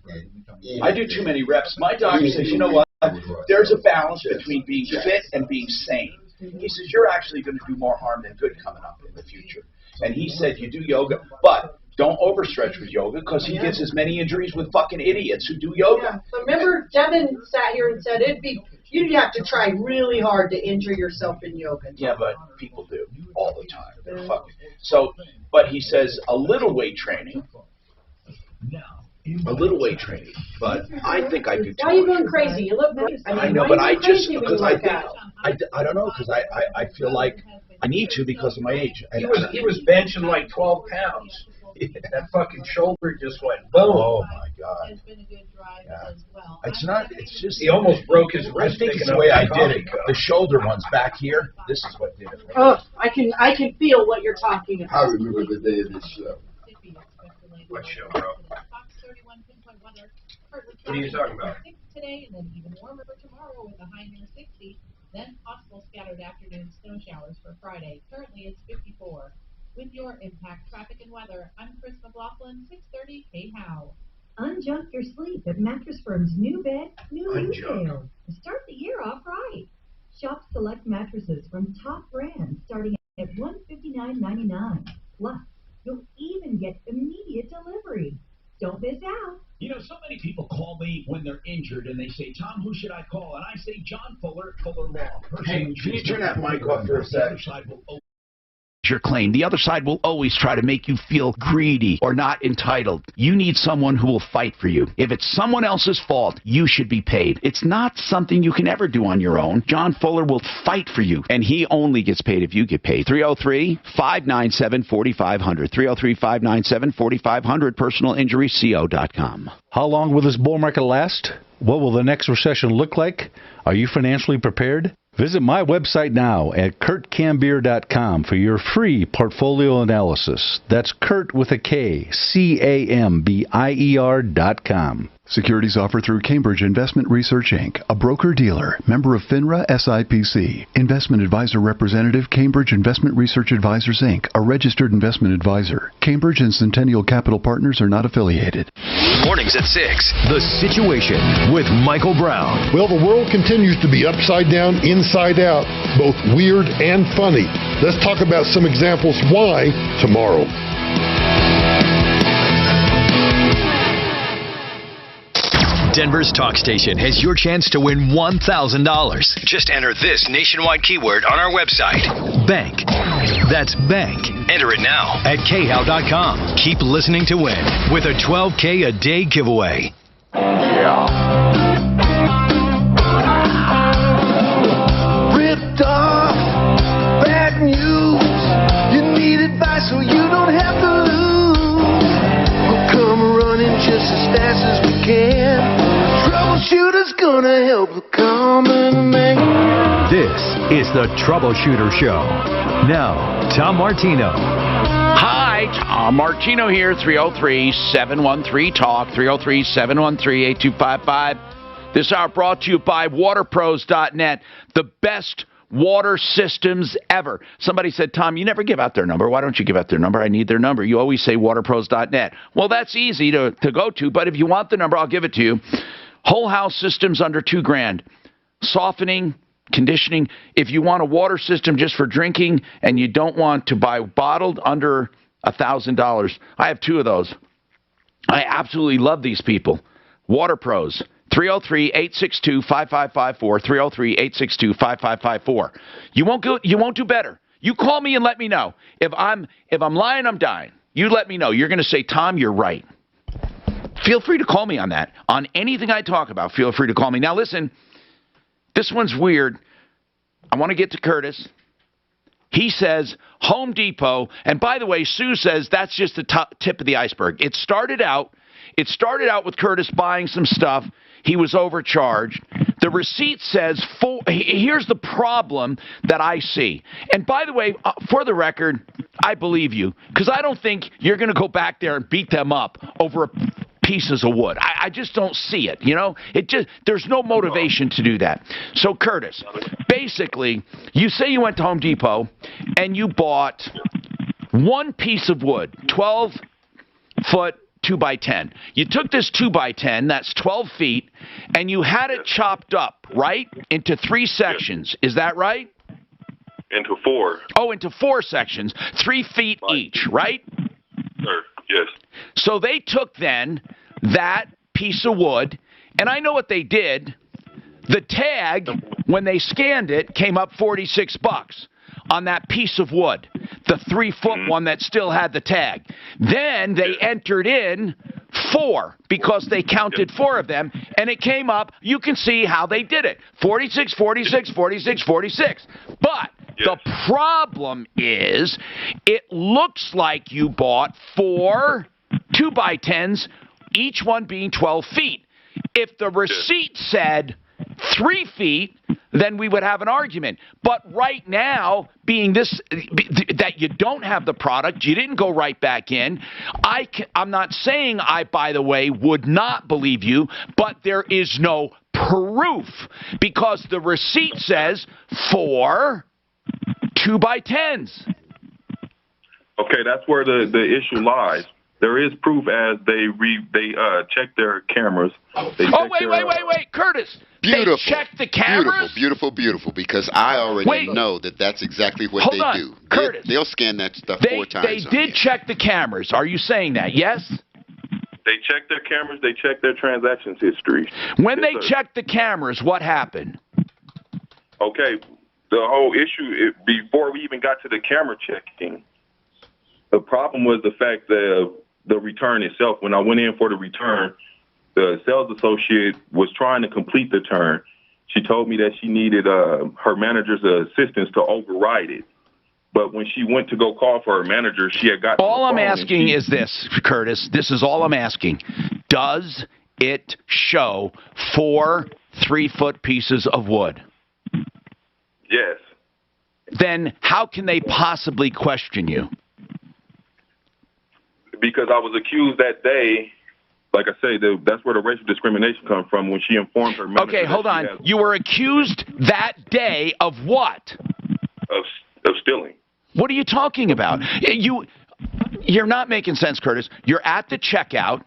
I do too many reps. My doctor says, you know what? There's a balance between being fit and being sane. He says, you're actually going to do more harm than good coming up in the future. And he said, you do yoga, but don't overstretch with yoga because he gets as many injuries with fucking idiots who do yoga. Yeah. But remember, Devin sat here and said you'd have to try really hard to injure yourself in yoga. Yeah, but people do all the time. They're fucking. So, but he says a little weight training. But I think I do too. Why are you going crazy? You look great. I know, but I just because I don't know because I feel like I need to because of my age. He was benching like 12 pounds. That fucking shoulder just went boom. Oh my God. It's not. It's just he almost broke his wrist. I think it's the way I did it. The shoulder one's back here. This is what did it. Oh, I can feel what you're talking about. I remember the day of this show. What show, bro? What are you talking about? Today and then even warmer for tomorrow with a high near 60. Then possible scattered afternoon snow showers for Friday. Currently it's 54. With your impact, traffic, and weather, I'm Chris McLaughlin, 630 K-How. Unjunk your sleep at Mattress Firm's new bed, new sale. Start the year off right. Shop select mattresses from top brands starting at $159.99. Plus, you'll even get immediate delivery. Don't miss out. You know, so many people call me when they're injured and they say, Tom, who should I call? And I say, John Fuller, Fuller Law. Hey, can you turn that mic off for a sec? Your claim. The other side will always try to make you feel greedy or not entitled. You need someone who will fight for you. If it's someone else's fault, you should be paid. It's not something you can ever do on your own. John Fuller will fight for you, and he only gets paid if you get paid. 303-597-4500. 303-597-4500. PersonalInjuryCO.com. How long will this bull market last? What will the next recession look like? Are you financially prepared? Visit my website now at kurtcambier.com for your free portfolio analysis. That's Kurt with a K, CAMBIER.com. Securities offered through Cambridge Investment Research, Inc., a broker-dealer, member of FINRA SIPC. Investment advisor representative, Cambridge Investment Research Advisors, Inc., a registered investment advisor. Cambridge and Centennial Capital Partners are not affiliated. Mornings at 6. The Situation with Michael Brown. Well, the world continues to be upside down, inside out, both weird and funny. Let's talk about some examples why tomorrow. Denver's talk station has your chance to win $1,000. Just enter this nationwide keyword on our website. Bank. That's bank. Enter it now at khow.com. Keep listening to win with a $12K a day giveaway. Yeah. Ripped off, bad news. You need advice so you don't have to lose. We'll come running just as fast as we can. Troubleshooter's gonna help the common man. This is the Troubleshooter Show. Now, Tom Martino. Hi, Tom Martino here, 303-713-TALK, 303-713-8255. This hour brought to you by waterpros.net, the best water systems ever. Somebody said, Tom, you never give out their number. Why don't you give out their number? I need their number. You always say waterpros.net. Well, that's easy to go to, but if you want the number, I'll give it to you. Whole house systems under $2,000. Softening, conditioning. If you want a water system just for drinking and you don't want to buy bottled, under $1,000. I have two of those. I absolutely love these people. Water Pros. 303-862-5554. 303-862-5554. You won't do better. You call me and let me know. If I'm lying, I'm dying. You let me know. You're going to say, Tom, you're right. Feel free to call me on that. On anything I talk about, feel free to call me. Now, listen, this one's weird. I want to get to Curtis. He says Home Depot, and by the way, Sue says that's just the tip of the iceberg. It started out with Curtis buying some stuff. He was overcharged. The receipt says here's the problem that I see. And by the way, for the record, I believe you, because I don't think you're going to go back there and beat them up over pieces of wood. I just don't see it, you know? There's no motivation to do that. So, Curtis, basically, you say you went to Home Depot and you bought one piece of wood, 12-foot 2x10. You took this 2x10, that's 12 feet, and you had it chopped up, right, into 3 sections. Is that right? Into 4. Oh, into 4 sections, 3 feet each, right? Sir, yes. So they took then that piece of wood, and I know what they did. The tag, when they scanned it, came up $46 on that piece of wood, the 3-foot one that still had the tag. Then they entered in 4 because they counted 4 of them, and it came up. You can see how they did it. 46, 46, 46, 46. But the problem is it looks like you bought 4 2x10s, each one being 12 feet. If the receipt said 3 feet, then we would have an argument. But right now, being that you don't have the product, you didn't go right back in, I'm not saying I, by the way, would not believe you, but there is no proof because the receipt says 4 2x10s. Okay, that's where the issue lies. There is proof as they check their cameras. Wait, Curtis. Beautiful. They check the cameras? Beautiful, because I already know that's exactly what they do. Curtis. They'll scan that stuff 4 times. They did check the cameras. Are you saying that? Yes? They checked their cameras. They checked their transactions history. When they checked the cameras, what happened? Okay, the whole issue, before we even got to the camera checking, the problem was the fact that the return itself. When I went in for the return, the sales associate was trying to complete the turn. She told me that she needed her manager's assistance to override it. But when she went to go call for her manager, she had got. All I'm asking is this, Curtis. This is all I'm asking. Does it show 4 3-foot pieces of wood? Yes. Then how can they possibly question you? Because I was accused that day. Like I say, that's where the racial discrimination comes from when she informed her manager. Okay, hold on. You were accused that day of what? Of stealing. What are you talking about? You're not making sense, Curtis. You're at the checkout.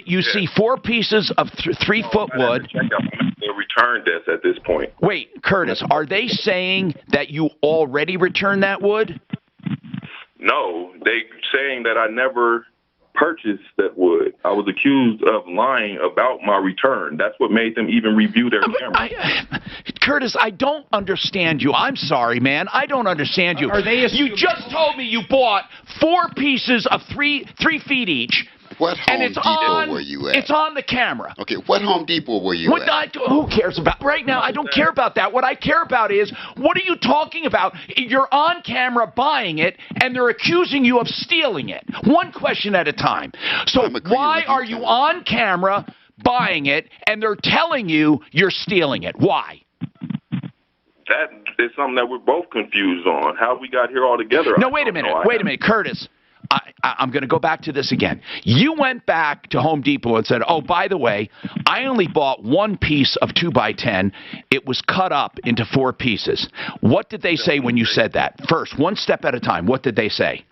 You see 4 pieces of 3-foot wood. The return desk at this point. Wait, Curtis, are they saying that you already returned that wood? No, they saying that I never purchased that wood. I was accused of lying about my return. That's what made them even review their camera. Curtis, I don't understand you. I'm sorry, man. I don't understand you. You just told me you bought 4 pieces of 3 feet each. What Home Depot were you at? It's on the camera. Okay, what Home Depot were you at? Who cares about right now? I don't care about that. What I care about is, what are you talking about? You're on camera buying it, and they're accusing you of stealing it. One question at a time. So why are you on camera buying it, and they're telling you you're stealing it? Why? That is something that we're both confused on. How we got here all together. No, wait a minute, Curtis. I'm going to go back to this again. You went back to Home Depot and said, oh, by the way, I only bought 1 piece of 2x10. It was cut up into 4 pieces. What did they say when you said that? First, one step at a time. What did they say?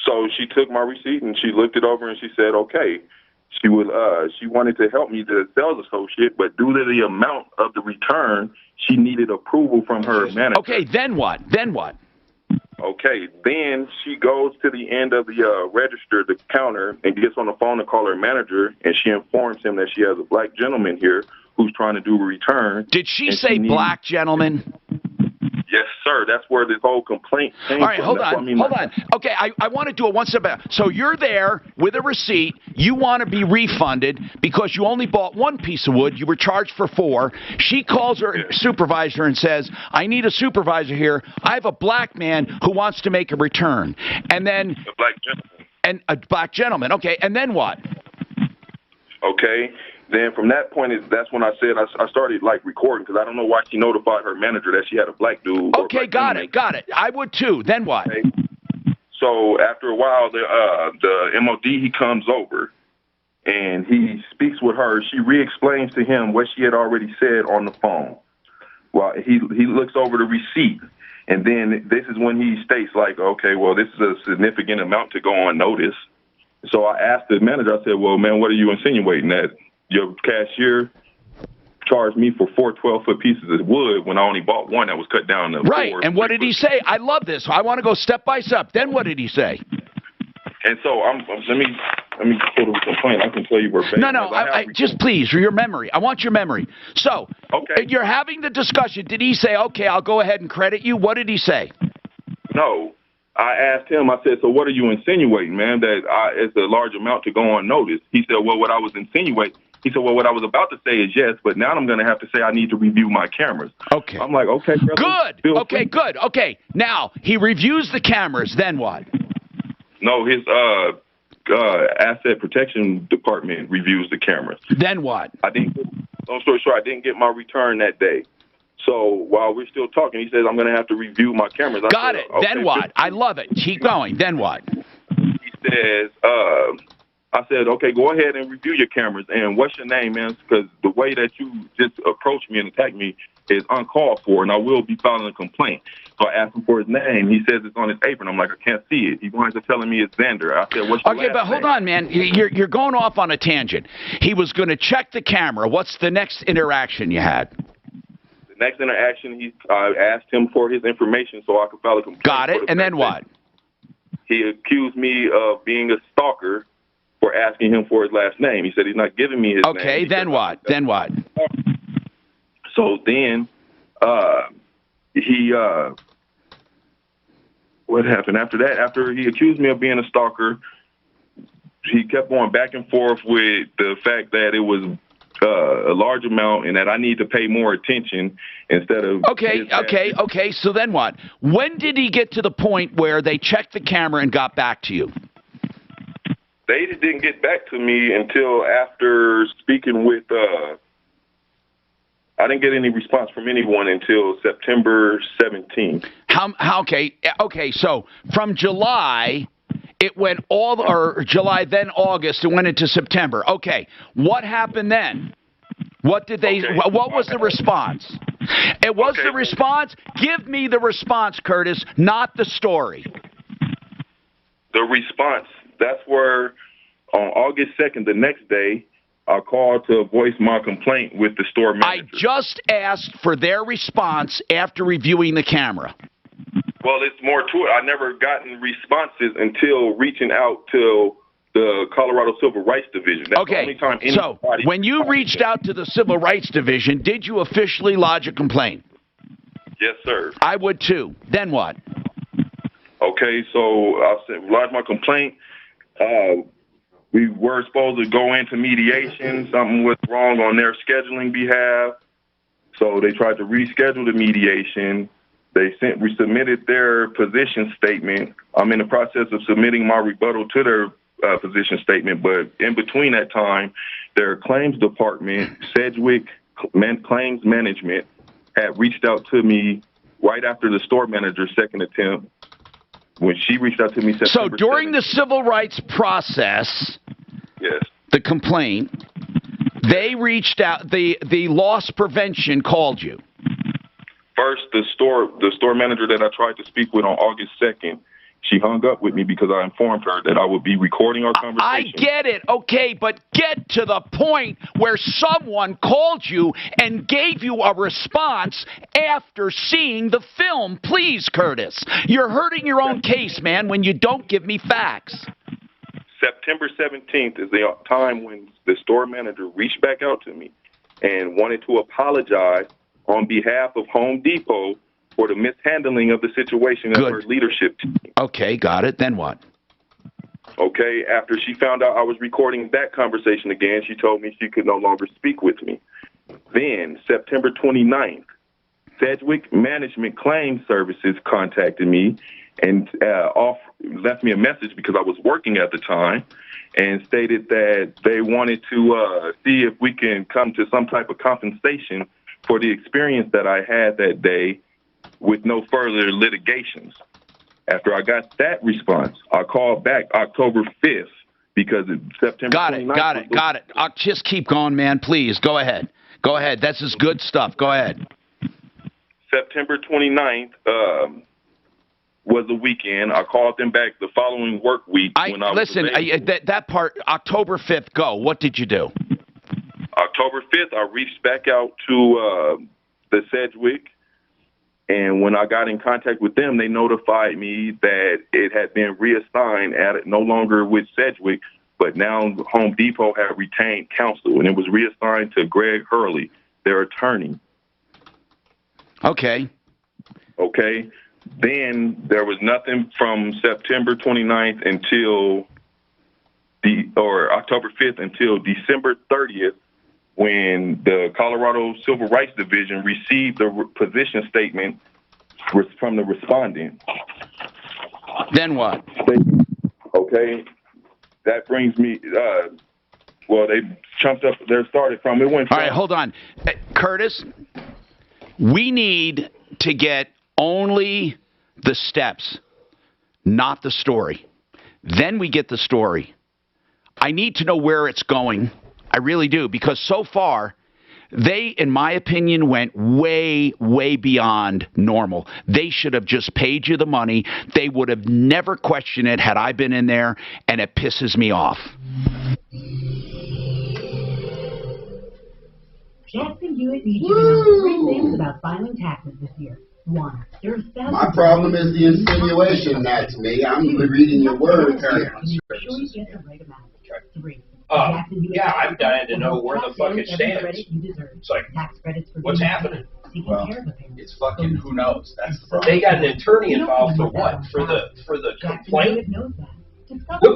So she took my receipt and she looked it over and she said, okay. She wanted to help me, the sales associate, but due to the amount of the return, she needed approval from her manager. Okay, then what? Okay, then she goes to the end of the register, the counter, and gets on the phone to call her manager, and she informs him that she has a black gentleman here who's trying to do a return. Did she say black gentleman? Yes, sir. That's where this whole complaint came from. All right, hold on. Okay, I want to do it one step back. So you're there with a receipt. You want to be refunded because you only bought 1 piece of wood. You were charged for 4. She calls her supervisor and says, I need a supervisor here. I have a black man who wants to make a return. And then a black gentleman. And a black gentleman. Okay, and then what? Okay. Then from that point, that's when I said I started recording because I don't know why she notified her manager that she had a black dude. Okay, got it. I would too. Then what? Okay. So after a while, the MOD, he comes over and he speaks with her. She re-explains to him what she had already said on the phone. Well, he looks over the receipt, and then this is when he states okay, well, this is a significant amount to go on notice. So I asked the manager, I said, well, man, what are you insinuating, that your cashier charged me for 4 12-foot pieces of wood when I only bought 1 that was cut down to 4? Right, and what did he say? I love this. I want to go step by step. Then what did he say? And so let me pull the complaint. I can tell you verbatim. No, I just please, your memory. I want your memory. So, you're having the discussion. Did he say, okay, I'll go ahead and credit you? What did he say? No. I asked him, I said, so what are you insinuating, man, that it's a large amount to go on notice? He said, well, what I was insinuating, he said, well, what I was about to say is yes, but now I'm going to have to say I need to review my cameras. Okay. I'm like, okay. Good. Okay, good. Okay. Now, he reviews the cameras. Then what? No, his asset protection department reviews the cameras. Then what? Long story short, I didn't get my return that day. So while we're still talking, he says, I'm going to have to review my cameras. Got it. Okay, then what? I love it. Keep going. Then what? He says, I said, okay, go ahead and review your cameras. And what's your name, man? Because the way that you just approached me and attacked me is uncalled for, and I will be filing a complaint. So I asked him for his name. He says it's on his apron. I'm like, I can't see it. He winds up telling me it's Xander. I said, what's your last but hold name? on, man. You're going off on a tangent. He was going to check the camera. What's the next interaction you had? The next interaction, I asked him for his information so I could file a complaint. Got it. And then what? He accused me of being a stalker for asking him for his last name. He said he's not giving me his name. Okay, then what? Then what? So then what happened after that? After he accused me of being a stalker, he kept going back and forth with the fact that it was a large amount and that I need to pay more attention instead of... Okay. So then what? When did he get to the point where they checked the camera and got back to you? They didn't get back to me until after speaking with... I didn't get any response from anyone until September 17th. Okay, so from July... It went July, then August, it went into September. Okay, what happened then? What did they? Okay. What was the response? It was the response. Give me the response, Curtis, not the story. The response. That's where on August 2nd, the next day, I called to voice my complaint with the store manager. I just asked for their response after reviewing the camera. Well, it's more to it. I never gotten responses until reaching out to the Colorado Civil Rights Division. That's the only time anybody... So when you reached out to the Civil Rights Division, did you officially lodge a complaint? Yes, sir. I would too. Then what? Okay, so I said, lodge my complaint. We were supposed to go into mediation. Something was wrong on their scheduling behalf. So they tried to reschedule the mediation. We submitted their position statement. I'm in the process of submitting my rebuttal to their position statement, but in between that time, their claims department, Sedgwick Claims Management, had reached out to me right after the store manager's second attempt. When she reached out to me September 7th. So during the civil rights process, yes, the complaint, they reached out, the loss prevention called you. First, the store manager that I tried to speak with on August 2nd, she hung up with me because I informed her that I would be recording our conversation. I get it, okay, but get to the point where someone called you and gave you a response after seeing the film. Please, Curtis. You're hurting your own case, man, when you don't give me facts. September 17th is the time when the store manager reached back out to me and wanted to apologize on behalf of Home Depot for the mishandling of the situation of her leadership team. Okay, got it. Then what? Okay, after she found out I was recording that conversation again, she told me she could no longer speak with me. Then, September 29th, Sedgwick Management Claims Services contacted me and left me a message because I was working at the time and stated that they wanted to see if we can come to some type of compensation for the experience that I had that day with no further litigations. After I got that response, I called back October 5th because it's September 29th. Got it. I'll just keep going, man. Please, go ahead. Go ahead. This is good stuff. Go ahead. September 29th was the weekend. I called them back the following work week. That part, October 5th, go. What did you do? October 5th, I reached back out to the Sedgwick, and when I got in contact with them, they notified me that it had been reassigned, no longer with Sedgwick, but now Home Depot had retained counsel, and it was reassigned to Greg Hurley, their attorney. Okay. Then there was nothing from September 29th until October 5th until December 30th, when the Colorado Civil Rights Division received the position statement from the respondent. Then what? Okay, that brings me, they chunked up, it went from... All right, hold on. Curtis, we need to get only the steps, not the story. Then we get the story. I need to know where it's going. I really do, because so far, they, in my opinion, went way, way beyond normal. They should have just paid you the money. They would have never questioned it had I been in there, and it pisses me off. Jackson Hewitt needs you to know 3 things about filing taxes this year. One. There are thousands My problem is the insinuation, that's me. I'm reading your words here. Three. Yeah, I'm dying to know where the fuck it stands. It's like, what's happening? Well, it's fucking who knows. That's the problem. They got an attorney involved for what? For the complaint?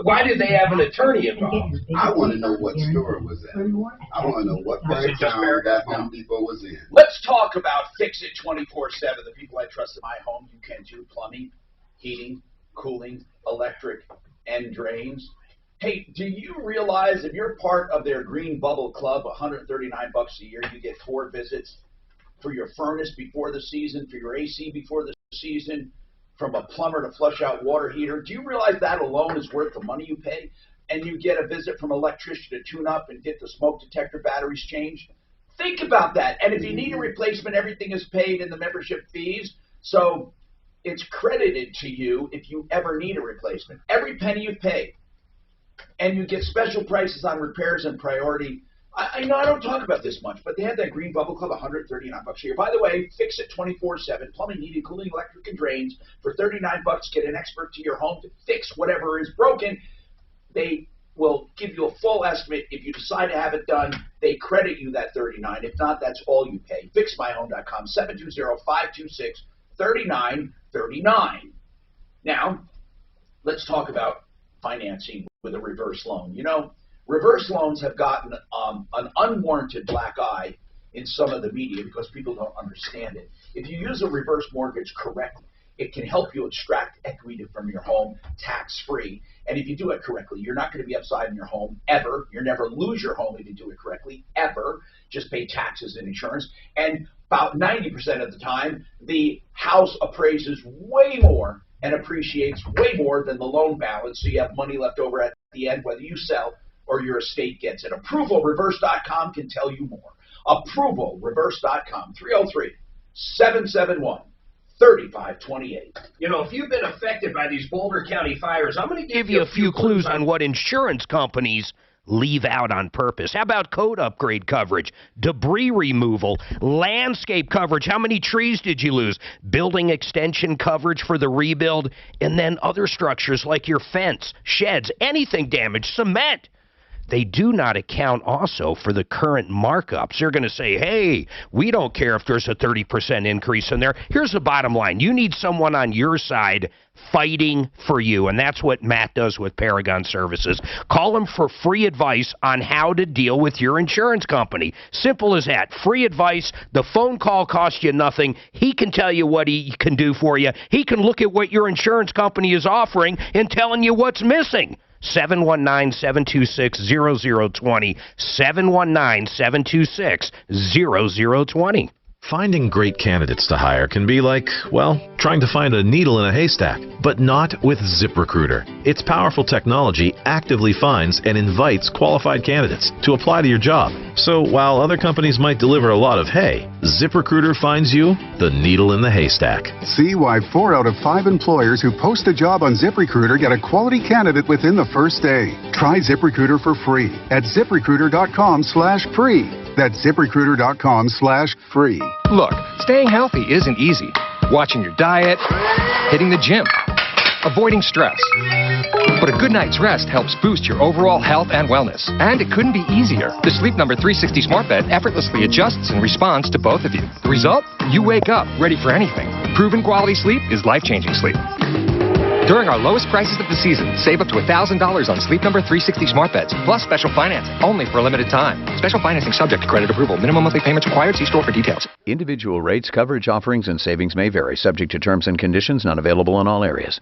Why did they have an attorney involved? I want to know what store it was at. I want to know what part of town that Home Depot was in. Let's talk about Fix It 24/7. The people I trust in my home, you can do plumbing, heating, cooling, electric, and drains. Hey, do you realize if you're part of their Green Bubble Club, $139 a year, you get 4 visits for your furnace before the season, for your AC before the season, from a plumber to flush out water heater. Do you realize that alone is worth the money you pay? And you get a visit from an electrician to tune up and get the smoke detector batteries changed? Think about that. And if you need a replacement, everything is paid in the membership fees. So it's credited to you if you ever need a replacement. Every penny you pay. And you get special prices on repairs and priority. I know I don't talk about this much, but they have that Green Bubble Club, $139 a year. By the way, Fix It 24/7, plumbing, heating, cooling, electric, and drains. For $39, get an expert to your home to fix whatever is broken. They will give you a full estimate. If you decide to have it done, they credit you that $39. If not, that's all you pay. FixMyHome.com, 720-526-3939. Now, let's talk about financing with a reverse loan. You know, reverse loans have gotten an unwarranted black eye in some of the media because people don't understand it. If you use a reverse mortgage correctly, it can help you extract equity from your home tax-free. And if you do it correctly, you're not going to be upside in your home ever. You'll never lose your home if you do it correctly, ever. Just pay taxes and insurance. And about 90% of the time, the house appraises way more and appreciates way more than the loan balance, so you have money left over at the end, whether you sell or your estate gets it. ApprovalReverse.com can tell you more. ApprovalReverse.com, 303-771-3528. You know, if you've been affected by these Boulder County fires, I'm going to give you a few clues on what insurance companies leave out on purpose. How about code upgrade coverage, debris removal, landscape coverage? How many trees did you lose? Building extension coverage for the rebuild, and then other structures like your fence, sheds, anything damaged, cement. They do not account also for the current markups. They're going to say, hey, we don't care if there's a 30% increase in there. Here's the bottom line. You need someone on your side fighting for you, and that's what Matt does with Paragon Services. Call him for free advice on how to deal with your insurance company. Simple as that. Free advice. The phone call costs you nothing. He can tell you what he can do for you. He can look at what your insurance company is offering and telling you what's missing. 719-726-0020. 719-726-0020. Finding great candidates to hire can be like, well, trying to find a needle in a haystack, but not with ZipRecruiter. Its powerful technology actively finds and invites qualified candidates to apply to your job. So while other companies might deliver a lot of hay, ZipRecruiter finds you the needle in the haystack. See why 4 out of 5 employers who post a job on ZipRecruiter get a quality candidate within the first day. Try ZipRecruiter for free at ZipRecruiter.com/free. That's ZipRecruiter.com/free. Look, staying healthy isn't easy. Watching your diet, hitting the gym, avoiding stress. But a good night's rest helps boost your overall health and wellness. And it couldn't be easier. The Sleep Number 360 Smart Bed effortlessly adjusts and responds to both of you. The result? You wake up ready for anything. Proven quality sleep is life-changing sleep. During our lowest prices of the season, save up to $1,000 on Sleep Number 360 Smart Beds, plus special financing, only for a limited time. Special financing subject to credit approval. Minimum monthly payments required. See store for details. Individual rates, coverage offerings, and savings may vary, subject to terms and conditions, not available in all areas.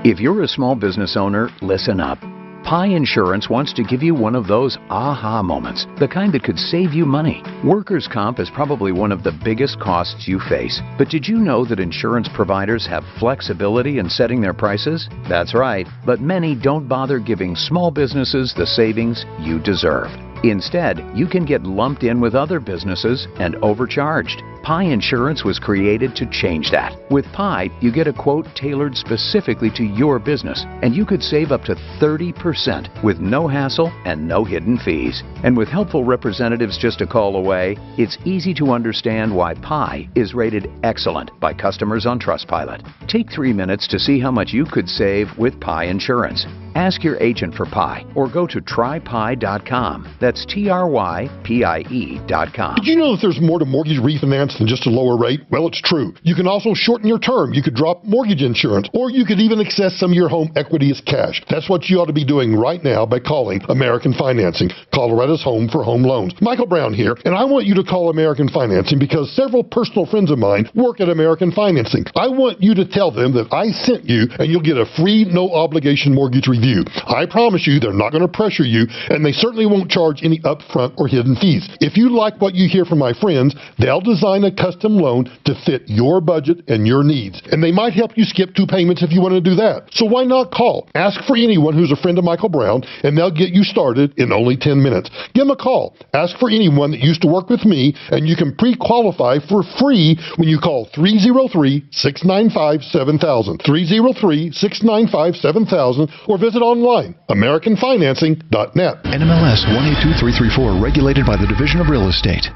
If you're a small business owner, listen up. Pi Insurance wants to give you one of those aha moments, the kind that could save you money. Workers' comp is probably one of the biggest costs you face. But did you know that insurance providers have flexibility in setting their prices? That's right, but many don't bother giving small businesses the savings you deserve. Instead, you can get lumped in with other businesses and overcharged. Pi Insurance was created to change that. With Pi, you get a quote tailored specifically to your business, and you could save up to 30% with no hassle and no hidden fees. And with helpful representatives just a call away, it's easy to understand why Pi is rated excellent by customers on Trustpilot. Take 3 minutes to see how much you could save with Pi Insurance. Ask your agent for Pi or go to trypi.com. That's TRYPIE.com. Did you know that there's more to mortgage refinance than just a lower rate? Well, it's true. You can also shorten your term. You could drop mortgage insurance, or you could even access some of your home equity as cash. That's what you ought to be doing right now by calling American Financing, Colorado's home for home loans. Michael Brown here, and I want you to call American Financing because several personal friends of mine work at American Financing. I want you to tell them that I sent you, and you'll get a free, no-obligation mortgage review. I promise you they're not going to pressure you, and they certainly won't charge any upfront or hidden fees. If you like what you hear from my friends, they'll design a custom loan to fit your budget and your needs, and they might help you skip 2 payments if you want to do that. So why not call? Ask for anyone who's a friend of Michael Brown, and they'll get you started in only 10 minutes. Give them a call. Ask for anyone that used to work with me, and you can pre-qualify for free when you call 303-695-7000, 303-695-7000, or visit online, AmericanFinancing.net. NMLS 182334, regulated by the Division of Real Estate.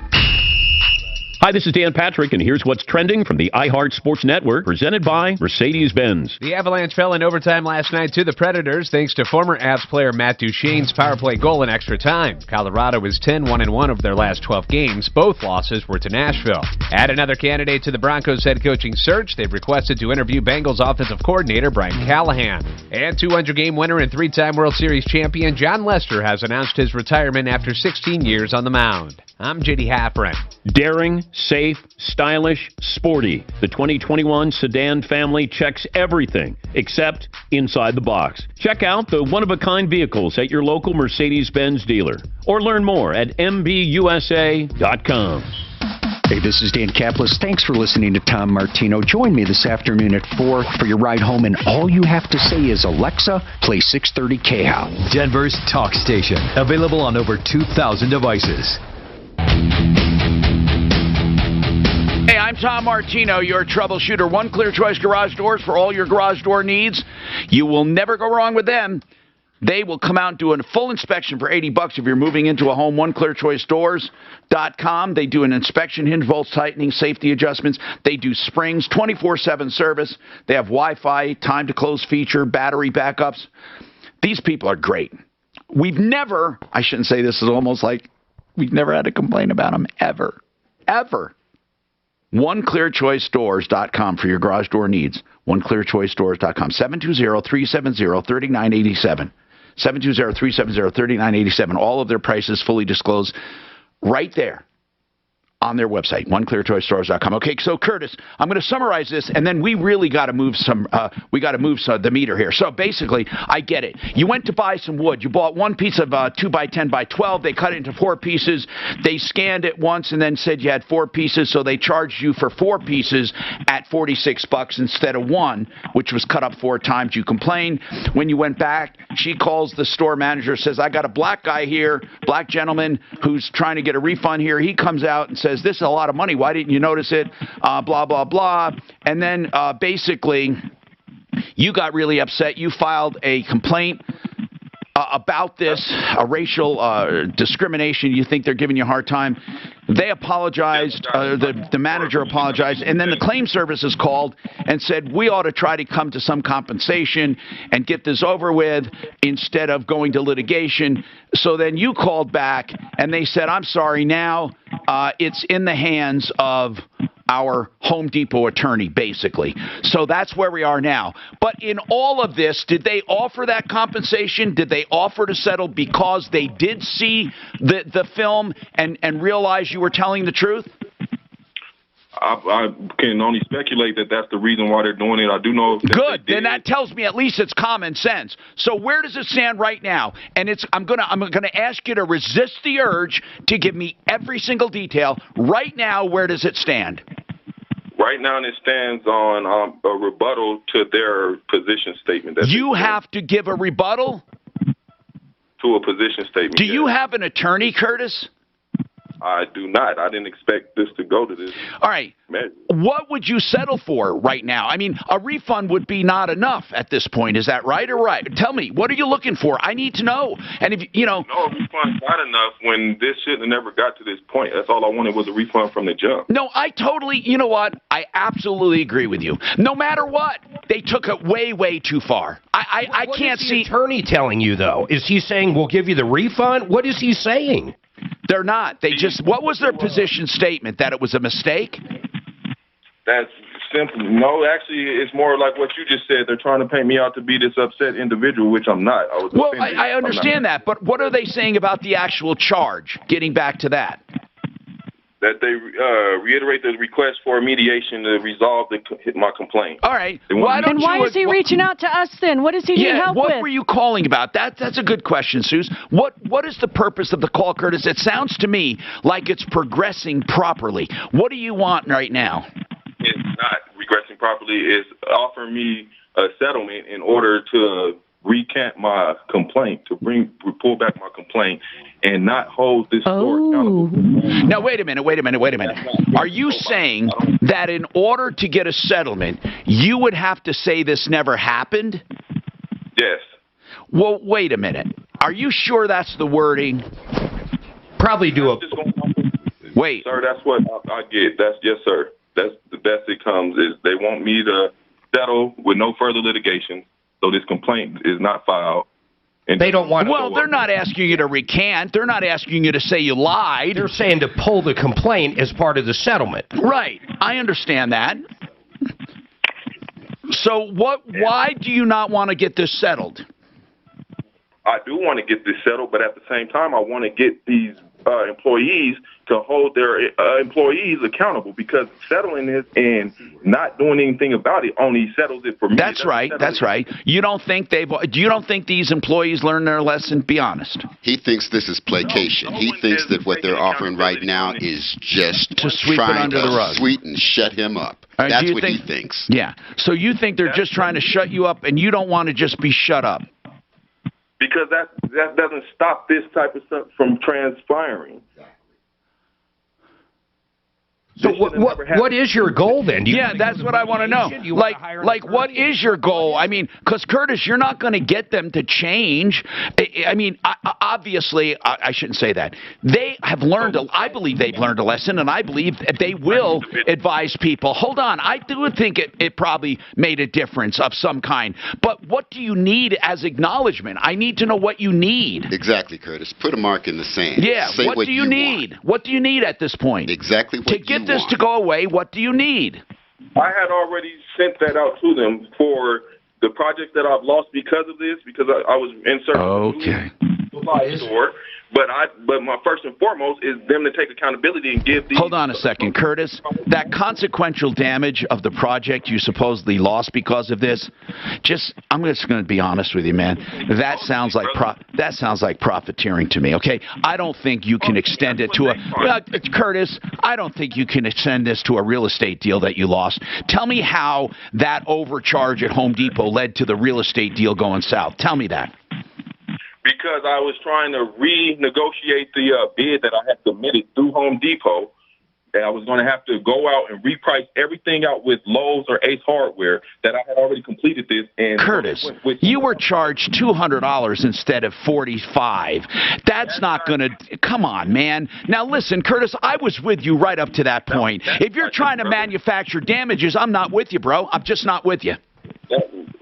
Hi, this is Dan Patrick, and here's what's trending from the iHeart Sports Network, presented by Mercedes-Benz. The Avalanche fell in overtime last night to the Predators thanks to former Avs player Matt Duchene's power play goal in extra time. Colorado is 10-1-1 over their last 12 games. Both losses were to Nashville. Add another candidate to the Broncos head coaching search. They've requested to interview Bengals offensive coordinator Brian Callahan. And 200-game winner and 3-time World Series champion John Lester has announced his retirement after 16 years on the mound. I'm J.D. Halpern. Daring, safe, stylish, sporty. The 2021 sedan family checks everything except inside the box. Check out the one-of-a-kind vehicles at your local Mercedes-Benz dealer or learn more at MBUSA.com. Hey, this is Dan Kaplis. Thanks for listening to Tom Martino. Join me this afternoon at 4 for your ride home, and all you have to say is, Alexa, play 630 KHOW. Denver's talk station. Available on over 2,000 devices. Hey, I'm Tom Martino, your troubleshooter. One Clear Choice Garage Doors for all your garage door needs. You will never go wrong with them. They will come out and do a full inspection for $80 if you're moving into a home. OneClearChoiceDoors.com. They do an inspection, hinge bolts tightening, safety adjustments. They do springs, 24/7 service. They have Wi-Fi, time to close feature, battery backups. These people are great. We've never, I shouldn't say this, is almost like we've never had to complain about them ever. Ever. OneClearChoiceDoors.com for your garage door needs. OneClearChoiceDoors.com. 720-370-3987. 720-370-3987. All of their prices fully disclosed right there on their website, OneClearChoiceStores.com. Okay, so Curtis, I'm going to summarize this, and then we really got to move the meter here. So basically, I get it. You went to buy some wood. You bought one piece of 2x10x12. They cut it into 4 pieces. They scanned it once and then said you had 4 pieces, so they charged you for 4 pieces at $46 instead of 1, which was cut up 4 times. You complained. When you went back, she calls the store manager, says, I got a black guy here, black gentleman, who's trying to get a refund here. He comes out and says, this is a lot of money. Why didn't you notice it? Blah, blah, blah. And then basically you got really upset. You filed a complaint about this, a racial discrimination. You think they're giving you a hard time. They apologized. The manager apologized. And then the claim services called and said, we ought to try to come to some compensation and get this over with instead of going to litigation. So then you called back and they said, I'm sorry, now it's in the hands of our Home Depot attorney, basically. So that's where we are now. But in all of this, did they offer that compensation? Did they offer to settle because they did see the film and realize you were telling the truth? I can only speculate that that's the reason why they're doing it. I do know. Good. Then that tells me at least it's common sense. So where does it stand right now? And I'm gonna ask you to resist the urge to give me every single detail. Right now, where does it stand? Right now, it stands on a rebuttal to their position statement. You have to give a rebuttal to a position statement. Do you have an attorney, Curtis? I do not. I didn't expect this to go to this. All right. measure. What would you settle for right now? I mean, a refund would be not enough at this point. Is that right or right? Tell me, what are you looking for? I need to know. And if you know, no, a refund's not enough when this shouldn't have never got to this point. That's all I wanted was a refund from the jump. No, I totally. You know what? I absolutely agree with you. No matter what, they took it way, way too far. I can't see. What is the attorney telling you though? Is he saying we'll give you the refund? What is he saying? They're not. They just. What was their position statement? That it was a mistake? That's simple. No, actually, it's more like what you just said. They're trying to paint me out to be this upset individual, which I'm not. I understand that, but what are they saying about the actual charge? Getting back to that. That they reiterate the request for mediation to resolve my complaint. All right. Why is he reaching out to us then? What does he need help with? What were you calling about? That's a good question, Suze. What is the purpose of the call, Curtis? It sounds to me like it's progressing properly. What do you want right now? It's not regressing properly. It's offering me a settlement in order to recant my complaint, to pull back my complaint, and not hold this store accountable. Now, wait a minute. Are you saying that in order to get a settlement, you would have to say this never happened? Yes. Well, wait a minute. Are you sure that's the wording? Probably do a... Wait. Sir, that's what I get. Yes, sir. That's the best it comes is they want me to settle with no further litigation, so this complaint is not filed. And they don't want. Well, they're not asking you to recant. They're not asking you to say you lied. They're saying to pull the complaint as part of the settlement. Right. I understand that. So why do you not want to get this settled? I do want to get this settled, but at the same time, I want to get these employees to hold their employees accountable, because settling this and not doing anything about it only settles it for me. That's right. You don't think these employees learned their lesson? Be honest. He thinks this is placation. He thinks that what they're offering right now is just to sweep it trying under the rug. to sweeten, shut him up. Right, That's what he thinks. Yeah. So you think they're just trying to shut you up, and you don't want to just be shut up? Because that doesn't stop this type of stuff from transpiring. So what is your goal then? That's what I want to know. Like what is your goal? I mean, because Curtis, you're not going to get them to change. I mean, obviously, I shouldn't say that. They have learned. I believe they've learned a lesson, and I believe that they will advise people. Hold on, I do think it probably made a difference of some kind. But what do you need as acknowledgement? I need to know what you need. Exactly, Curtis. Put a mark in the sand. Yeah. Say what do you need? Want. What do you need at this point? Exactly what to get this to go away, what do you need? I had already sent that out to them for the project that I've lost because of this, because I was in search of a store. But my first and foremost is them to take accountability and give these... Hold on a second, Curtis. That consequential damage of the project you supposedly lost because of this, I'm just going to be honest with you, man. That sounds like profiteering to me, okay? I don't think you can extend it to Curtis, I don't think you can extend this to a real estate deal that you lost. Tell me how that overcharge at Home Depot led to the real estate deal going south. Tell me that. Because I was trying to renegotiate the bid that I had submitted through Home Depot, and I was going to have to go out and reprice everything out with Lowe's or Ace Hardware that I had already completed this. And Curtis, you were charged $200 instead of $45. That's not going to... Come on, man. Now, listen, Curtis, I was with you right up to that point. If you're trying to manufacture damages, I'm not with you, bro. I'm just not with you.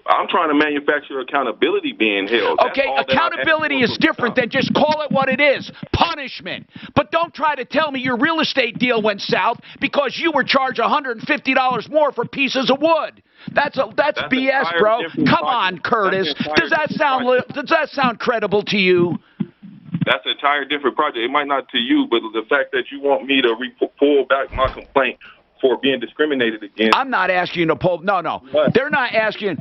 I'm trying to manufacture accountability being held. Okay, accountability is different than just call it what it is, punishment. But don't try to tell me your real estate deal went south because you were charged $150 more for pieces of wood. That's BS, bro. Come on, Curtis. Does that sound credible to you? That's an entire different project. It might not to you, but the fact that you want me to pull back my complaint for being discriminated against. I'm not asking you to pull. No. They're not asking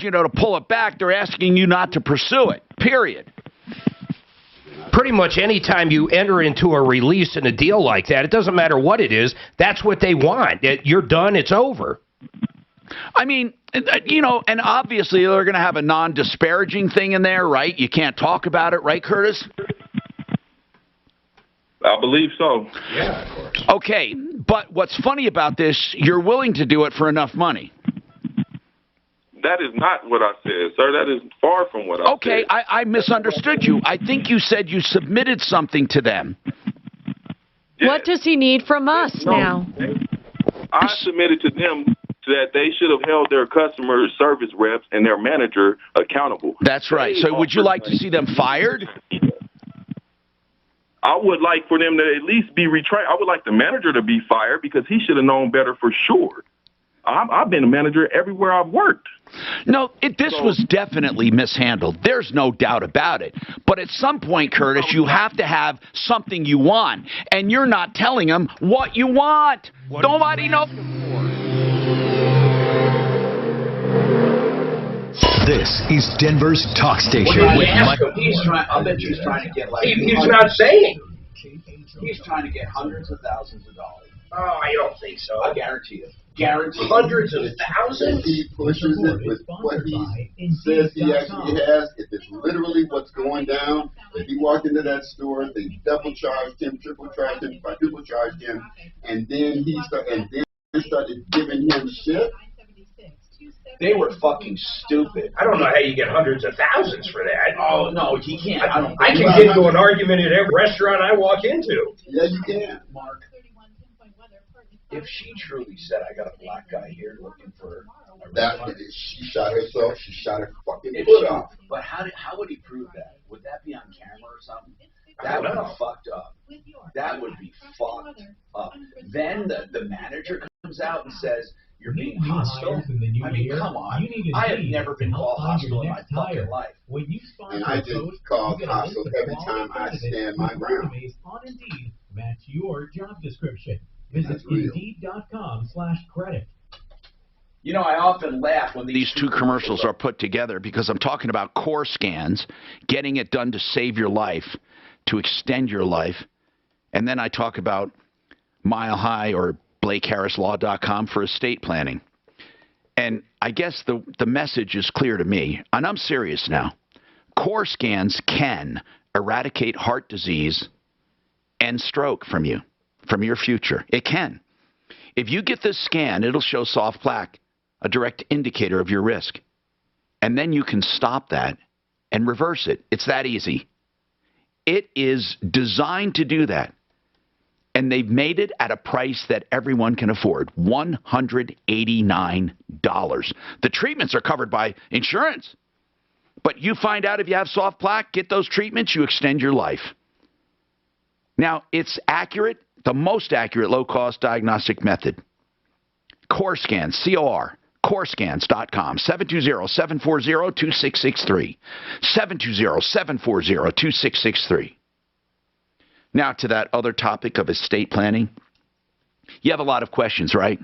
you to pull it back. They're asking you not to pursue it. Period. Pretty much any time you enter into a release in a deal like that, it doesn't matter what it is. That's what they want. You're done. It's over. I mean, and obviously they're going to have a non-disparaging thing in there, right? You can't talk about it, right, Curtis? I believe so. Yeah, of course. Okay, but what's funny about this, you're willing to do it for enough money. That is not what I said, sir. That is far from what I said. Okay, I misunderstood you. I think you said you submitted something to them. Yes. What does he need from us now? I submitted to them that they should have held their customer service reps and their manager accountable. That's right. So would you like to see them fired? I would like for them to at least be retrained. I would like the manager to be fired because he should have known better for sure. I've been a manager everywhere I've worked. No, this was definitely mishandled. There's no doubt about it. But at some point, Curtis, you have to have something you want, and you're not telling them what you want. Nobody knows. This is Denver's Talk Station. Well, with I Mike. bet he's trying to get like. He's not saying. He's trying to get hundreds of thousands of dollars. Oh, I don't think so. I guarantee you. Guarantee. Hundreds of thousands? He pushes it with what he says he actually has. If it's literally what's going down, if he walked into that store, they double charged him, triple charged him, quadruple charged him, and then started giving him shit. They were fucking stupid. I don't know how you get hundreds of thousands for that. Oh, no, he can't. I can get into an argument at every restaurant I walk into. Yeah, you can. Mark, if she truly said, I got a black guy here looking for that, she shot herself, she shot her fucking herself. But how would he prove that? Would that be on camera or something? That would be fucked up. That would be fucked up. Then the manager comes out and says, you're being hostile? I mean, come on. I have never been called hostile in my fucking life. And I just call hostile every time I stand my ground. Match your job description. Visit Indeed.com/credit. You know, I often laugh when these two commercials are put together because I'm talking about core scans, getting it done to save your life, to extend your life. And then I talk about Mile High or BlakeHarrisLaw.com for estate planning. And I guess the message is clear to me, and I'm serious now. Core scans can eradicate heart disease and stroke from you, from your future. It can. If you get this scan, it'll show soft plaque, a direct indicator of your risk. And then you can stop that and reverse it. It's that easy. It is designed to do that. And they've made it at a price that everyone can afford, $189. The treatments are covered by insurance. But you find out if you have soft plaque, get those treatments, you extend your life. Now, it's accurate, the most accurate low-cost diagnostic method. Core Scans, C-O-R, corescans.com, 720-740-2663, 720-740-2663. Now to that other topic of estate planning. You have a lot of questions, right?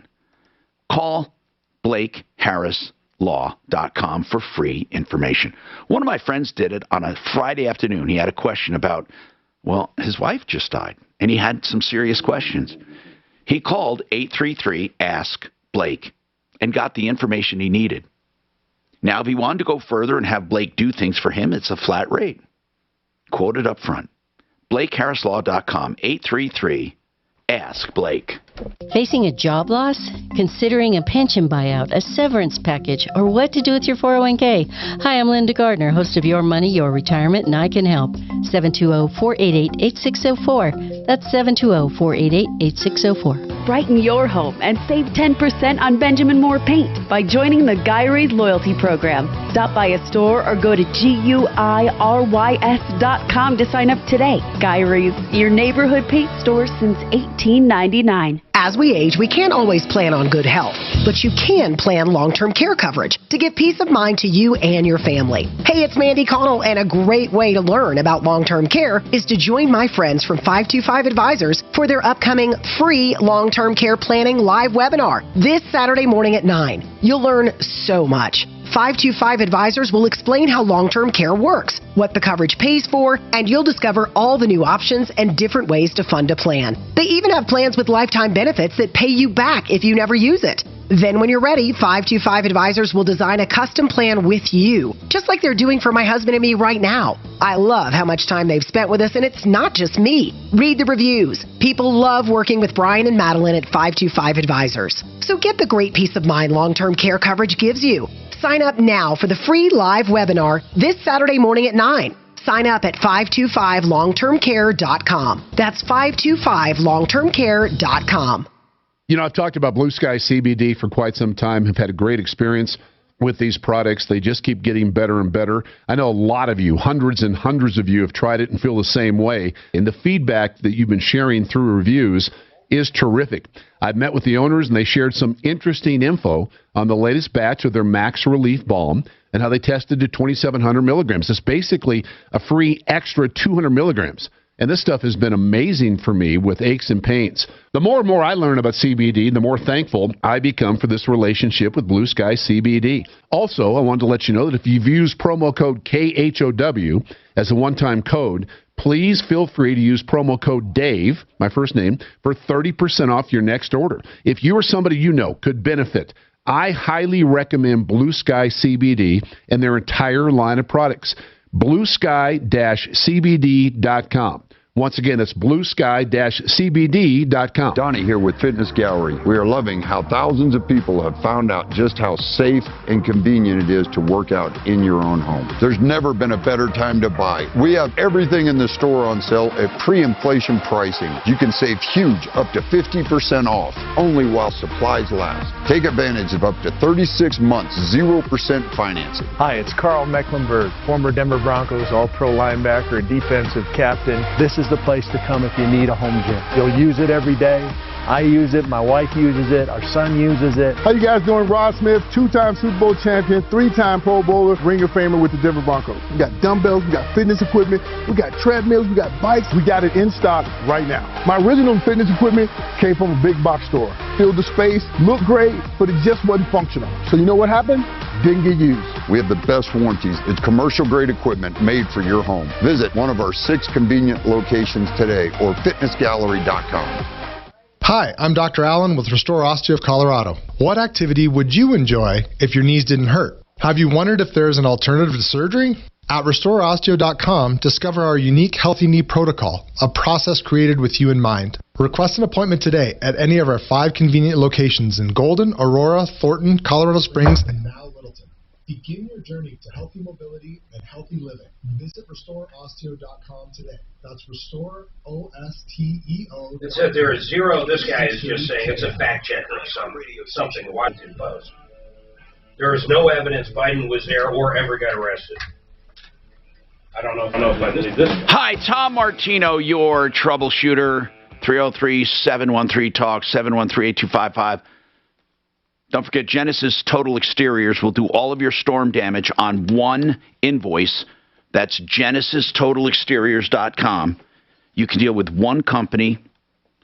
Call BlakeHarrisLaw.com for free information. One of my friends did it on a Friday afternoon. He had a question about, well, his wife just died, and he had some serious questions. He called 833-ASK-BLAKE and got the information he needed. Now, if he wanted to go further and have Blake do things for him, it's a flat rate. Quoted up front. BlakeHarrisLaw.com, 833-ASK-BLAKE. Facing a job loss? Considering a pension buyout, a severance package, or what to do with your 401k? Hi, I'm Linda Gardner, host of Your Money, Your Retirement, and I can help. 720-488-8604. That's 720-488-8604. Brighten your home and save 10% on Benjamin Moore paint by joining the Guy Ray's loyalty program. Stop by a store or go to GUIRYS.com to sign up today. Guy Ray's, your neighborhood paint store since 1899. As we age, we can't always plan on good health, but you can plan long-term care coverage to give peace of mind to you and your family. Hey, it's Mandy Connell, and a great way to learn about long-term care is to join my friends from 525 Advisors for their upcoming free long-term care planning live webinar this Saturday morning at 9. You'll learn so much. 525 Advisors will explain how long-term care works, what the coverage pays for, and you'll discover all the new options and different ways to fund a plan. They even have plans with lifetime benefits that pay you back if you never use it. Then when you're ready, 525 Advisors will design a custom plan with you, just like they're doing for my husband and me right now. I love how much time they've spent with us, and it's not just me. Read the reviews. People love working with Brian and Madeline at 525 Advisors. So get the great peace of mind long-term care coverage gives you. Sign up now for the free live webinar this Saturday morning at 9. Sign up at 525longtermcare.com. That's 525longtermcare.com. You know, I've talked about Blue Sky CBD for quite some time. I've had a great experience with these products. They just keep getting better and better. I know a lot of you, hundreds and hundreds of you, have tried it and feel the same way. And the feedback that you've been sharing through reviews is terrific. I've met with the owners, and they shared some interesting info on the latest batch of their Max Relief Balm and how they tested to 2,700 milligrams. It's basically a free extra 200 milligrams. And this stuff has been amazing for me with aches and pains. The more and more I learn about CBD, the more thankful I become for this relationship with Blue Sky CBD. Also, I wanted to let you know that if you've used promo code KHOW as a one-time code, please feel free to use promo code DAVE, my first name, for 30% off your next order. If you or somebody you know could benefit, I highly recommend Blue Sky CBD and their entire line of products. BlueSky-CBD.com. Once again, that's bluesky-cbd.com. Donnie here with Fitness Gallery. We are loving how thousands of people have found out just how safe and convenient it is to work out in your own home. There's never been a better time to buy. We have everything in the store on sale at pre-inflation pricing. You can save huge, up to 50% off, only while supplies last. Take advantage of up to 36 months, 0% financing. Hi, it's Carl Mecklenburg, former Denver Broncos All-Pro linebacker and defensive captain. This is the place to come if you need a home gym. You'll use it every day. I use it, my wife uses it, our son uses it. How you guys doing? Rod Smith, two-time Super Bowl champion, three-time Pro Bowler, Ring of Famer with the Denver Broncos. We got dumbbells, we got fitness equipment, we got treadmills, we got bikes. We got it in stock right now. My original fitness equipment came from a big box store. Filled the space, looked great, but it just wasn't functional. So you know what happened? Didn't get used. We have the best warranties. It's commercial-grade equipment made for your home. Visit one of our 6 convenient locations today or fitnessgallery.com. Hi, I'm Dr. Allen with Restore Osteo of Colorado. What activity would you enjoy if your knees didn't hurt? Have you wondered if there's an alternative to surgery? At RestoreOsteo.com, discover our unique Healthy Knee Protocol, a process created with you in mind. Request an appointment today at any of our 5 convenient locations in Golden, Aurora, Thornton, Colorado Springs, and now Littleton. Begin your journey to healthy mobility and healthy living. Visit RestoreOsteo.com today. That's Restore, O-S-T-E-O. It said there is zero. This guy is just saying it's a fact checker or something Washington Post. There is no evidence Biden was there or ever got arrested. I don't know if I believe this. Hi, Tom Martino, your troubleshooter. 303-713-TALK, 713-8255. Don't forget, Genesis Total Exteriors will do all of your storm damage on one invoice. That's GenesisTotalExteriors.com. You can deal with one company,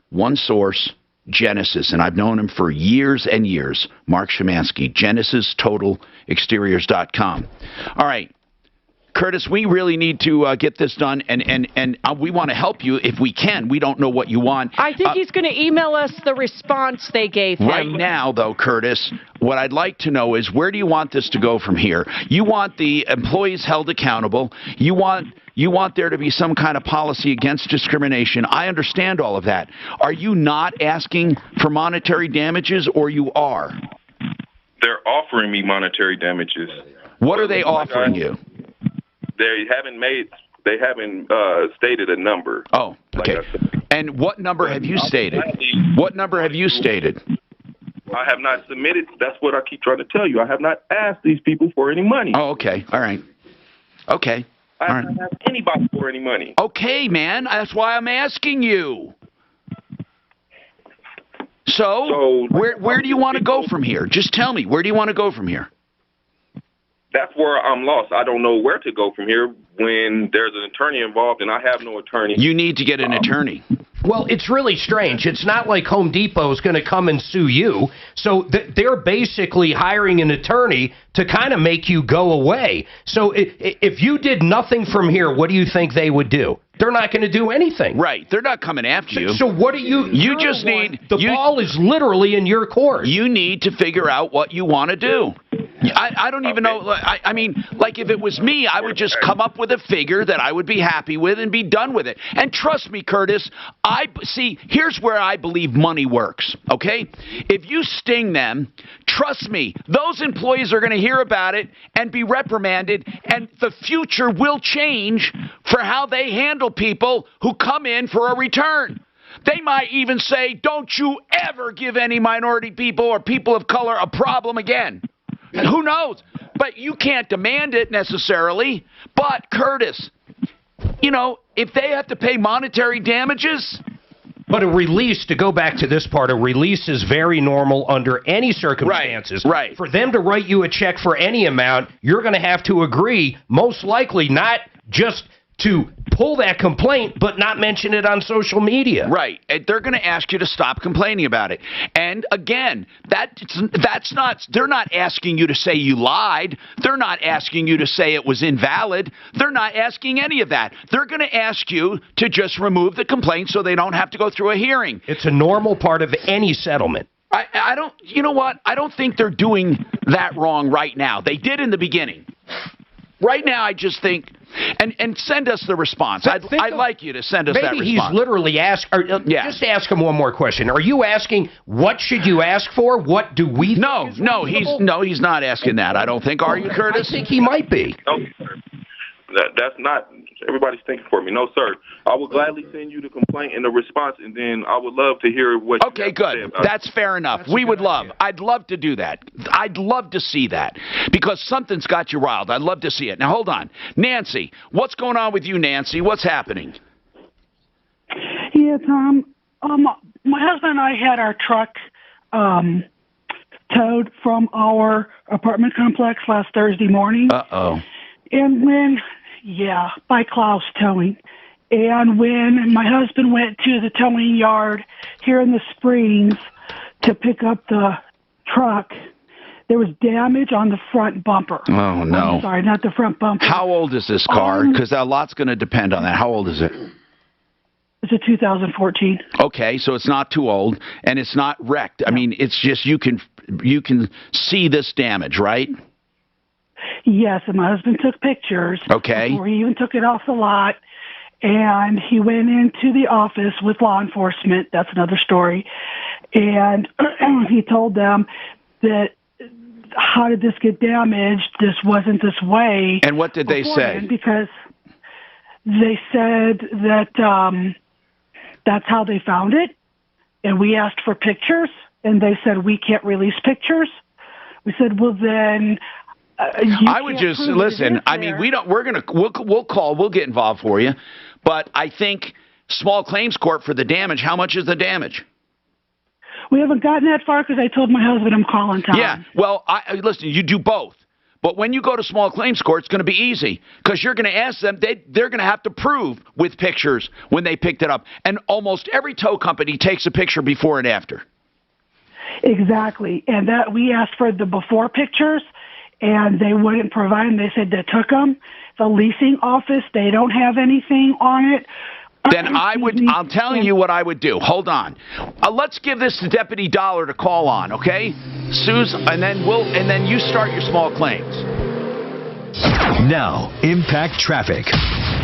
one source, Genesis, and I've known him for years and years. Mark Szymanski, GenesisTotalExteriors.com. All right. Curtis, we really need to get this done, and we want to help you if we can. We don't know what you want. I think he's going to email us the response they gave him. Right now, though, Curtis, what I'd like to know is where do you want this to go from here? You want the employees held accountable. You want there to be some kind of policy against discrimination. I understand all of that. Are you not asking for monetary damages, or you are? They're offering me monetary damages. What are they offering you? They haven't stated a number. Oh, okay. And what number have you stated? What number have you stated? I have not submitted. That's what I keep trying to tell you. I have not asked these people for any money. Oh, okay. All right. Okay. I haven't asked anybody for any money. Okay, man. That's why I'm asking you. So where do you want to go from here? Just tell me. Where do you want to go from here? That's where I'm lost. I don't know where to go from here when there's an attorney involved, and I have no attorney. You need to get an attorney. Well, it's really strange. It's not like Home Depot is going to come and sue you. So they're basically hiring an attorney to kind of make you go away. So if you did nothing from here, what do you think they would do? They're not going to do anything. Right. They're not coming after you. So what do you... You just need... The ball is literally in your court. You need to figure out what you want to do. I don't even know. I mean, like if it was me, I would just come up with a figure that I would be happy with and be done with it. And trust me, Curtis, here's where I believe money works, okay? If you sting them, trust me, those employees are going to hear about it and be reprimanded, and the future will change for how they handle people who come in for a return. They might even say, don't you ever give any minority people or people of color a problem again. Who knows? But you can't demand it necessarily. But, Curtis, you know, if they have to pay monetary damages... But a release, to go back to this part, a release is very normal under any circumstances. Right. For them to write you a check for any amount, you're going to have to agree, most likely not just to pull that complaint, but not mention it on social media. Right. And they're going to ask you to stop complaining about it. And again, they're not asking you to say you lied. They're not asking you to say it was invalid. They're not asking any of that. They're going to ask you to just remove the complaint so they don't have to go through a hearing. It's a normal part of any settlement. I don't, you know what? I don't think they're doing that wrong right now. They did in the beginning. Right now, I just think, and send us the response. I'd like you to send us that response. Maybe he's literally just ask him one more question. Are you asking, what should you ask for? What do we think he's not asking that, I don't think. Are you, Curtis? I think he might be. No, sir. That's not, everybody's thinking for me. No, sir. I will gladly send you the complaint and the response, and then I would love to hear what you have to say about it. That's fair enough. I'd love to do that. I'd love to see that because something's got you riled. I'd love to see it. Now, hold on. Nancy, what's going on with you, Nancy? What's happening? Yeah, Tom. My husband and I had our truck towed from our apartment complex last Thursday morning. Uh-oh. And by Klaus Towing. And when my husband went to the towing yard here in the Springs to pick up the truck, there was damage on the front bumper. Oh, no. I'm sorry, not the front bumper. How old is this car? Because a lot's going to depend on that. How old is it? It's a 2014. Okay, so it's not too old, and it's not wrecked. I mean, it's just you can see this damage, right? Yes, and my husband took pictures. Okay. Before he even took it off the lot, and he went into the office with law enforcement. That's another story. And he told them that, how did this get damaged? This wasn't this way. And what did they say? Because they said that that's how they found it, and we asked for pictures, and they said, we can't release pictures. We said, well, then... I would just listen. I mean, we'll call. We'll get involved for you, but I think small claims court for the damage. How much is the damage? We haven't gotten that far because I told my husband I'm calling Tom. Yeah. Well, listen. You do both, but when you go to small claims court, it's going to be easy because you're going to ask them. They're going to have to prove with pictures when they picked it up, and almost every tow company takes a picture before and after. Exactly, and that we asked for the before pictures. And they wouldn't provide them. They said they took them. The leasing office, they don't have anything on it. Then I'm telling you what I would do. Hold on. Let's give this to Deputy Dollar to call on, okay? Susan, and then you start your small claims. Now, Impact Traffic.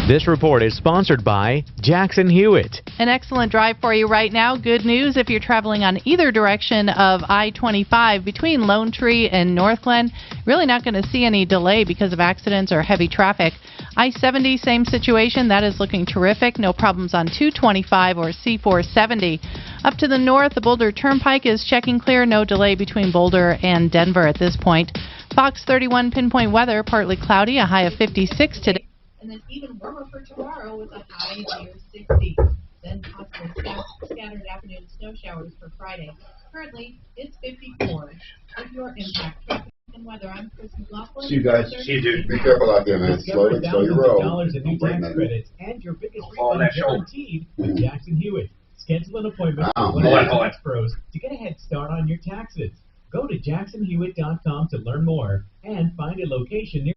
This report is sponsored by Jackson Hewitt. An excellent drive for you right now. Good news if you're traveling on either direction of I-25 between Lone Tree and Northglenn. Really not going to see any delay because of accidents or heavy traffic. I-70, same situation. That is looking terrific. No problems on 225 or C-470. Up to the north, the Boulder Turnpike is checking clear. No delay between Boulder and Denver at this point. Fox 31 pinpoint weather, partly cloudy, a high of 56 today. And then even warmer for tomorrow with a high near 60. Then possible scattered afternoon snow showers for Friday. Currently, it's 54. With your Impact Traffic and weather, I'm Chris McLaughlin. See you guys. See you, dude. Be careful out there, man. Slow your roll. $1,000 in new tax credits and your biggest refund guaranteed with Jackson Hewitt. Schedule an appointment Oh, with one of man. our tax pros to get a head start on your taxes. Go to jacksonhewitt.com to learn more and find a location near.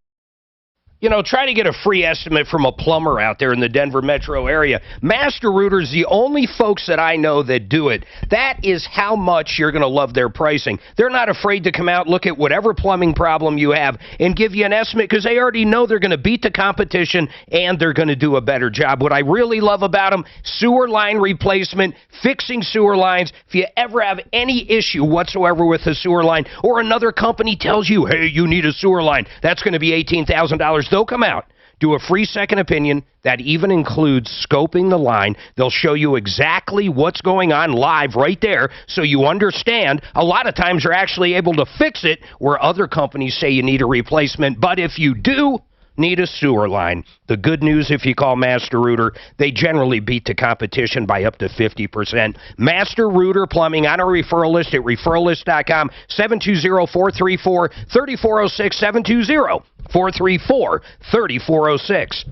You know, try to get a free estimate from a plumber out there in the Denver metro area. Master Router's the only folks that I know that do it. That is how much you're going to love their pricing. They're not afraid to come out, look at whatever plumbing problem you have, and give you an estimate because they already know they're going to beat the competition and they're going to do a better job. What I really love about them, sewer line replacement, fixing sewer lines. If you ever have any issue whatsoever with a sewer line or another company tells you, hey, you need a sewer line, that's going to be $18,000. They'll come out, do a free second opinion that even includes scoping the line. They'll show you exactly what's going on live right there so you understand. A lot of times you're actually able to fix it where other companies say you need a replacement. But if you do need a sewer line, the good news, if you call Master Router, they generally beat the competition by up to 50%. Master Router Plumbing on our referral list at referrallist.com, 720-434-3406, 720-434-3406.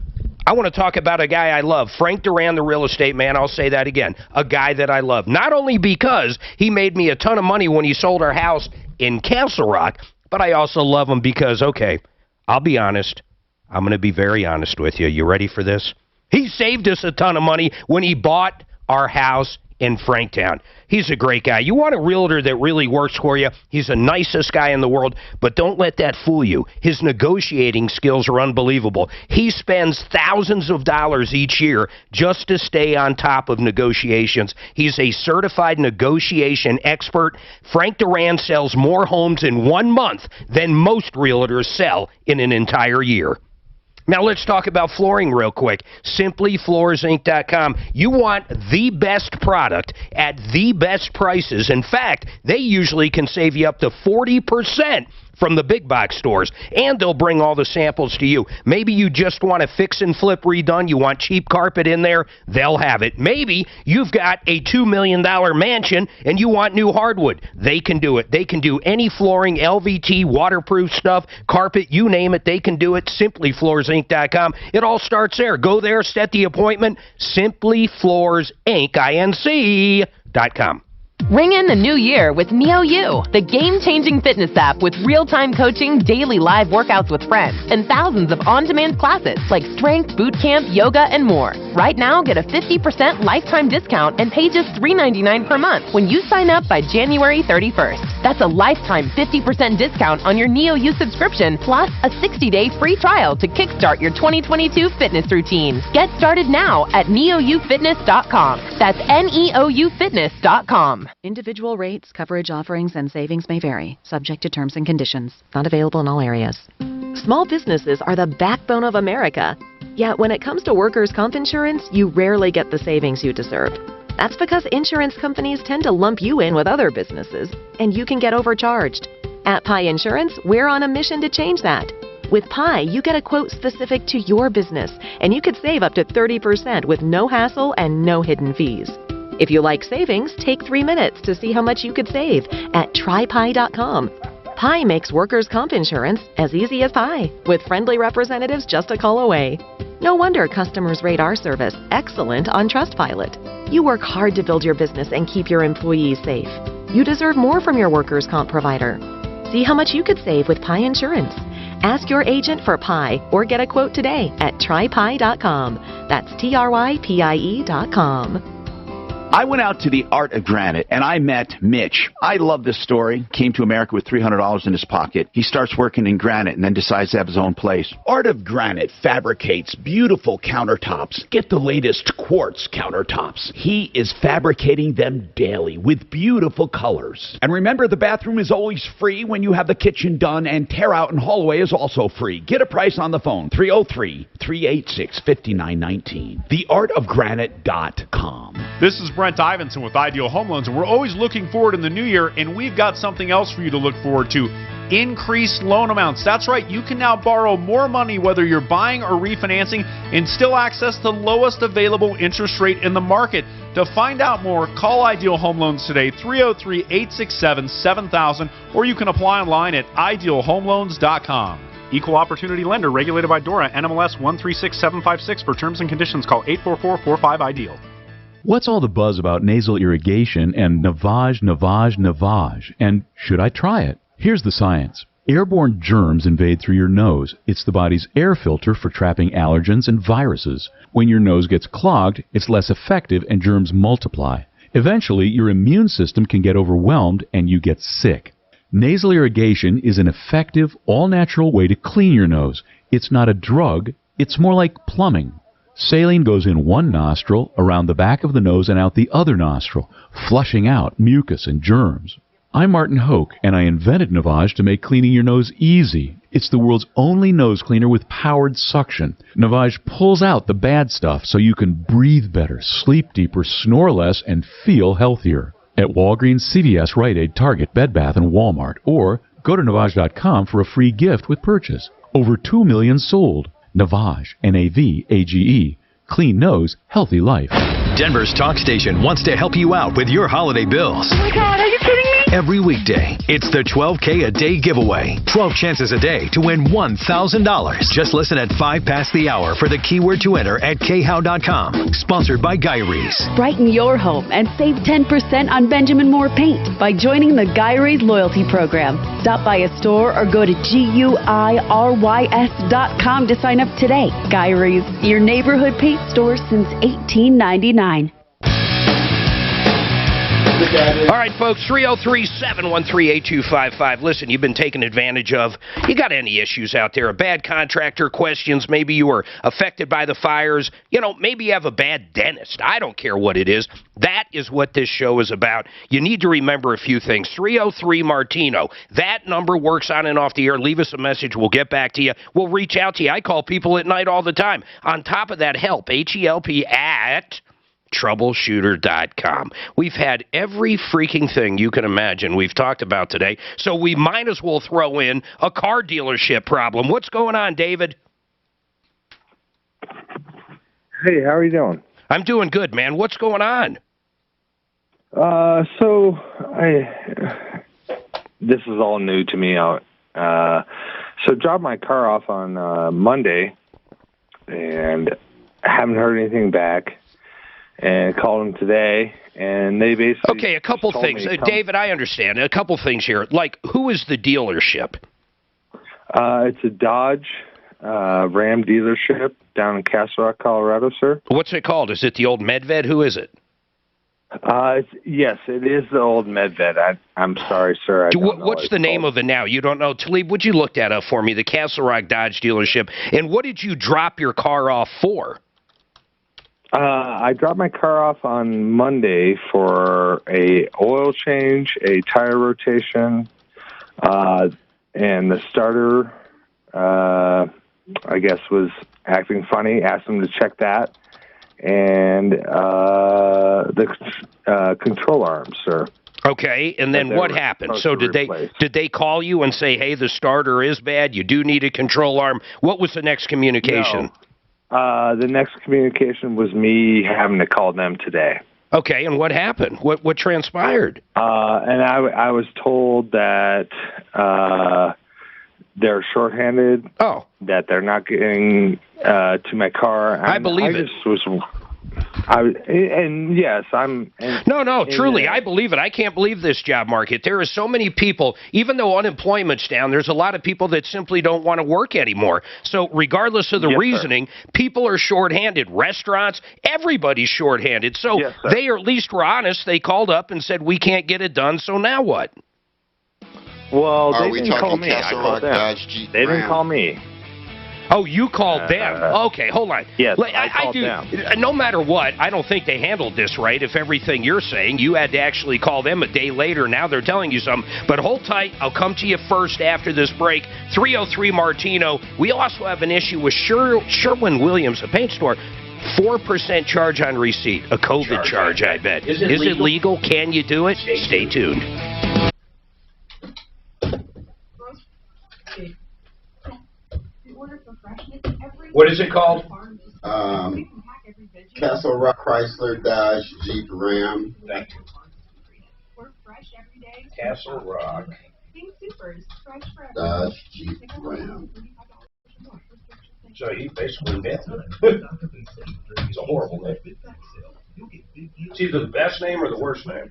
I want to talk about a guy I love, Frank Duran, the real estate man. I'll say that again, a guy that I love. Not only because he made me a ton of money when he sold our house in Castle Rock, but I also love him because, okay, I'll be honest. I'm going to be very honest with you. You ready for this? He saved us a ton of money when he bought our house in Franktown. He's a great guy. You want a realtor that really works for you. He's the nicest guy in the world, but don't let that fool you. His negotiating skills are unbelievable. He spends thousands of dollars each year just to stay on top of negotiations. He's a certified negotiation expert. Frank Duran sells more homes in 1 month than most realtors sell in an entire year. Now let's talk about flooring real quick. SimplyFloorsInc.com. You want the best product at the best prices. In fact, they usually can save you up to 40% from the big box stores, and they'll bring all the samples to you. Maybe you just want to fix and flip redone. You want cheap carpet in there. They'll have it. Maybe you've got a $2 million mansion and you want new hardwood. They can do it. They can do any flooring, LVT, waterproof stuff, carpet, you name it. They can do it. SimplyFloorsInc.com. It all starts there. Go there, set the appointment. SimplyFloorsInc.com. Ring in the new year with NeoU, the game-changing fitness app with real-time coaching, daily live workouts with friends, and thousands of on-demand classes like strength, boot camp, yoga, and more. Right now, get a 50% lifetime discount and pay just $3.99 per month when you sign up by January 31st. That's a lifetime 50% discount on your NeoU subscription, plus a 60-day free trial to kickstart your 2022 fitness routine. Get started now at neoufitness.com. That's neoufitness.com. Individual rates, coverage offerings, and savings may vary, subject to terms and conditions. Not available in all areas. Small businesses are the backbone of America. Yet when it comes to workers' comp insurance, you rarely get the savings you deserve. That's because insurance companies tend to lump you in with other businesses, and you can get overcharged. At Pi Insurance, we're on a mission to change that. With Pi, you get a quote specific to your business, and you could save up to 30% with no hassle and no hidden fees. If you like savings, take 3 minutes to see how much you could save at trypi.com. Pi makes workers' comp insurance as easy as pie, with friendly representatives just a call away. No wonder customers rate our service excellent on Trustpilot. You work hard to build your business and keep your employees safe. You deserve more from your workers' comp provider. See how much you could save with Pi Insurance. Ask your agent for Pi or get a quote today at trypi.com. That's trypie.com. I went out to the Art of Granite, and I met Mitch. I love this story. Came to America with $300 in his pocket. He starts working in granite and then decides to have his own place. Art of Granite fabricates beautiful countertops. Get the latest quartz countertops. He is fabricating them daily with beautiful colors. And remember, the bathroom is always free when you have the kitchen done, and tear out and hallway is also free. Get a price on the phone, 303-386-5919. theartofgranite.com. This is Brent Ivinson with Ideal Home Loans, and we're always looking forward in the new year, and we've got something else for you to look forward to. Increased loan amounts. That's right, you can now borrow more money whether you're buying or refinancing and still access the lowest available interest rate in the market. To find out more, call Ideal Home Loans today, 303-867-7000, or you can apply online at idealhomeloans.com. Equal Opportunity Lender, regulated by DORA, NMLS 136756. For terms and conditions, call 844-45-IDEAL. What's all the buzz about nasal irrigation and navage? And should I try it? Here's the science. Airborne germs invade through your nose. It's the body's air filter for trapping allergens and viruses. When your nose gets clogged, it's less effective and germs multiply. Eventually, your immune system can get overwhelmed and you get sick. Nasal irrigation is an effective, all-natural way to clean your nose. It's not a drug, it's more like plumbing. Saline goes in one nostril, around the back of the nose and out the other nostril, flushing out mucus and germs. I'm Martin Hoke, and I invented Navage to make cleaning your nose easy. It's the world's only nose cleaner with powered suction. Navage pulls out the bad stuff so you can breathe better, sleep deeper, snore less, and feel healthier. At Walgreens, CVS, Rite Aid, Target, Bed Bath, and Walmart. Or go to Navage.com for a free gift with purchase. Over 2 million sold. Navage, N-A-V-A-G-E. Clean nose, healthy life. Denver's talk station wants to help you out with your holiday bills. Oh my God, are you kidding me? Every weekday, it's the 12K a day giveaway. 12 chances a day to win $1,000. Just listen at 5 past the hour for the keyword to enter at khow.com. Sponsored by Guy Rees. Brighten your home and save 10% on Benjamin Moore paint by joining the Guy Rees loyalty program. Stop by a store or go to GUIRYS.com to sign up today. Guy Rees, your neighborhood paint store since 1899. All right, folks, 303-713-8255. Listen, you've been taken advantage of. You got any issues out there? A bad contractor, questions, maybe you were affected by the fires. You know, maybe you have a bad dentist. I don't care what it is. That is what this show is about. You need to remember a few things. 303-MARTINO. That number works on and off the air. Leave us a message. We'll get back to you. We'll reach out to you. I call people at night all the time. On top of that, help, H-E-L-P, at troubleshooter.com. We've had every freaking thing you can imagine we've talked about today, so we might as well throw in a car dealership problem. What's going on, David? Hey, how are you doing? I'm doing good, man. What's going on? This is all new to me. So dropped my car off on Monday and haven't heard anything back. And called them today, and they basically... Okay, a couple things. David, I understand. A couple things here. Like, who is the dealership? It's a Dodge Ram dealership down in Castle Rock, Colorado, sir. What's it called? Is it the old Medved? Who is it? Yes, it is the old Medved. I'm sorry, sir. What's the name of it now? You don't know. Talib, would you look that up for me? The Castle Rock Dodge dealership. And what did you drop your car off for? I dropped my car off on Monday for a oil change, a tire rotation, and the starter, I guess, was acting funny. Asked them to check that, and the control arms, sir. Okay, and then what happened? So did they call you and say, hey, the starter is bad, you do need a control arm? What was the next communication? No. The next communication was me having to call them today. Okay, and what happened? What transpired? And I was told that they're shorthanded. Oh. That they're not getting to my car. I believe it. No, truly, I believe it. I can't believe this job market. There are so many people, even though unemployment's down, there's a lot of people that simply don't want to work anymore. So regardless of the reasoning, people are shorthanded. Restaurants, everybody's shorthanded. So they at least were honest. They called up and said, we can't get it done, so now what? Well, they didn't call me. I called them. They didn't call me. Oh, you called them. Okay, hold on. Yes, I called them. No matter what, I don't think they handled this right. If everything you're saying, you had to actually call them a day later. Now they're telling you something. But hold tight. I'll come to you first after this break. 303-MARTINO. We also have an issue with Sherwin-Williams, a paint store. 4% charge on receipt. A COVID charge, I bet. Is it legal? Can you do it? Stay tuned. What is it called? Castle Rock Chrysler Dodge Jeep Ram. Thank you. Castle Rock Dodge Jeep Ram. So he basically nailed it. It's a horrible name. It's either the best name or the worst name.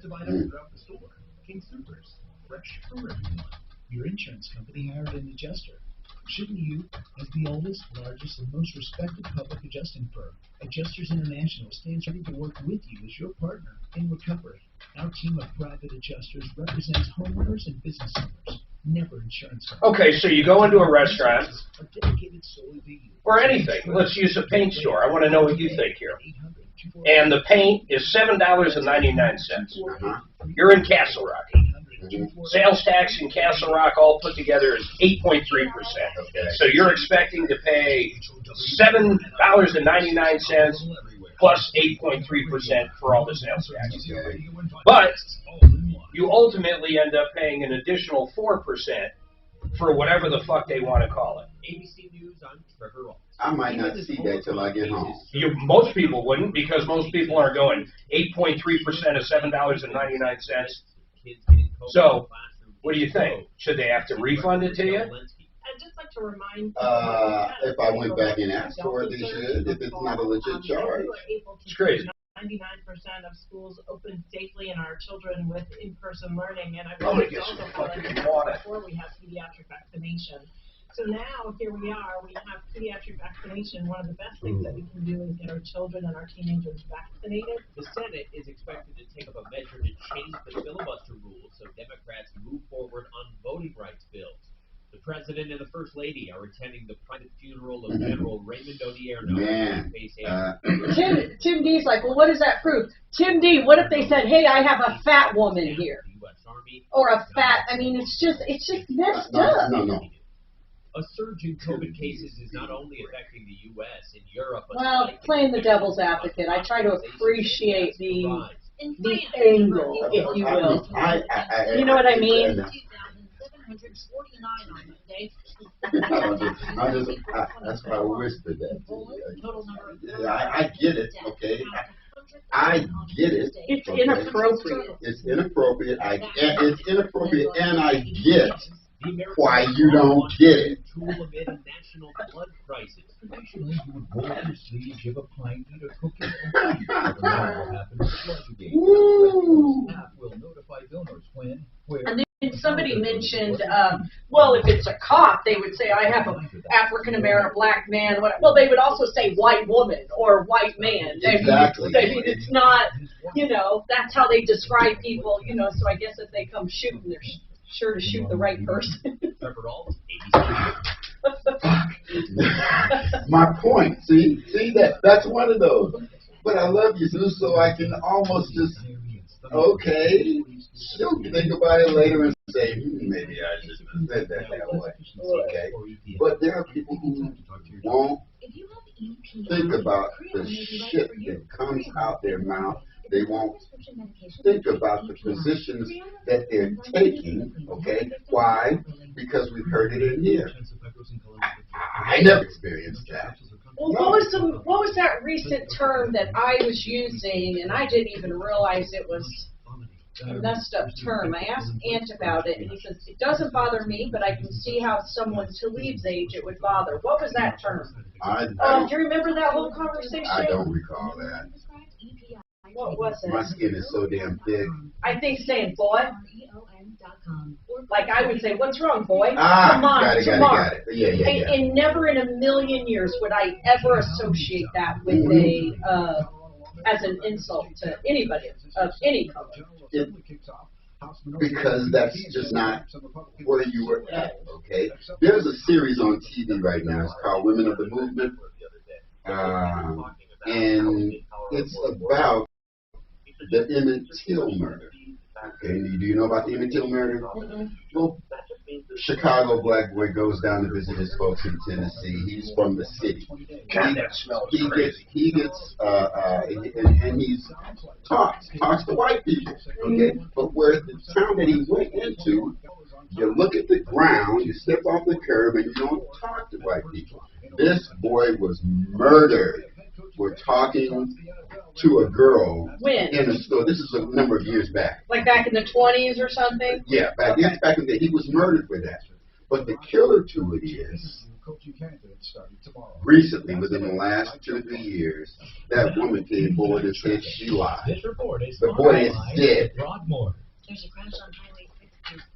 King Supers, fresh for everyone. Your insurance company hired an adjuster. Shouldn't you, as the oldest, largest, and most respected public adjusting firm, Adjusters International stands ready to work with you as your partner in recovery. Our team of private adjusters represents homeowners and business owners, never insurance companies. Okay, so you go into a restaurant or anything. Let's use a paint store. I want to know what you think here. And the paint is $7.99. You're in Castle Rock. Sales tax in Castle Rock all put together is 8.3%. So you're expecting to pay $7.99 plus 8.3% for all the sales tax. But you ultimately end up paying an additional 4% for whatever the fuck they want to call it. ABC News, I'm Trevor Ross. I might not see that till I get home. Most people wouldn't, because most people are going 8.3% of $7.99. So, what do you think? Should they have to refund it to you? I'd just like to remind if I went back and asked for it, they should. If it's not a legit charge. It's crazy. 99% of schools open safely and our children with in-person learning, and I I'm gonna believe get it's some also fucking highlighted water. before we have pediatric vaccination. So now, here we are, we have pediatric vaccination. One of the best things that we can do is get our children and our teenagers vaccinated. The Senate is expected to take up a measure to change the filibuster rules so Democrats move forward on voting rights bills. The President and the First Lady are attending the private funeral of General Raymond Odierno. Tim D's like, well, what does that prove? Tim D, what if they said, hey, I have a fat woman here? Or a fat, I mean, it's just messed up. No. A surge in COVID cases is not only affecting the U.S. and Europe, but Well, playing the devil's advocate, I try to appreciate the angle, if you will. You know what I mean? That's why I whispered that to you. I get it, okay? I get it. It's okay? inappropriate. It's inappropriate. It's inappropriate, and I get why you don't get it. tool amid a national blood crisis. Traditionally, you would roll up your sleeves, give a pint, eat a cookie, and you never know what happens at Pleasure Gate. The app will notify donors when, where, and then somebody mentioned, well, if it's a cop, they would say, I have an African-American black man. Well, they would also say white woman or white man. Exactly. I mean, it's not, you know, that's how they describe people, you know, so I guess if they come shooting, they're sure to shoot the right person. My point. See that's one of those. But I love you, Sue, so I can almost just, okay, she'll think about it later and say, maybe I should have said that way. Okay. But there are people who won't think about the shit that comes out their mouth. They won't think about the positions that they're taking, okay? Why? Because we've heard it in here. I never experienced that. Well, what was that recent term that I was using, and I didn't even realize it was a messed up term. I asked Ant about it, and he says, it doesn't bother me, but I can see how someone Talib's age it would bother. What was that term? Do you remember that whole conversation? I don't recall that. What was it? My skin is so damn thick. I think saying boy. Like I would say, what's wrong, boy? Got it. Yeah. And never in a million years would I ever associate that with as an insult to anybody of any color. Because that's just not where you were at, okay? There's a series on TV right now. It's called Women of the Movement. And it's about the Emmett Till murder. Okay, do you know about the Emmett Till murder? Well, Chicago black boy goes down to visit his folks in Tennessee. He's from the city. God, that smells crazy. He gets and he's talks to white people. Okay, but where the town that he went into, you look at the ground, you step off the curb, and you don't talk to white people. This boy was murdered. We're talking to a girl in a store. This is a number of years back. Like back in the 20s or something? Yeah, back in the day. He was murdered for that. But the killer to it is Recently, within the last 2 or 3 years, that woman came forward and said she lied. This report is The boy is dead. Broadmoor. There's a crash on Highway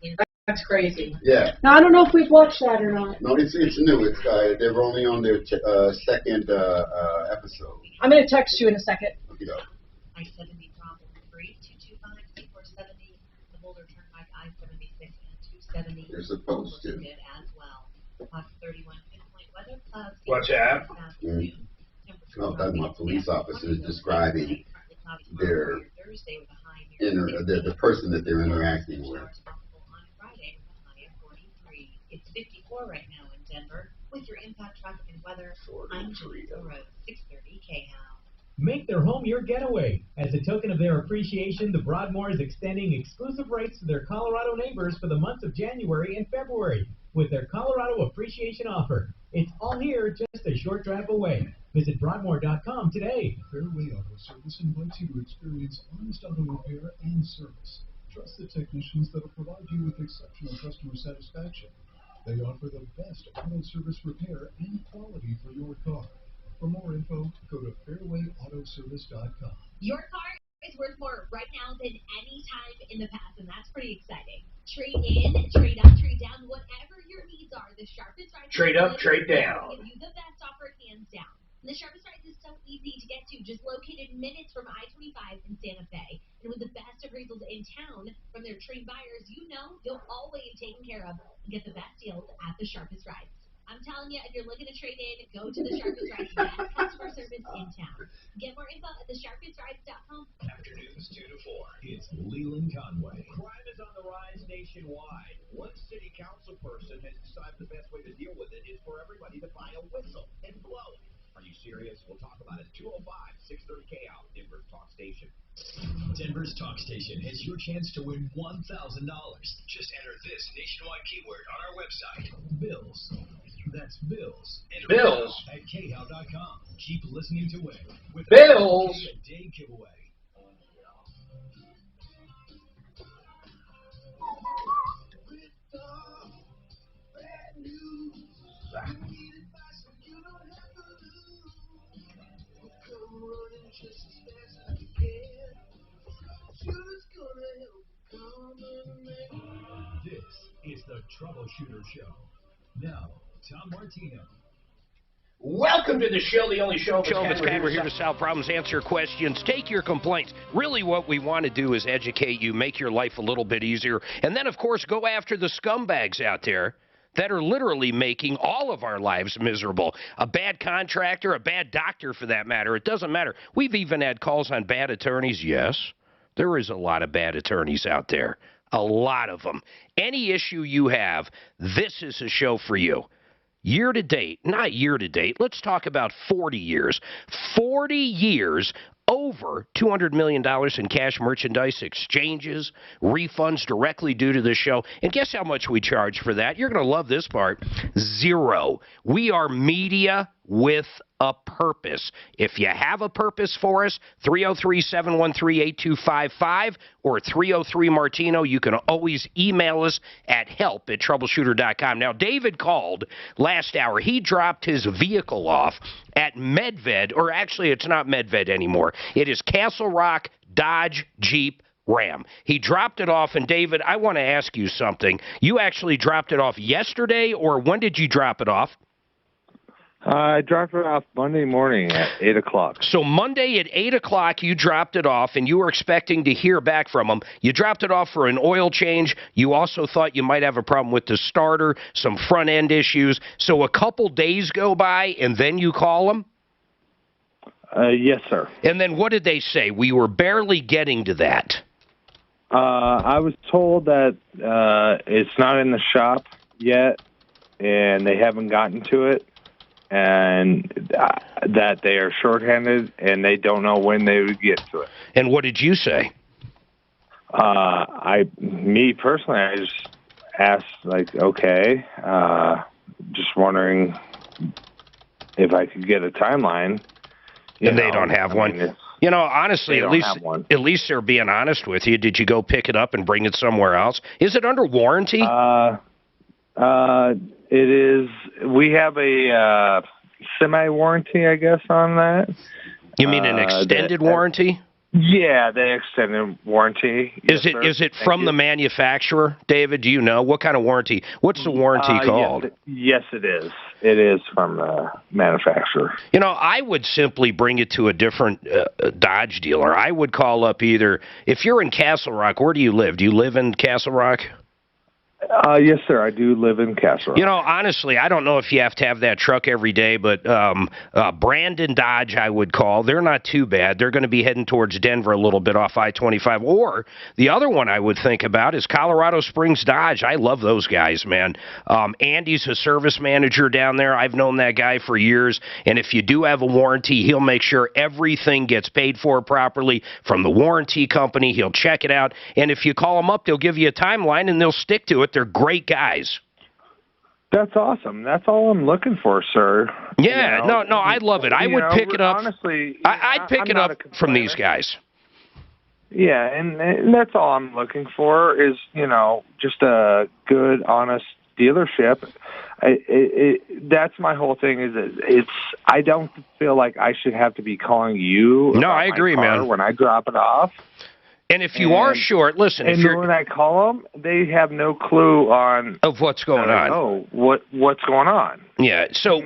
60. That's crazy. Yeah. Now, I don't know if we've watched that or not. No, it's new. It's they're only on their second episode. I'm going to text you in a second. Okay, go. I-70 problem free, 225-2470, the Boulder Turnpike, I-76 and 270. They're supposed to. Good as well. Fox 31 pinpoint weather clouds. What's that? No, I'm talking about police officers describing their the person that they're interacting with. On Friday with a high of 43. It's 54 right now in Denver. With your impact traffic and weather, I'm Julie Road, 630 KHOW. Make their home your getaway. As a token of their appreciation, the Broadmoor is extending exclusive rates to their Colorado neighbors for the months of January and February with their Colorado Appreciation Offer. It's all here, just a short drive away. Visit Broadmoor.com today. Fairway Auto Service invites you to experience honest auto repair and service. Trust the technicians that will provide you with exceptional customer satisfaction. They offer the best auto service repair and quality for your car. For more info, go to fairwayautoservice.com. Your car is worth more right now than any time in the past, and that's pretty exciting. Trade in, trade up, trade down, whatever your needs are, the sharpest price. Trade up, trade down. Give you the best offer hands down. And the sharpest price is so easy to get to, just located minutes from I-25 in Santa Fe. And with the best appraisals in town from their trained buyers, you know you'll always be taken care of and get the best deals at the sharpest price. I'm telling you, if you're looking to trade in, go to the Sharpest Rides, best customer service in town. Get more info at thesharpestrides.com. Afternoons 2 to 4. It's Leland Conway. Crime is on the rise nationwide. One city council person has decided the best way to deal with it is for everybody to buy a whistle and blow it. Are you serious? We'll talk about it. 205-630-KO, Denver's Talk Station. Denver's Talk Station has your chance to win $1,000. Just enter this nationwide keyword on our website. Bills. That's Bills. Enter Bills? at KHOW.com. Keep listening to win. With Bills? a day giveaway. This is the Troubleshooter Show. Now, Tom Martino. Welcome to the show, the only show. We're here to solve problems, answer questions, take your complaints. Really what we want to do is educate you, make your life a little bit easier, and then, of course, go after the scumbags out there that are literally making all of our lives miserable. A bad contractor, a bad doctor for that matter, it doesn't matter. We've even had calls on bad attorneys. Yes, there is a lot of bad attorneys out there, a lot of them. Any issue you have, this is a show for you. Year to date, not year to date, let's talk about 40 years. 40 years, over $200 million in cash merchandise exchanges, refunds directly due to the show. And guess how much we charge for that? You're going to love this part. Zero. We are media with a purpose. If you have a purpose for us, 303-713-8255 or 303-MARTINO. You can always email us at help@troubleshooter.com. Now, David called last hour. He dropped his vehicle off at Medved, or actually it's not Medved anymore. It is Castle Rock Dodge Jeep Ram. He dropped it off, and David, I want to ask you something. You actually dropped it off yesterday, or when did you drop it off? I dropped it off Monday morning at 8 o'clock. So Monday at 8 o'clock, you dropped it off, and you were expecting to hear back from him. You dropped it off for an oil change. You also thought you might have a problem with the starter, some front-end issues. So a couple days go by, and then you call them? Yes, sir. And then what did they say? We were barely getting to that. I was told that it's not in the shop yet, and they haven't gotten to it, and that they are shorthanded, and they don't know when they would get to it. And what did you say? Me personally, I just asked, like, okay, just wondering if I could get a timeline. And they don't have one. You know, honestly, at least they're being honest with you. Did you go pick it up and bring it somewhere else? Is it under warranty? It is. We have a semi-warranty, I guess, on that. You mean an extended warranty? Yeah, the extended warranty. Yes, sir. Is it from the manufacturer, David? Do you know what kind of warranty? What's the warranty called? Yes, it is. It is from the manufacturer. You know, I would simply bring it to a different Dodge dealer. I would call up either, if you're in Castle Rock, where do you live? Do you live in Castle Rock? Yes, sir. I do live in Castle Rock. You know, honestly, I don't know if you have to have that truck every day, but Brandon Dodge, I would call. They're not too bad. They're going to be heading towards Denver a little bit off I-25. Or the other one I would think about is Colorado Springs Dodge. I love those guys, man. Andy's a service manager down there. I've known that guy for years. And if you do have a warranty, he'll make sure everything gets paid for properly from the warranty company. He'll check it out. And if you call them up, they'll give you a timeline and they'll stick to it. They're great guys. That's awesome. That's all I'm looking for, sir. Yeah, You know, no, I love it. I would pick it up. Honestly, I'd pick it up from these guys. Yeah, and that's all I'm looking for is, just a good, honest dealership. That's my whole thing. I don't feel like I should have to be calling you. No, I agree, man. When I drop it off. And if you are short, listen. And when I call them, they have no clue of what's going on. Oh, what's going on? Yeah. So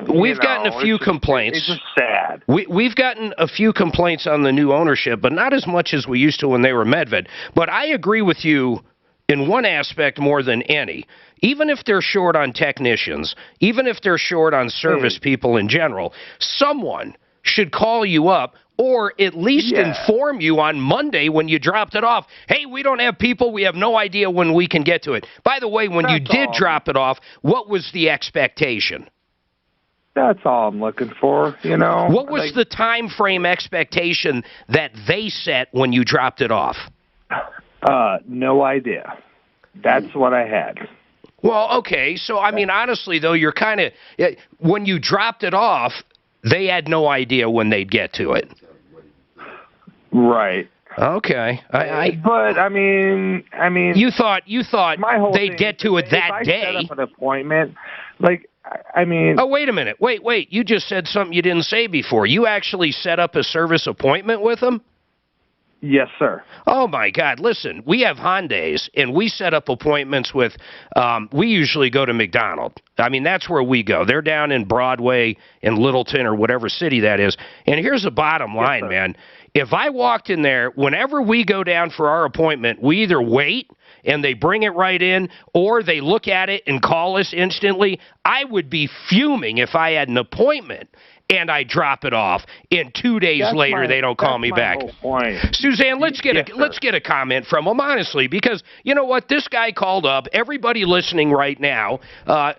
we've gotten a few complaints. It's just sad. We've gotten a few complaints on the new ownership, but not as much as we used to when they were Medved. But I agree with you in one aspect more than any. Even if they're short on technicians, even if they're short on service people in general, someone should call you up or at least inform you on Monday when you dropped it off. Hey, we don't have people. We have no idea when we can get to it. By the way, when you did drop it off, what was the expectation? That's all I'm looking for, What was the time frame expectation that they set when you dropped it off? No idea. That's what I had. Well, okay. So, I mean, honestly, though, you're kind of, when you dropped it off, they had no idea when they'd get to it. Right. Okay. But I mean, you thought they'd get to it that day. If I set up an appointment, I mean. Oh, wait a minute. Wait. You just said something you didn't say before. You actually set up a service appointment with them? Yes, sir. Oh, my God. Listen, we have Hyundais, and we set up appointments with, we usually go to McDonald. I mean, that's where we go. They're down in Broadway in Littleton or whatever city that is. And here's the bottom line, man. If I walked in there, whenever we go down for our appointment, we either wait and they bring it right in, or they look at it and call us instantly. I would be fuming if I had an appointment and I drop it off, and 2 days later they don't call me back. Suzanne, let's get a comment from him, honestly, because you know what? This guy called up. Everybody listening right now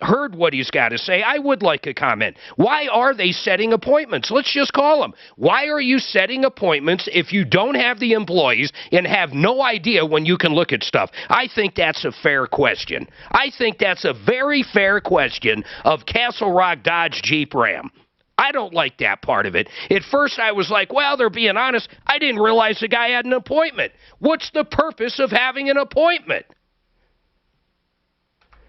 heard what he's got to say. I would like a comment. Why are they setting appointments? Let's just call them. Why are you setting appointments if you don't have the employees and have no idea when you can look at stuff? I think that's a fair question. I think that's a very fair question of Castle Rock Dodge Jeep Ram. I don't like that part of it. At first, I was like, well, they're being honest. I didn't realize the guy had an appointment. What's the purpose of having an appointment?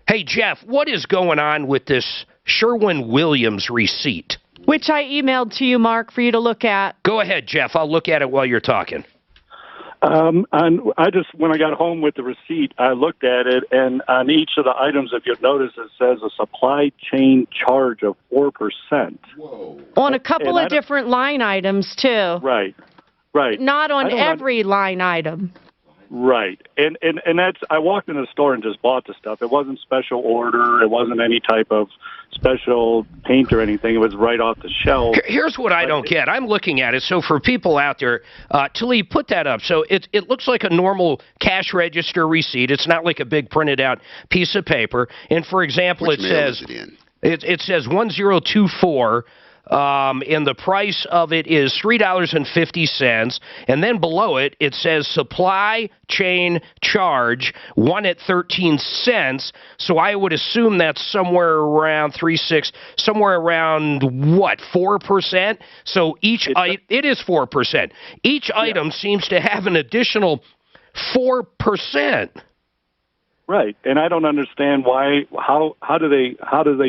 Hey, Jeff, what is going on with this Sherwin-Williams receipt? Which I emailed to you, Mark, for you to look at. Go ahead, Jeff. I'll look at it while you're talking. And when I got home with the receipt, I looked at it, and on each of the items, if you'll notice, it says a supply chain charge of 4%. Whoa. On a couple of different line items, too. Right. Not on every line item. Right. And that's, I walked in the store and just bought the stuff. It wasn't special order. It wasn't any type of special paint or anything. It was right off the shelf. Here's what I don't get. I'm looking at it. So for people out there, Talib, put that up. So it looks like a normal cash register receipt. It's not like a big printed out piece of paper. And for example, Which it mail says is it in? It says 1024. And the price of it is $3.50, and then below it, it says supply chain charge, 1 at 13 cents, so I would assume that's somewhere around 3.6, somewhere around, what, 4%? So it is 4%. Each item seems to have an additional 4%. Right, and I don't understand why. How do they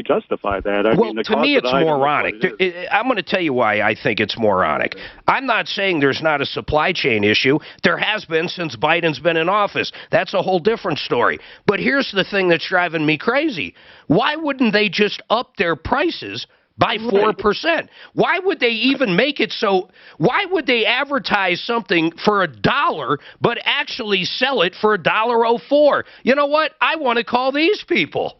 justify that? I mean, the to me, cost it's of the item is moronic. what it is. I'm going to tell you why I think it's moronic. I'm not saying there's not a supply chain issue. There has been since Biden's been in office. That's a whole different story. But here's the thing that's driving me crazy. Why wouldn't they just up their prices by 4%? Why would they even make it so? Why would they advertise something for $1 but actually sell it for $1.04? You know what? I want to call these people.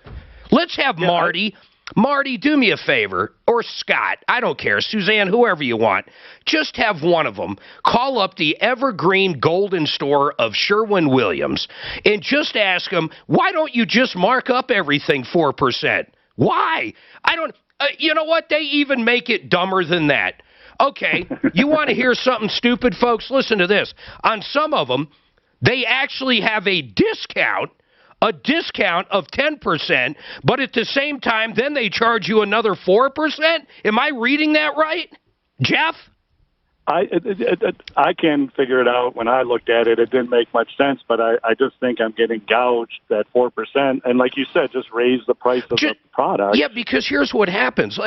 Let's have Marty. Marty, do me a favor, or Scott, I don't care, Suzanne, whoever you want. Just have one of them call up the Evergreen Golden Store of Sherwin-Williams and just ask them, why don't you just mark up everything 4%? Why? I don't. You know what? They even make it dumber than that. Okay, you want to hear something stupid, folks? Listen to this. On some of them, they actually have a discount of 10%, but at the same time, then they charge you another 4%? Am I reading that right? Jeff? I can figure it out. When I looked at it, it didn't make much sense, but I just think I'm getting gouged at 4%. And like you said, just raise the price of the product. Yeah, because here's what happens.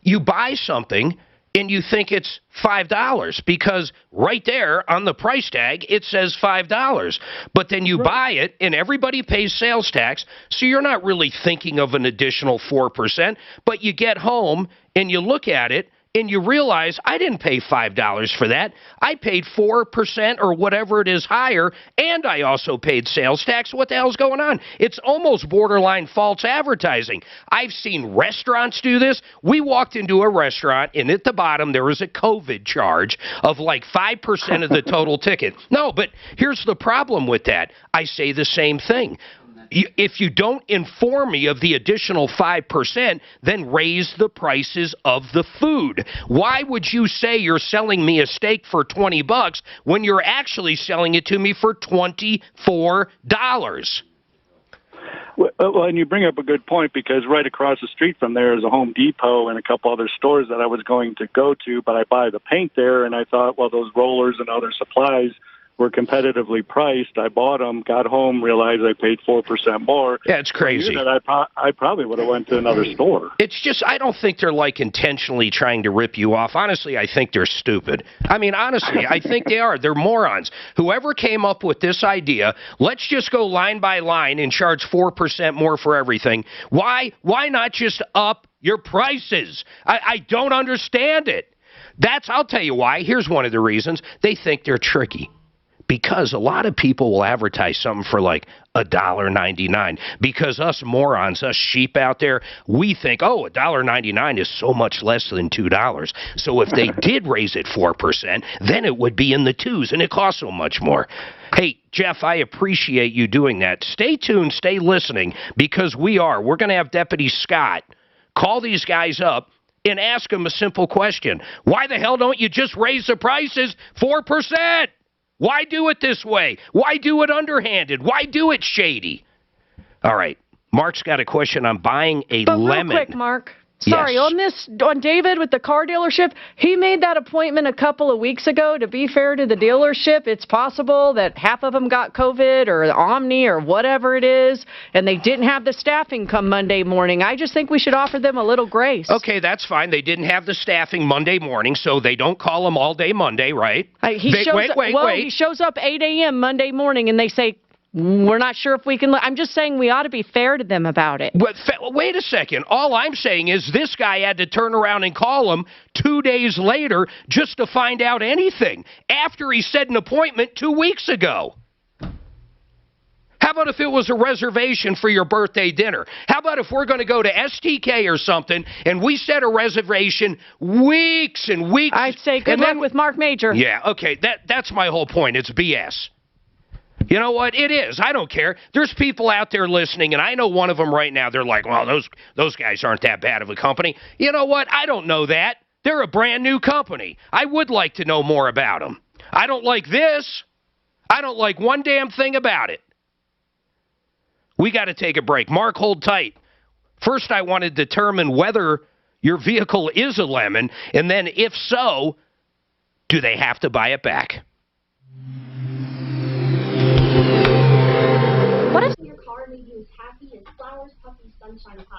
You buy something, and you think it's $5 because right there on the price tag, it says $5. But then you buy it, and everybody pays sales tax, so you're not really thinking of an additional 4%. But you get home, and you look at it, and you realize, I didn't pay $5 for that. I paid 4% or whatever it is higher, and I also paid sales tax. What the hell's going on? It's almost borderline false advertising. I've seen restaurants do this. We walked into a restaurant, and at the bottom, there was a COVID charge of like 5% of the total ticket. No, but here's the problem with that. I say the same thing. If you don't inform me of the additional 5%, then raise the prices of the food. Why would you say you're selling me a steak for $20 when you're actually selling it to me for $24? Well, and you bring up a good point, because right across the street from there is a Home Depot and a couple other stores that I was going to go to, but I buy the paint there, and I thought, well, those rollers and other supplies were competitively priced. I bought them, got home, realized I paid 4% more. Yeah, it's crazy. I probably would have went to another store. It's just, I don't think they're like intentionally trying to rip you off. Honestly, I think they're stupid. I mean, honestly, I think they are. They're morons. Whoever came up with this idea, let's just go line by line and charge 4% more for everything. Why not just up your prices? I don't understand it. I'll tell you why. Here's one of the reasons. They think they're tricky. Because a lot of people will advertise something for like $1.99. Because us morons, us sheep out there, we think, oh, $1.99 is so much less than $2. So if they did raise it 4%, then it would be in the twos, and it costs so much more. Hey, Jeff, I appreciate you doing that. Stay tuned, stay listening, because we're going to have Deputy Scott call these guys up and ask them a simple question. Why the hell don't you just raise the prices 4%? Why do it this way? Why do it underhanded? Why do it shady? All right. Mark's got a question on buying a lemon. Real quick, Mark. Sorry, yes. on David with the car dealership, he made that appointment a couple of weeks ago. To be fair to the dealership, it's possible that half of them got COVID or Omni or whatever it is, and they didn't have the staffing come Monday morning. I just think we should offer them a little grace. Okay, that's fine. They didn't have the staffing Monday morning, so they don't call them all day Monday, right? He shows up 8 a.m. Monday morning, and they say, we're not sure if we can. I'm just saying we ought to be fair to them about it. Wait a second. All I'm saying is this guy had to turn around and call him 2 days later just to find out anything after he set an appointment 2 weeks ago. How about if it was a reservation for your birthday dinner? How about if we're going to go to STK or something and we set a reservation weeks and weeks? I'd say good luck with Mark Major. Yeah, okay. That's my whole point. It's BS. You know what? It is. I don't care. There's people out there listening, and I know one of them right now. They're like, well, those guys aren't that bad of a company. You know what? I don't know that. They're a brand new company. I would like to know more about them. I don't like this. I don't like one damn thing about it. We got to take a break. Mark, hold tight. First, I want to determine whether your vehicle is a lemon, and then if so, do they have to buy it back? What if your car sunshine pie.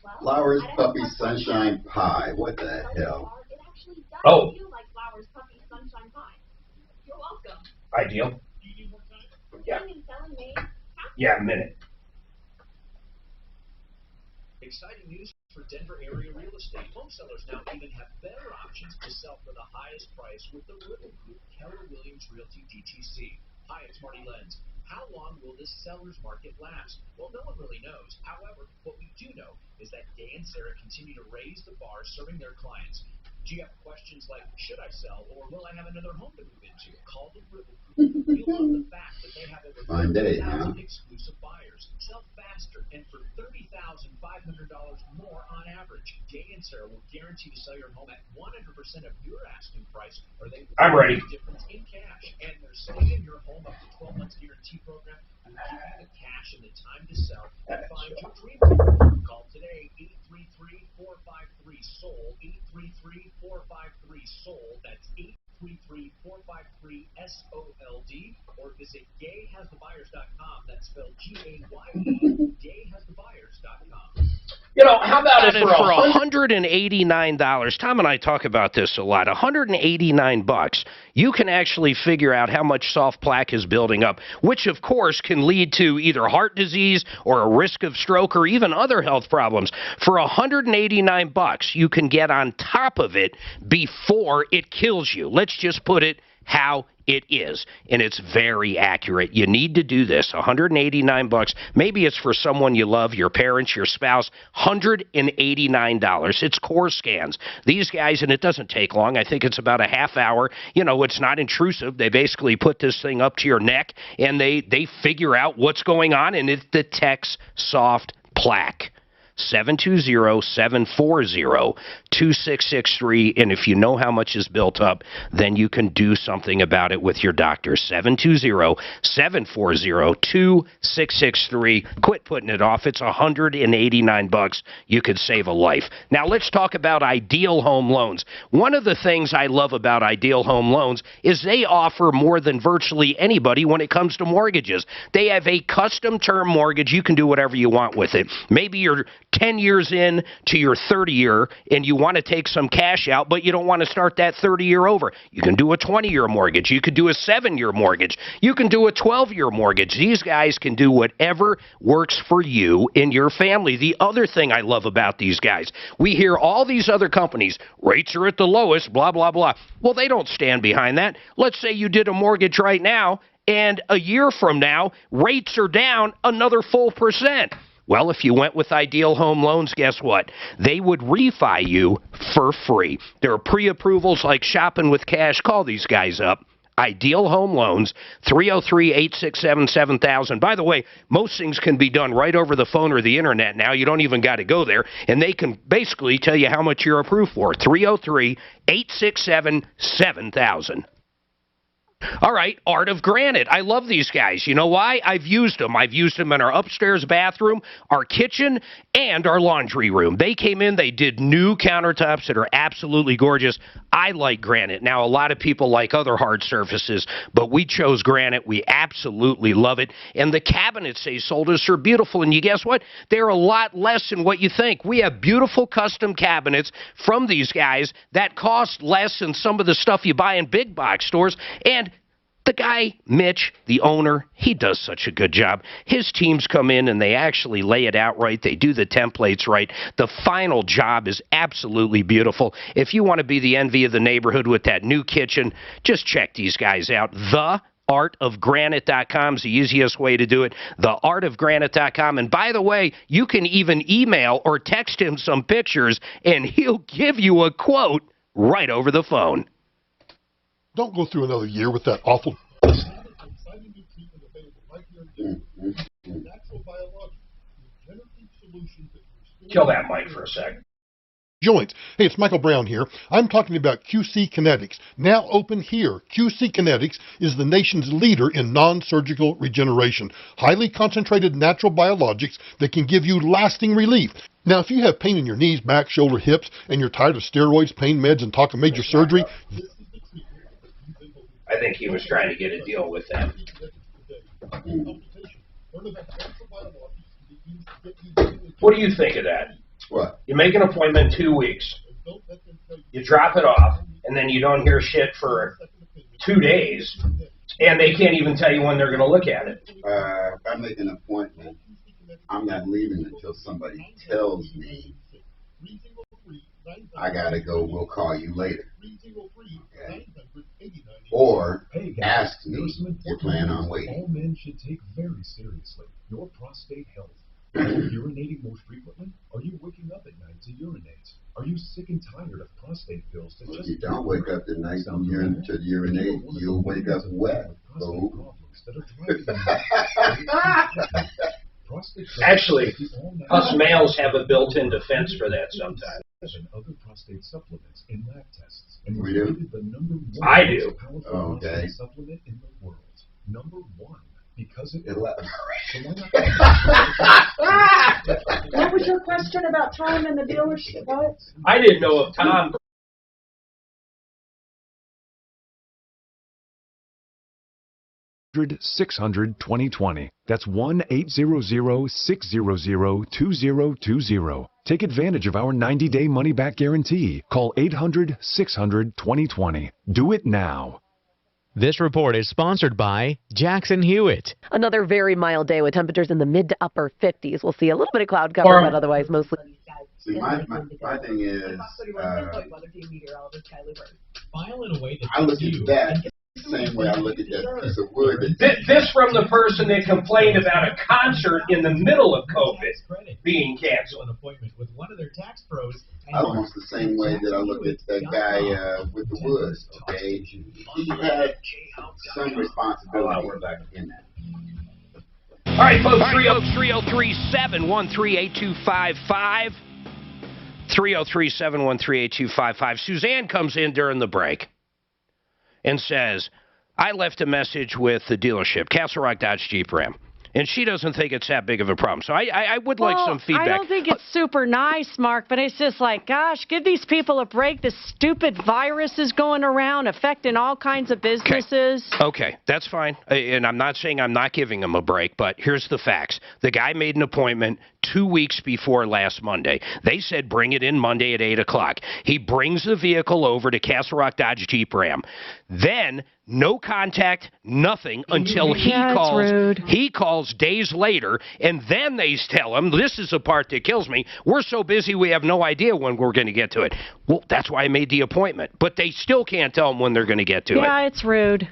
Well, Flowers, at puppy, Eversource sunshine pie. What the hell? it actually does Oh. feel like Flowers, puppy, sunshine pie. You're welcome. Ideal. Yeah. Buying and selling made. Yeah, a minute. Exciting news for Denver area real estate. Home sellers now even have better options to sell for the highest price with the Riddle Group Keller Williams Realty DTC. Hi, it's Marty Lenz. How long will this seller's market last? Well, no one really knows. However, what we do know is that Day and Sarah continue to raise the bar serving their clients. Do you have questions like, should I sell or will I have another home to move into? Call the Riddle Group. You'll love the fact that they have over Fine day, 30,000 huh? exclusive buyers. Sell faster and for $30,500 more on average. Day and Sarah will guarantee to sell your home at 100% of your asking price, or they will I'm ready. pay the difference in cash. And their Stay in Your Home up to 12 months guarantee program will give you the cash and the time to sell and find your dream home. Call today 833-453-SOLD. 833-453-SOLD. That's 833-453-SOLD. Or visit GayHasTheBuyers.com. That's spelled Gaye. GayHasTheBuyers.com. You know, how about it for $189? Tom and I talk about this a lot. $189. You can actually figure out how much soft plaque is building up, which of course can lead to either heart disease or a risk of stroke or even other health problems. For $189, you can get on top of it before it kills you. Let's just put it how it is, and it's very accurate. You need to do this. $189. Maybe it's for someone you love, your parents, your spouse. $189. It's core scans. These guys, and it doesn't take long. I think it's about a half hour. You know, it's not intrusive. They basically put this thing up to your neck, and they figure out what's going on, and it detects soft plaque. 720-740-2663. And if you know how much is built up, then you can do something about it with your doctor. 720-740-2663. Quit putting it off. It's $189. You could save a life. Now let's talk about Ideal Home Loans. One of the things I love about Ideal Home Loans is they offer more than virtually anybody when it comes to mortgages. They have a custom term mortgage. You can do whatever you want with it. Maybe you're 10 years in to your 30-year and you want to take some cash out, but you don't want to start that 30-year over. You can do a 20-year mortgage. You can do a 7-year mortgage. You can do a 12-year mortgage. These guys can do whatever works for you and your family. The other thing I love about these guys, we hear all these other companies, rates are at the lowest, blah, blah, blah. Well, they don't stand behind that. Let's say you did a mortgage right now, and a year from now, rates are down another full %. Well, if you went with Ideal Home Loans, guess what? They would refi you for free. There are pre-approvals like shopping with cash. Call these guys up. Ideal Home Loans, 303-867-7000. By the way, most things can be done right over the phone or the internet now. You don't even got to go there. And they can basically tell you how much you're approved for. 303-867-7000. All right, Art of Granite. I love these guys. You know why? I've used them. I've used them in our upstairs bathroom, our kitchen, and our laundry room. They came in, they did new countertops that are absolutely gorgeous. I like granite. Now, a lot of people like other hard surfaces, but we chose granite. We absolutely love it. And the cabinets they sold us are beautiful. And you guess what? They're a lot less than what you think. We have beautiful custom cabinets from these guys that cost less than some of the stuff you buy in big box stores. And the guy, Mitch, the owner, he does such a good job. His teams come in and they actually lay it out right. They do the templates right. The final job is absolutely beautiful. If you want to be the envy of the neighborhood with that new kitchen, just check these guys out. TheArtofGranite.com is the easiest way to do it. TheArtofGranite.com. And by the way, you can even email or text him some pictures and he'll give you a quote right over the phone. Don't go through another year with that awful. Kill that mic for a second. Joints. Hey, it's Michael Brown here. I'm talking about QC Kinetics, now open here. QC Kinetics is the nation's leader in non-surgical regeneration, highly concentrated natural biologics that can give you lasting relief. Now, if you have pain in your knees, back, shoulder, hips, and you're tired of steroids, pain meds, and talk of major surgery, I think he was trying to get a deal with them. What do you think of that? What? You make an appointment 2 weeks. You drop it off, and then you don't hear shit for 2 days, and they can't even tell you when they're going to look at it. If I make an appointment, I'm not leaving until somebody tells me I gotta go, we'll call you later. Okay. Or ask me, you plan on waiting. All men should take very seriously your prostate health. Are you urinating most frequently? Are you waking up at night to urinate? Are you sick and tired of prostate pills? If you don't wake up at night to urinate, you'll wake up wet. Actually, us males have a built-in defense for that sometimes. And other prostate supplements in lab tests. And We do? the number one I do. powerful Okay. prostate supplement in the world. Number one. Because it What was your question about time in the dealership? What? I didn't know if Tom... 600-2020. That's 1-800-600-2020. Take advantage of our 90-day money-back guarantee. Call 800-600-2020. Do it now. This report is sponsored by Jackson Hewitt. Another very mild day with temperatures in the mid to upper 50s. We'll see a little bit of cloud cover, but otherwise mostly. See, my thing is, I look at that the same way I look at that piece of wood. This from the person that complained about a concert in the middle of COVID being canceled. An appointment with one of their tax pros. Almost the same way that I look at that guy with the wood. Okay, he had some responsibility in that. All right, folks, 303-713-8255. 303-713-8255. Suzanne comes in during the break and says, I left a message with the dealership, Castle Rock Dodge Jeep Ram, and she doesn't think it's that big of a problem. So I would like some feedback. I don't think it's super nice, Mark, but it's just like, gosh, give these people a break. This stupid virus is going around, affecting all kinds of businesses. Okay, that's fine. And I'm not saying I'm not giving them a break, but here's the facts. The guy made an appointment 2 weeks before last Monday. They said bring it in Monday at 8 o'clock. He brings the vehicle over to Castle Rock Dodge Jeep Ram. Then no contact, nothing until he calls. Rude. He calls days later, and then they tell him, this is the part that kills me, we're so busy we have no idea when we're going to get to it. Well, that's why I made the appointment. But they still can't tell him when they're going to get to it. Yeah, it's rude.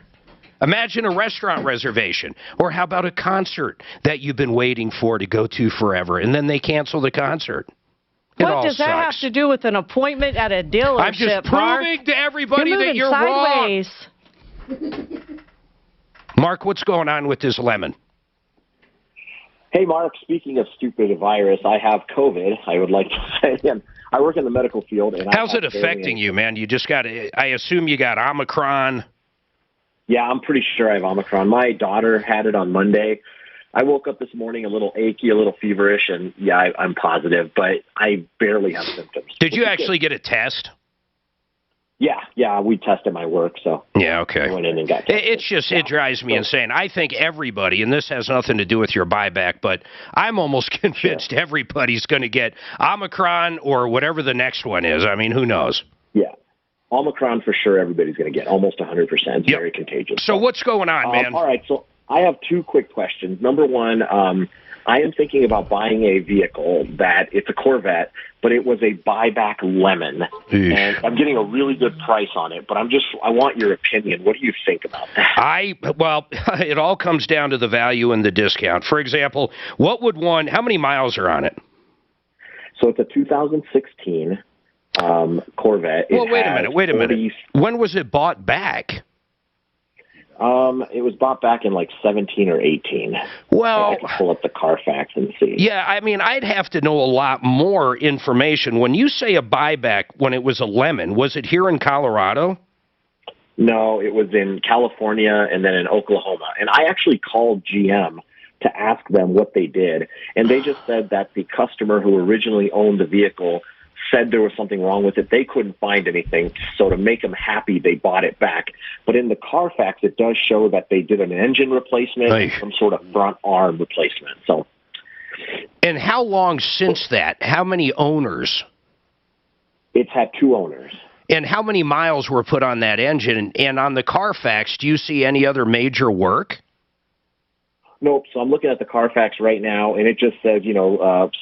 Imagine a restaurant reservation. Or how about a concert that you've been waiting for to go to forever, and then they cancel the concert? What does that have to do with an appointment at a dealership, I'm just proving to everybody that you're sideways. wrong. Mark, what's going on with this lemon? Hey, Mark, speaking of stupid virus, I have COVID. I would like to say, and I work in the medical field. And how's it affecting you, man? You just got, I assume you got Omicron. Yeah, I'm pretty sure I have Omicron. My daughter had it on Monday. I woke up this morning a little achy, a little feverish, and yeah, I'm positive, but I barely have symptoms. Did you actually get a test? Yeah, we tested my work, so yeah, okay. I went in and got tested. It's just, it drives me insane. I think everybody, and this has nothing to do with your buyback, but I'm almost convinced everybody's going to get Omicron or whatever the next one is. I mean, who knows? Yeah. Omicron for sure everybody's going to get, almost 100%. It's very contagious. So what's going on, man? All right, so I have two quick questions. Number one, I am thinking about buying a vehicle that it's a Corvette, but it was a buyback lemon, and I'm getting a really good price on it. But I want your opinion. What do you think about that? Well, it all comes down to the value and the discount. For example, how many miles are on it? So it's a 2016 Corvette. Well, wait a minute. When was it bought back? It was bought back in like 17 or 18. Well, I can pull up the Carfax and see. Yeah, I mean, I'd have to know a lot more information. When you say a buyback, when it was a lemon, was it here in Colorado? No, it was in California and then in Oklahoma. And I actually called GM to ask them what they did, and they just said that the customer who originally owned the vehicle said there was something wrong with it. They couldn't find anything, so to make them happy, they bought it back. But in the Carfax, it does show that they did an engine replacement and some sort of front arm replacement. So, And how long since that? How many owners? It's had 2 owners. And how many miles were put on that engine? And on the Carfax, do you see any other major work? Nope. So I'm looking at the Carfax right now, and it just says,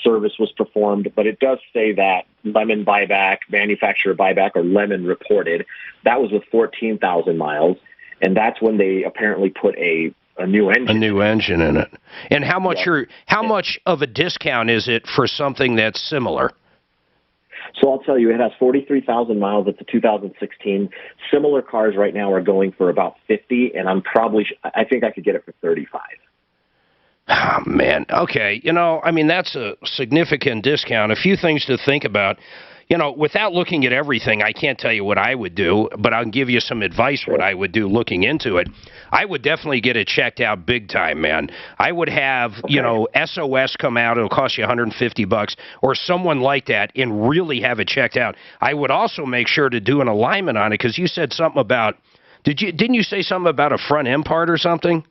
service was performed, but it does say that Lemon buyback, manufacturer buyback, or Lemon reported. That was with 14,000 miles, and that's when they apparently put a new engine. A new engine in it. And how much much of a discount is it for something that's similar? So I'll tell you, it has 43,000 miles. It's a 2016. Similar cars right now are going for about 50, and I think I could get it for 35. Oh, man. Okay. That's a significant discount. A few things to think about. Without looking at everything, I can't tell you what I would do, but I'll give you some advice what I would do looking into it. I would definitely get it checked out big time, man. I would have, SOS come out. It'll cost you $150 or someone like that and really have it checked out. I would also make sure to do an alignment on it because you said something about, didn't you say something about a front end part or something?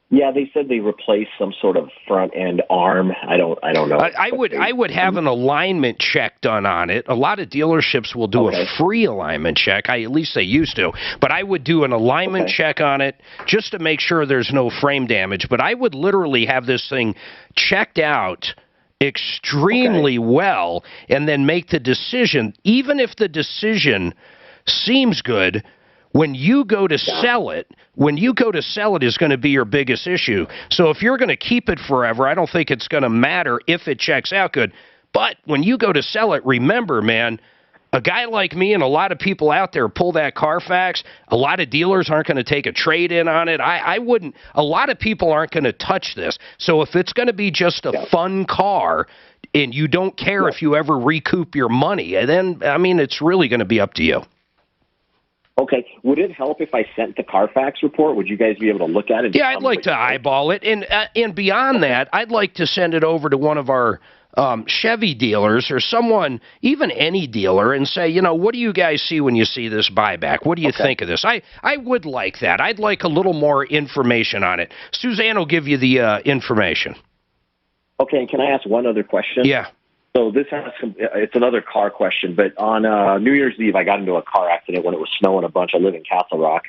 Yeah, they said they replaced some sort of front end arm. I don't know. I would have an alignment check done on it. A lot of dealerships will do a free alignment check. At least they used to. But I would do an alignment check on it just to make sure there's no frame damage. But I would literally have this thing checked out extremely well and then make the decision. Even if the decision seems good, when you go to sell it is going to be your biggest issue. So if you're going to keep it forever, I don't think it's going to matter if it checks out good. But when you go to sell it, remember, man, a guy like me and a lot of people out there pull that Carfax. A lot of dealers aren't going to take a trade-in on it. I wouldn't. A lot of people aren't going to touch this. So if it's going to be just a fun car and you don't care if you ever recoup your money, then, it's really going to be up to you. Okay. Would it help if I sent the Carfax report? Would you guys be able to look at it? Yeah, I'd like to eyeball it. And beyond that, I'd like to send it over to one of our Chevy dealers or someone, even any dealer, and say, what do you guys see when you see this buyback? What do you think of this? I would like that. I'd like a little more information on it. Suzanne will give you the information. Okay. Can I ask one other question? Yeah. So it's another car question, but on New Year's Eve, I got into a car accident when it was snowing a bunch. I live in Castle Rock.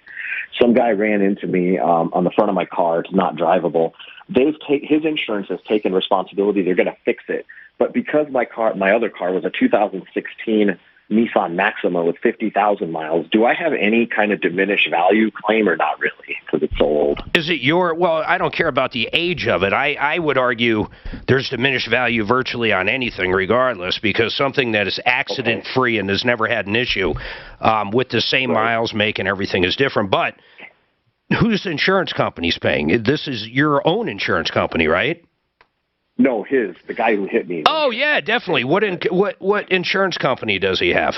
Some guy ran into me on the front of my car. It's not drivable. His insurance has taken responsibility. They're going to fix it. But because my other car was a 2016 Nissan Maxima with 50,000 miles, do I have any kind of diminished value claim or not really because it's so old? Is it well, I don't care about the age of it. I would argue there's diminished value virtually on anything regardless because something that is accident-free and has never had an issue with the same miles, make, and everything is different. But whose insurance company's paying? This is your own insurance company, right? No, the guy who hit me. Oh, yeah, definitely. What insurance company does he have?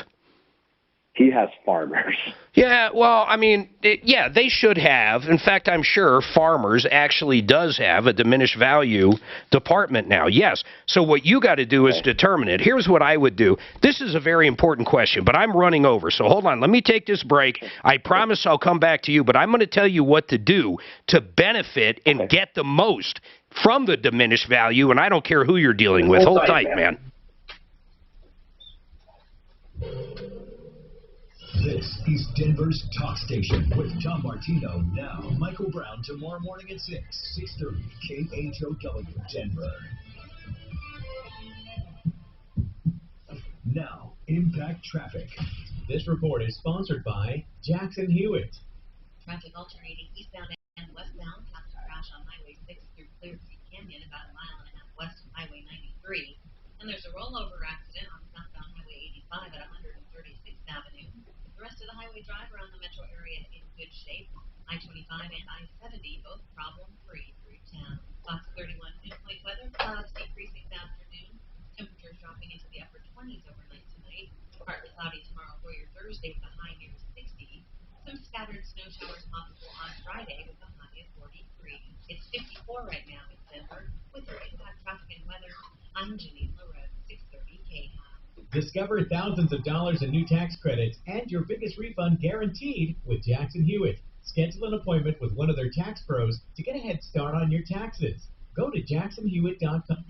He has Farmers. Yeah, well, they should have. In fact, I'm sure Farmers actually does have a diminished value department now. Yes. So what you got to do is determine it. Here's what I would do. This is a very important question, but I'm running over. So hold on. Let me take this break. I promise I'll come back to you, but I'm going to tell you what to do to benefit and get the most from the diminished value, and I don't care who you're dealing with. Hold tight, man. This is Denver's Talk Station with Tom Martino. Now, Michael Brown tomorrow morning at 6:30 KHOW Denver. Now, Impact Traffic. This report is sponsored by Jackson Hewitt. Traffic alternating eastbound and westbound. Past a crash on Highway 6 through Clear Creek Canyon, about a mile and a half west of Highway 93. And there's a rollover accident on southbound Highway 85 at 136th Avenue. The rest of the highway drive around the metro area in good shape. I-25 and I-70 both problem-free through town. Fox 31 pinpoint weather, clouds decreasing this afternoon. Temperatures dropping into the upper 20s overnight tonight. Partly cloudy tomorrow for your Thursday with a high near 60. Some scattered snow showers possible on Friday with a high of 43. It's 54 right now in Denver. With your Impact Traffic and weather, I'm Janine LaRose, 630 KHOW. Discover thousands of dollars in new tax credits and your biggest refund guaranteed with Jackson Hewitt. Schedule an appointment with one of their tax pros to get a head start on your taxes. Go to jacksonhewitt.com.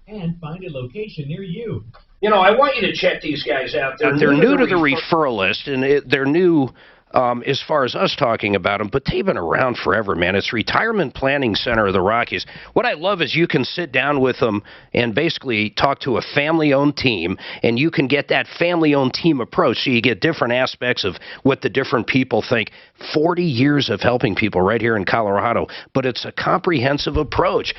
and find a location near you. You know, I want you to check these guys out. They're new to the referral list, and they're new as far as us talking about them, but they've been around forever, man. It's Retirement Planning Center of the Rockies. What I love is you can sit down with them and basically talk to a family-owned team, and you can get that family-owned team approach, so you get different aspects of what the different people think. 40 years of helping people right here in Colorado, but it's a comprehensive approach.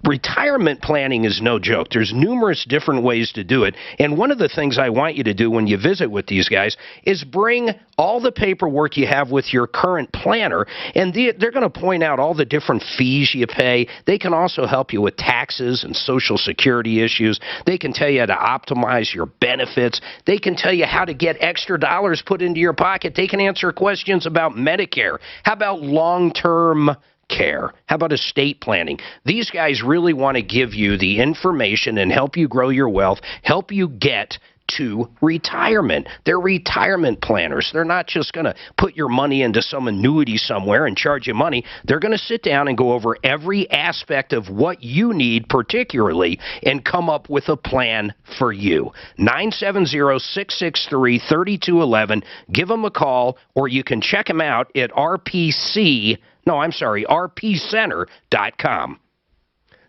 Retirement planning is no joke. There's numerous different ways to do it. And one of the things I want you to do when you visit with these guys is bring all the paperwork you have with your current planner, and they're going to point out all the different fees you pay. They can also help you with taxes and Social Security issues. They can tell you how to optimize your benefits. They can tell you how to get extra dollars put into your pocket. They can answer questions about Medicare. How about long-term care? How about estate planning? These guys really want to give you the information and help you grow your wealth, help you get to retirement. They're retirement planners. They're not just going to put your money into some annuity somewhere and charge you money. They're going to sit down and go over every aspect of what you need particularly and come up with a plan for you. 970-663-3211. Give them a call, or you can check them out at rpcenter.com.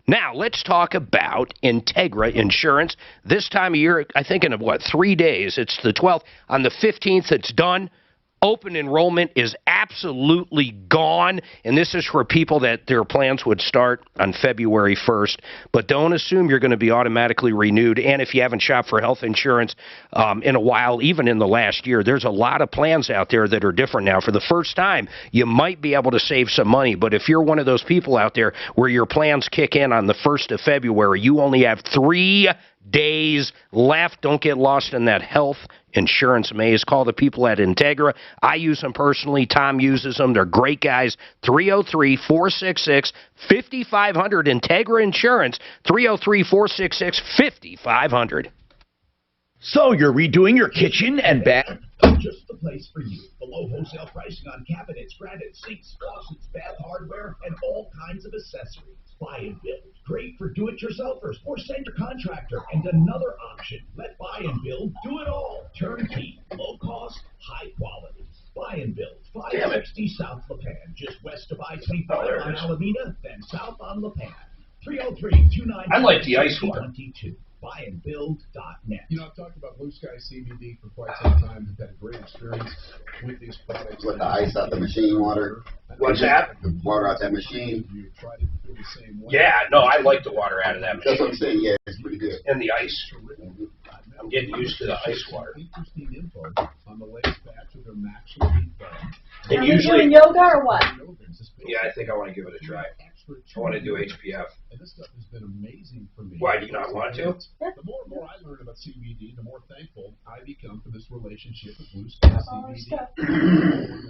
Now, let's talk about Integra Insurance. This time of year, I think in, 3 days, it's the 12th. On the 15th, it's done. Open enrollment is absolutely gone, and this is for people that their plans would start on February 1st. But don't assume you're going to be automatically renewed. And if you haven't shopped for health insurance in a while, even in the last year, there's a lot of plans out there that are different now. For the first time, you might be able to save some money. But if you're one of those people out there where your plans kick in on the 1st of February, you only have 3 days left. Don't get lost in that health insurance maze. Call the people at Integra. I use them personally. Tom uses them. They're great guys. 303-466-5500. Integra Insurance. 303-466-5500. So you're redoing your kitchen and bath? Just the place for you. Below wholesale pricing on cabinets, granite, sinks, faucets, bath hardware, and all kinds of accessories. Buy and build. Great for do-it-yourselfers or send your contractor. And another option, let Buy and Build do it all. Turnkey, low cost, high quality. Buy and Build, 560 South La Pan, just west of I-25 on Alameda, then south on La Pan. 303-299-22. I like the ice one. Buyandbuild.net. You know, I've talked about Blue Sky CBD for quite some time. I've had a great experience with these products. With the ice out the machine water? What's that? The water out that machine? You tried it to feel the same way. Yeah, no, I like the water out of that machine. That's what I'm saying, yeah, it's pretty good. And the ice. I'm getting used to the ice water. Interesting info on the latest batch of their Max Elite Foam. And Are you usually, doing yoga or what? yeah, I think I want to give it a try. I want to do HPF. And this stuff has been amazing for me. Why do you not want to? The more and more I learn about CBD, the more thankful I become for this relationship with Blue Sky CBD. I want to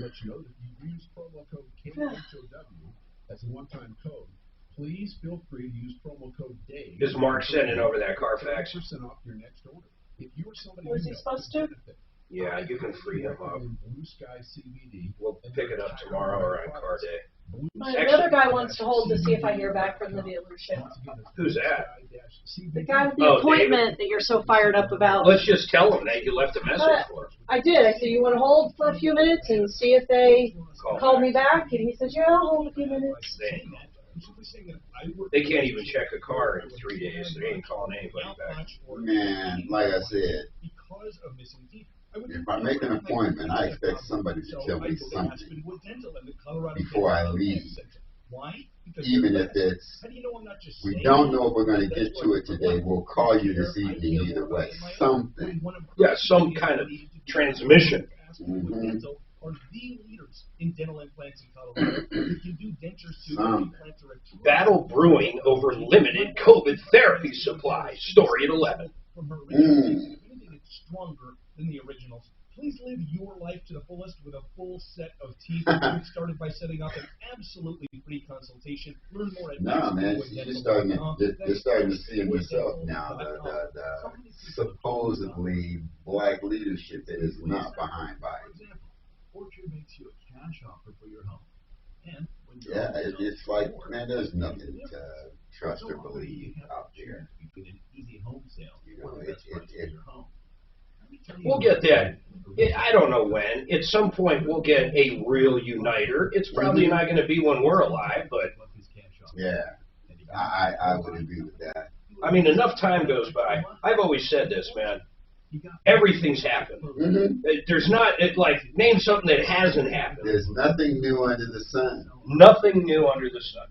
let you know that if you use promo code KHOW, that's a one-time code, please feel free to use promo code DAVE. Is Mark sending over that Carfax? 10% off your next order. If you or somebody Was he supposed to? Yeah, you can free him up. Blue Sky CBD. We'll pick it up tomorrow or on car day. The other guy wants to hold to see if I hear back from the dealership. Who's that? The guy with the appointment that you're so fired up about. Let's just tell him that you left a message for him. I did. I said, you want to hold for a few minutes and see if they call me back? And he says, yeah, I'll hold a few minutes. They can't even check a car in 3 days. They ain't calling anybody back. Man, like I said, if I make an appointment, I expect somebody to tell me something before I leave. Even if it's, we don't know if we're going to get to it today, we'll call you this evening either way. Something. Yeah, some kind of transmission. Are the leaders in dental implants in Colorado. You can do dentures too. Implants are a Battle brewing over limited COVID therapy supply. Story at 11. From her anything that's stronger than the originals. Please live your life to the fullest with a full set of teeth. Get started by setting up an absolutely free consultation. Learn more at no, man, you're starting to see in yourself now the supposedly black leadership that is not behind Biden. Orchard makes you a cash offer for your home. And when Yeah, it's like, man, there's nothing to trust or believe out there. You know, We'll get that. I don't know when. At some point, we'll get a real uniter. It's probably not going to be when we're alive, but yeah, I would agree with that. I mean, enough time goes by. I've always said this, man. Everything's happened. There's not, name something that hasn't happened. There's nothing new under the sun. Nothing new under the sun.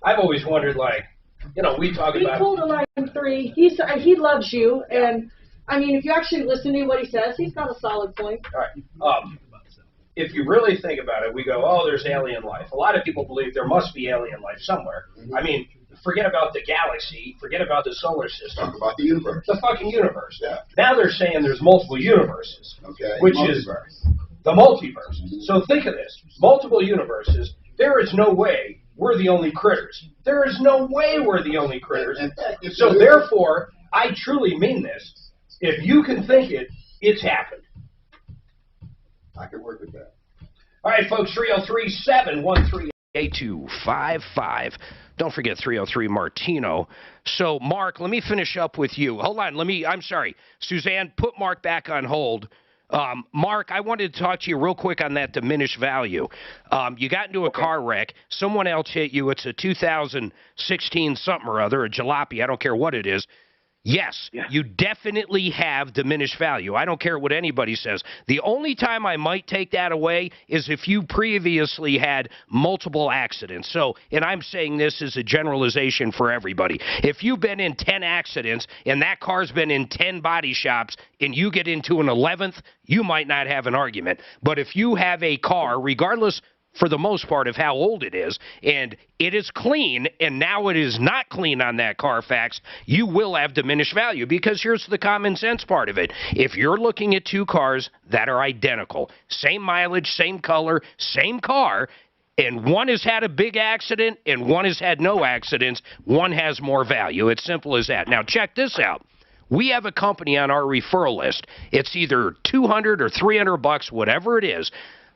I've always wondered, we talk He about. pulled a line 3. He loves you, and I mean, if you actually listen to what he says, he's got a solid point. All right. If you really think about it, we go, oh, there's alien life. A lot of people believe there must be alien life somewhere. I mean, forget about the galaxy. Forget about the solar system. Talk about the universe. The fucking universe. Yeah. Now they're saying there's multiple universes, which is the multiverse. So think of this. Multiple universes. There is no way we're the only critters. There is no way we're the only critters. So therefore, I truly mean this. If you can think it, it's happened. I could work with that. All right, folks, 303-713-8255. Don't forget 303 Martino. So, Mark, let me finish up with you. Hold on. I'm sorry. Suzanne, put Mark back on hold. Mark, I wanted to talk to you real quick on that diminished value. You got into a car wreck. Someone else hit you. It's a 2016 something or other, a jalopy. I don't care what it is. Yes, you definitely have diminished value. I don't care what anybody says. The only time I might take that away is if you previously had multiple accidents. So, and I'm saying this as a generalization for everybody. If you've been in 10 accidents and that car's been in 10 body shops and you get into an 11th, you might not have an argument. But if you have a car, regardless for the most part of how old it is, and it is clean, and now it is not clean on that Carfax, you will have diminished value, because here's the common sense part of it. If you're looking at two cars that are identical, same mileage, same color, same car, and one has had a big accident and one has had no accidents, one has more value. It's simple as that. Now, check this out. We have a company on our referral list. It's either $200 or $300, whatever it is.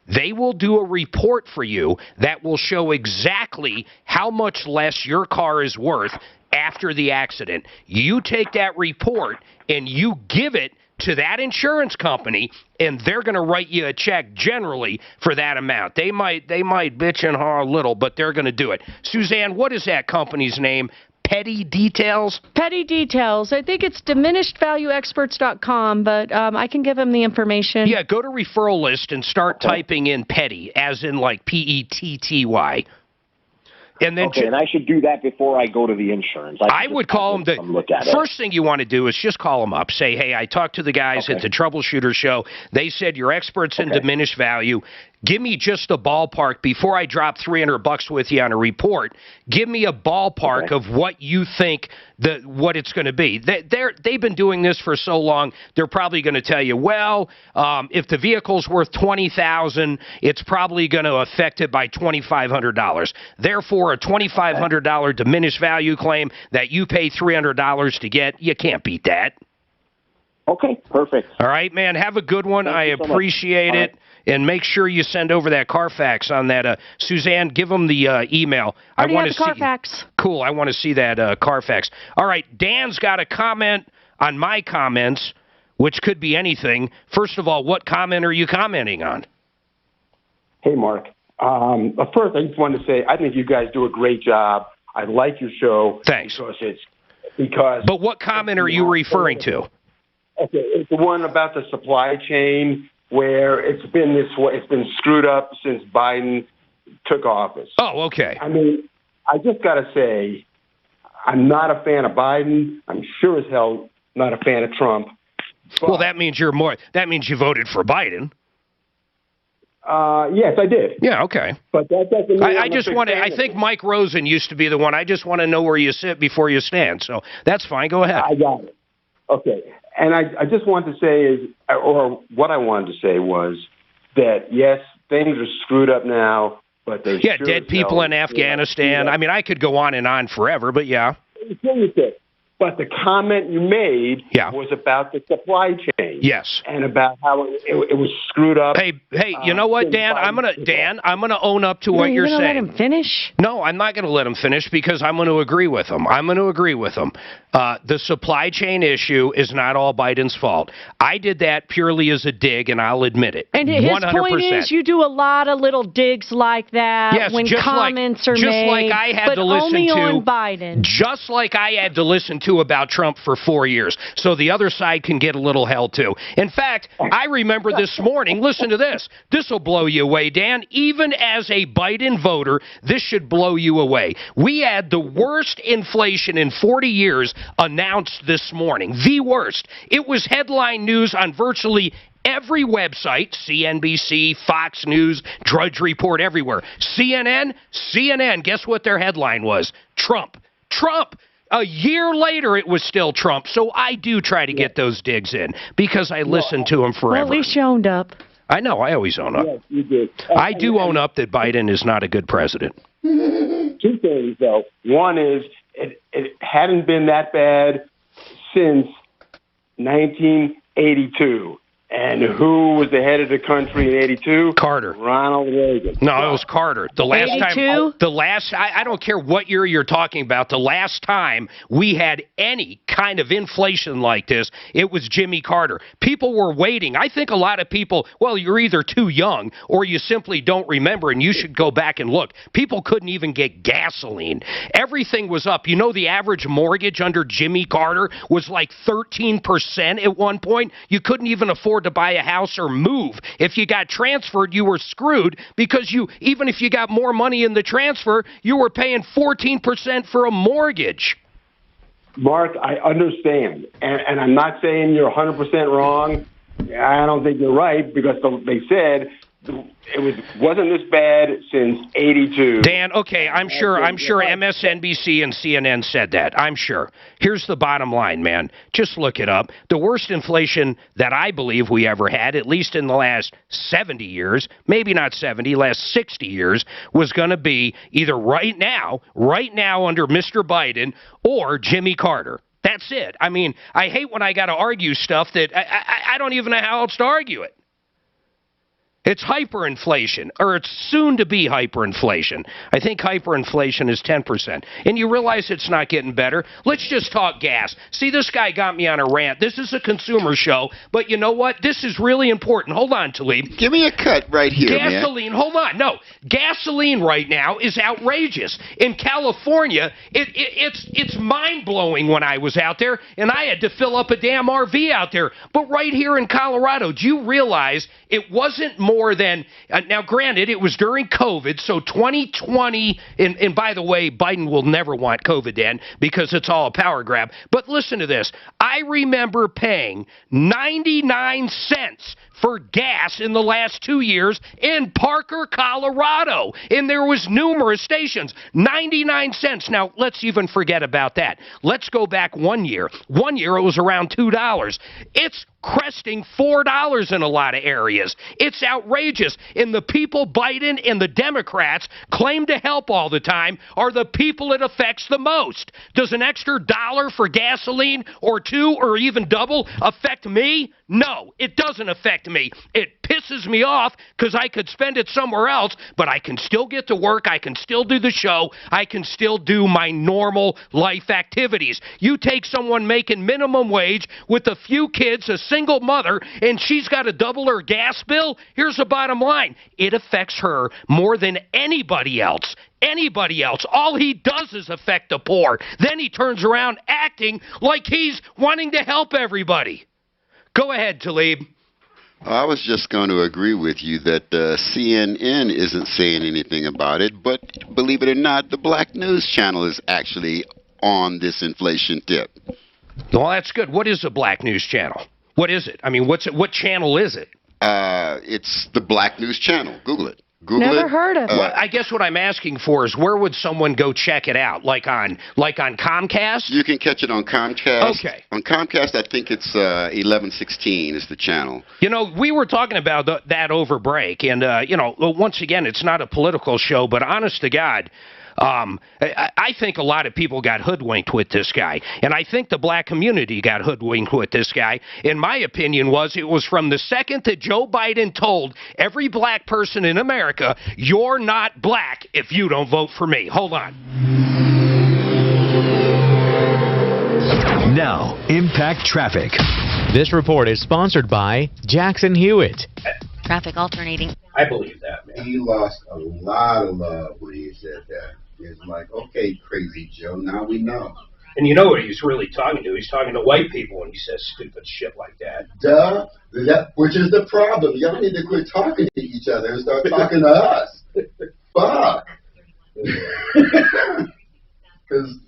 They will do a report for you that will show exactly how much less your car is worth after the accident. You take that report and you give it to that insurance company, and they're going to write you a check generally for that amount. They might bitch and haw a little, but they're going to do it. Suzanne, what is that company's name? Petty Details? Petty Details. I think it's diminishedvalueexperts.com, but I can give him the information. Yeah, go to referral list and start typing in Petty, as in like Petty. And then and I should do that before I go to the insurance. I would call them. The first thing you want to do is just call them up. Say, hey, I talked to the guys at the Troubleshooter show. They said you're experts in diminished value. Give me just a ballpark before I drop $300 with you on a report. Give me a ballpark of what you think what it's going to be. They've been doing this for so long. They're probably going to tell you, well, if the vehicle's worth $20,000, it's probably going to affect it by $2,500. Therefore, a $2,500 diminished value claim that you pay $300 to get, you can't beat that. Okay, perfect. All right, man. Have a good one. I appreciate it. And make sure you send over that Carfax on that. Suzanne, give them the email. I want to see Carfax. Cool. I want to see that Carfax. All right. Dan's got a comment on my comments, which could be anything. First of all, what comment are you commenting on? Hey, Mark. First, I just wanted to say I think you guys do a great job. I like your show. Thanks. But what comment are you referring to? Okay, it's the one about the supply chain, where it's been this way. It's been screwed up since Biden took office. Oh, okay. I mean, I just got to say, I'm not a fan of Biden. I'm sure as hell not a fan of Trump. Well, that means you voted for Biden. Yes, I did. Yeah, okay. But that doesn't mean I think Mike Rosen used to be the one. I just want to know where you sit before you stand. So that's fine. Go ahead. I got it. Okay. And I just wanted to say what I wanted to say was that, yes, things are screwed up now, but they dead people in Afghanistan. I mean, I could go on and on forever, but yeah. But the comment you made was about the supply chain. Yes. And about how it was screwed up. Hey, you know what, Dan? I'm gonna own up to what you're saying. Let him finish? No, I'm not going to let him finish because I'm going to agree with him. The supply chain issue is not all Biden's fault. I did that purely as a dig, and I'll admit it. And his 100%. point is, you do a lot of little digs like that when comments are made, like I had but to listen only to on Biden. Just like I had to listen to about Trump for 4 years, so the other side can get a little hell too. In fact, I remember this morning. Listen to this. This will blow you away, Dan. Even as a Biden voter, this should blow you away. We had the worst inflation in 40 years announced this morning. The worst. It was headline news on virtually every website, CNBC, Fox News, Drudge Report, everywhere. CNN, guess what their headline was? Trump. A year later, it was still Trump. So I do try to get those digs in because I listened to him forever. Well, at least you owned up. I know. I always own up. Yes, you did. I do own up that Biden is not a good president. Two things, though. One is it hadn't been that bad since 1982. And who was the head of the country in 82? Carter. Ronald Reagan. No, it was Carter. The last 82? time, I don't care what year you're talking about, the last time we had any kind of inflation like this, it was Jimmy Carter. People were waiting. I think a lot of people, well, you're either too young or you simply don't remember, and you should go back and look. People couldn't even get gasoline. Everything was up. You know, the average mortgage under Jimmy Carter was like 13% at one point. You couldn't even afford to buy a house or move. If you got transferred, you were screwed because even if you got more money in the transfer, you were paying 14% for a mortgage. Mark, I understand. And I'm not saying you're 100% wrong. I don't think you're right because they said it wasn't this bad since 82. Dan, okay, I'm sure MSNBC and CNN said that. I'm sure. Here's the bottom line, man. Just look it up. The worst inflation that I believe we ever had, at least in the last 70 years, maybe not 70, last 60 years, was going to be either right now under Mr. Biden or Jimmy Carter. That's it. I mean, I hate when I got to argue stuff that I don't even know how else to argue it. It's hyperinflation, or it's soon to be hyperinflation. I think hyperinflation is 10%. And you realize it's not getting better. Let's just talk gas. See, this guy got me on a rant. This is a consumer show, but you know what? This is really important. Hold on, Talib. Give me a cut right here, Gasoline, man. Hold on. No, gasoline right now is outrageous. In California, it's mind-blowing when I was out there, and I had to fill up a damn RV out there. But right here in Colorado, do you realize it wasn't more than, now granted, it was during COVID, so 2020, and by the way, Biden will never want COVID to end because it's all a power grab. But listen to this. I remember paying 99 cents for gas in the last 2 years in Parker, Colorado. And there was numerous stations. 99 cents. Now, let's even forget about that. Let's go back 1 year. 1 year, it was around $2. It's cresting $4 in a lot of areas. It's outrageous. And the people Biden and the Democrats claim to help all the time are the people it affects the most. Does an extra $1 for gasoline or $2 or even double affect me? No, it doesn't affect me. It pisses me off because I could spend it somewhere else, but I can still get to work. I can still do the show. I can still do my normal life activities. You take someone making minimum wage with a few kids, a single mother, and she's got to double her gas bill. Here's the bottom line. It affects her more than anybody else. Anybody else. All he does is affect the poor. Then he turns around acting like he's wanting to help everybody. Go ahead, Talib. I was just going to agree with you that CNN isn't saying anything about it, but believe it or not, the Black News Channel is actually on this inflation tip. Well, that's good. What is a Black News Channel? What is it? I mean, what channel is it? It's the Black News Channel. Google it. Google Never it. heard of it. Well, I guess what I'm asking for is where would someone go check it out? Like on Comcast? You can catch it on Comcast. Okay. On Comcast, I think it's 1116 is the channel. You know, we were talking about that over break, and, you know, once again, it's not a political show, but honest to God, I think a lot of people got hoodwinked with this guy, and I think the black community got hoodwinked with this guy. In my opinion, it was from the second that Joe Biden told every black person in America, "You're not black if you don't vote for me." Hold on. Now, Impact Traffic. This report is sponsored by Jackson Hewitt. Traffic alternating. I believe that, man. He lost a lot of love when he said that. It's like, okay, crazy Joe, now we know. And you know what he's really talking to? He's talking to white people when he says stupid shit like that. Duh. Which is the problem. Y'all need to quit talking to each other and start talking to us. Fuck. Because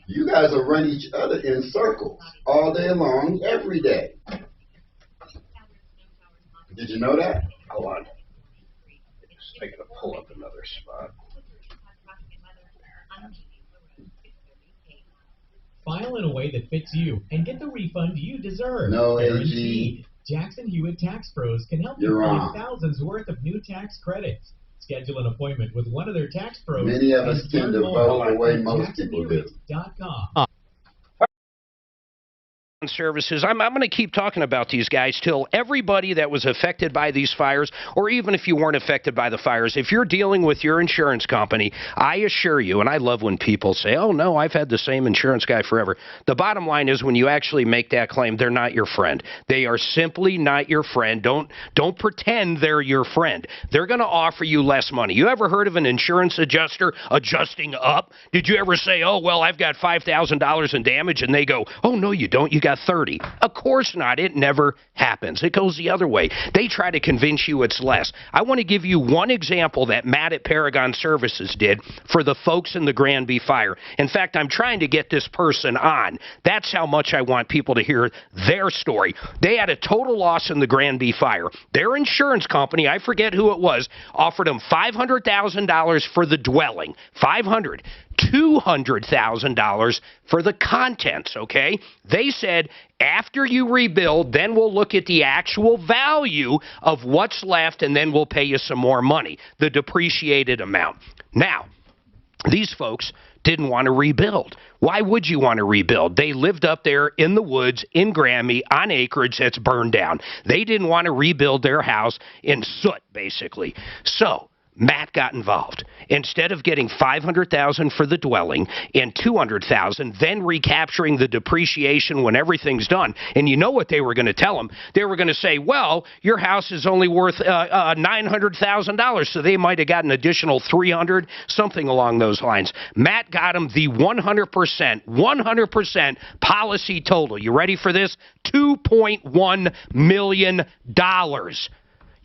you guys will run each other in circles all day long, every day. Did you know that? Hold on. I gotta pull up another spot. File in a way that fits you and get the refund you deserve. No, Guaranteed. Jackson Hewitt Tax Pros can help you claim thousands worth of new tax credits. Schedule an appointment with one of their tax pros. Many of us tend to vote the way most people do. Services. I'm going to keep talking about these guys till everybody that was affected by these fires, or even if you weren't affected by the fires, if you're dealing with your insurance company, I assure you, and I love when people say, "Oh no, I've had the same insurance guy forever." The bottom line is, when you actually make that claim, they're not your friend. They are simply not your friend. Don't pretend they're your friend. They're going to offer you less money. You ever heard of an insurance adjuster adjusting up? Did you ever say, "Oh well, I've got $5,000 in damage," and they go, "Oh no, you don't. You got 30. Of course not. It never happens. It goes the other way. They try to convince you it's less. I want to give you one example that Matt at Paragon Services did for the folks in the Granby fire. In fact, I'm trying to get this person on. That's how much I want people to hear their story. They had a total loss in the Granby fire. Their insurance company, I forget who it was, offered them $500,000 for the dwelling. $200,000 for the contents, okay? They said, after you rebuild, then we'll look at the actual value of what's left, and then we'll pay you some more money, the depreciated amount. Now, these folks didn't want to rebuild. Why would you want to rebuild? They lived up there in the woods in Granby on acreage that's burned down. They didn't want to rebuild their house in soot, basically. So Matt got involved. Instead of getting $500,000 for the dwelling and $200,000, then recapturing the depreciation when everything's done, and you know what they were going to tell him? They were going to say, "Well, your house is only worth $900,000, so they might have got an additional $300,000, something along those lines." Matt got him the 100% policy total. You ready for this? $2.1 million.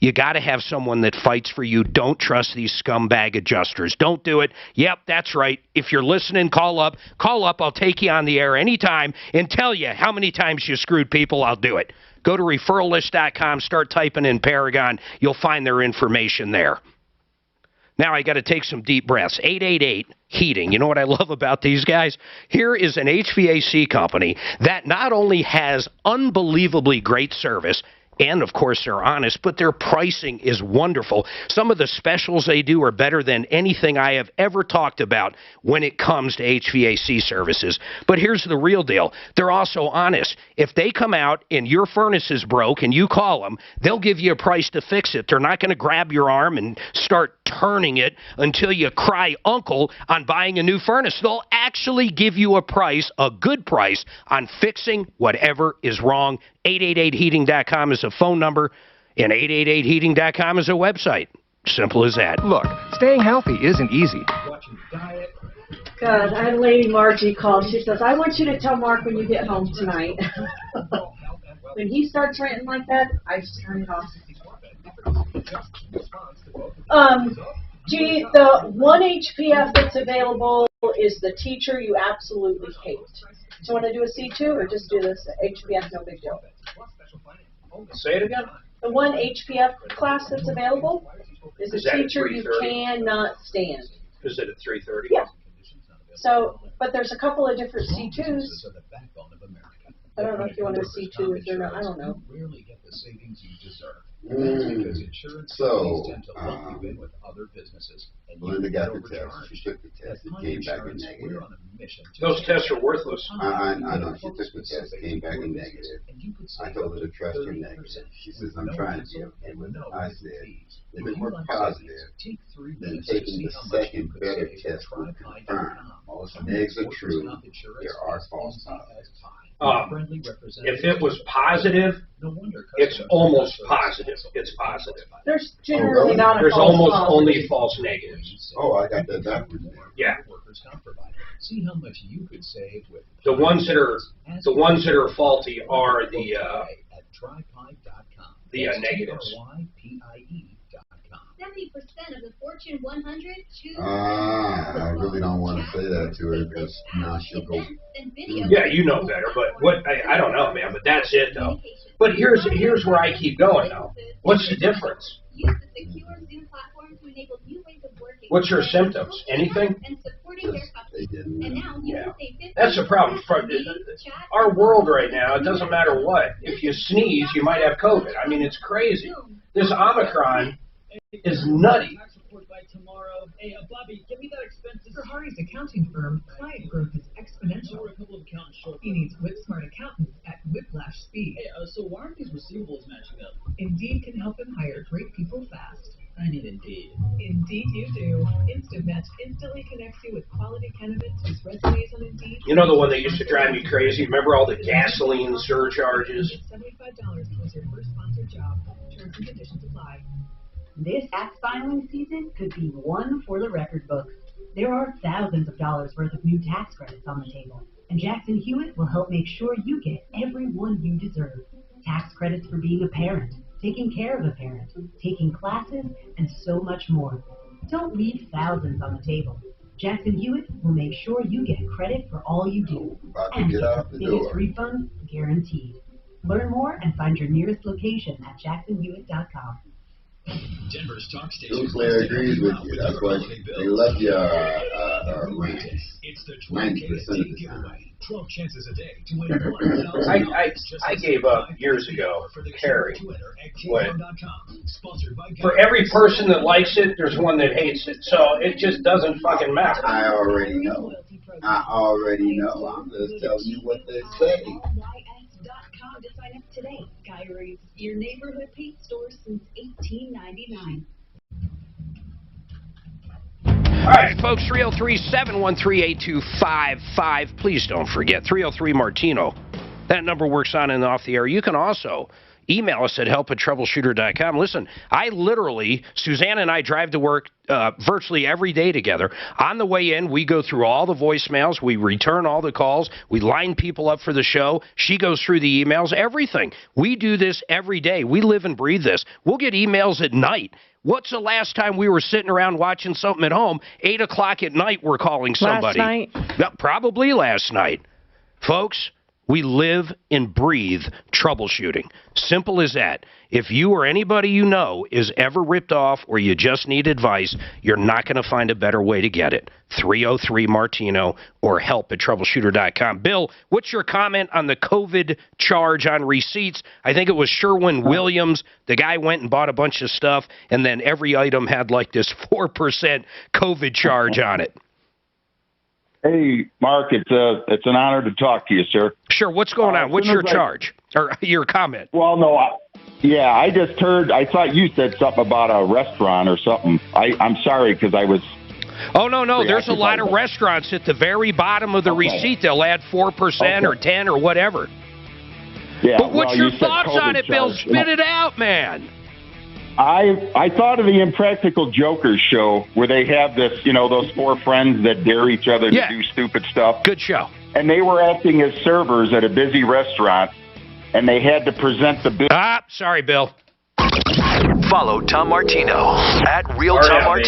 You got to have someone that fights for you. Don't trust these scumbag adjusters. Don't do it. Yep, that's right. If you're listening, call up. Call up. I'll take you on the air anytime and tell you how many times you screwed people. I'll do it. Go to referrallist.com. Start typing in Paragon. You'll find their information there. Now I got to take some deep breaths. 888 Heating. You know what I love about these guys? Here is an HVAC company that not only has unbelievably great service, and, of course, they're honest, but their pricing is wonderful. Some of the specials they do are better than anything I have ever talked about when it comes to HVAC services. But here's the real deal. They're also honest. If they come out and your furnace is broke and you call them, they'll give you a price to fix it. They're not going to grab your arm and start turning it until you cry uncle on buying a new furnace. They'll actually give you a price, a good price, on fixing whatever is wrong. 888heating.com is a phone number, and 888heating.com is a website. Simple as that. Look, staying healthy isn't easy. God, I had Lady Margie call. She says, "I want you to tell Mark when you get home tonight." When he starts ranting like that, I just turn it off. Gee, the one HPF that's available is the teacher you absolutely hate. Do you want to do a C2 or just do this HPF, no big deal? Say it again. The one HPF class that's available is a teacher you cannot stand. Is it at 3:30? Yeah. So, but there's a couple of different C2s. I don't know if you want a C2 if you're not. I don't know. Because insurance companies tend to lump you in with other businesses. And Belinda got the test. She took the test. It came back in negative. Those tests are worthless. I know. She took the test. It came back in negative. I told her to trust her negative. She says, I'm trying to be okay with it. I said, if it were positive, then taking the second better test would confirm. Most negs are true. There are false positives. If it was positive, it's almost positive. It's positive. There's generally not a There's false almost positive. only false negatives. Oh, I got that backwards. Yeah. See how much you could save with The ones that are faulty are the negatives. 70% of the Fortune 100 choose. I really don't want to say that to her because now she'll go. Yeah, you know better, but I don't know, man. But that's it, though. But here's where I keep going, though. What's the difference? Use the secure Zoom platform to enable new ways of working. What's your symptoms? Anything? And supporting their customers. And now you can save 50%. That's the problem. Our world right now, it doesn't matter what. If you sneeze, you might have COVID. I mean, it's crazy. This Omicron is nutty. Hey, Bobby, give me that expenses. For Hari's accounting firm, client growth is exponential. We're a couple of accountants short. He needs whip-smart accountants at whiplash speed. Hey, so why aren't these receivables matching up? Indeed can help him hire great people fast. I need Indeed. Indeed you do. Instant Match instantly connects you with quality candidates whose resumes on Indeed. You know the one that used to drive me crazy? Remember all the gasoline surcharges? $75 was your first sponsored job. Terms and conditions apply. This tax filing season could be one for the record books. There are thousands of dollars worth of new tax credits on the table, and Jackson Hewitt will help make sure you get every one you deserve. Tax credits for being a parent, taking care of a parent, taking classes, and so much more. Don't leave thousands on the table. Jackson Hewitt will make sure you get credit for all you do, and get the biggest refund guaranteed. Learn more and find your nearest location at jacksonhewitt.com. Denver's talk station. Claire agrees with you. That's why they left you It's the 90% of the time. 12 chances a day to win I gave up years ago for Carrie. For every person that likes it, there's one that hates it. So it just doesn't fucking matter. I already know. I'm just telling you what they say. To sign up today. Guyre's, your neighborhood paint store since 1899. All right, folks, 303-713-8255. Please don't forget, 303-MARTINO. That number works on and off the air. You can also email us at help@troubleshooter.com. Listen, I literally, Suzanne and I drive to work virtually every day together. On the way in, we go through all the voicemails. We return all the calls. We line people up for the show. She goes through the emails, everything. We do this every day. We live and breathe this. We'll get emails at night. What's the last time we were sitting around watching something at home? 8 o'clock at night, we're calling somebody. Last night? Probably last night. Folks, we live and breathe troubleshooting. Simple as that. If you or anybody you know is ever ripped off or you just need advice, you're not going to find a better way to get it. 303-MARTINO or help@troubleshooter.com. Bill, what's your comment on the COVID charge on receipts? I think it was Sherwin-Williams. The guy went and bought a bunch of stuff, and then every item had like this 4% COVID charge on it. Hey, Mark, it's an honor to talk to you, sir. Sure. What's going on? What's your charge or your comment? Well, no, I just heard. I thought you said something about a restaurant or something. I'm sorry because I was. Oh no! There's a lot of restaurants at the very bottom of the receipt. They'll add 4% or 10 or whatever. Yeah. But what's your thoughts on it, Bill? Spit it out, man. I thought of the Impractical Jokers show where they have this, those four friends that dare each other to do stupid stuff. Good show. And they were acting as servers at a busy restaurant, and they had to present the bill. Sorry, Bill. Follow Tom Martino at Real Tom Martino.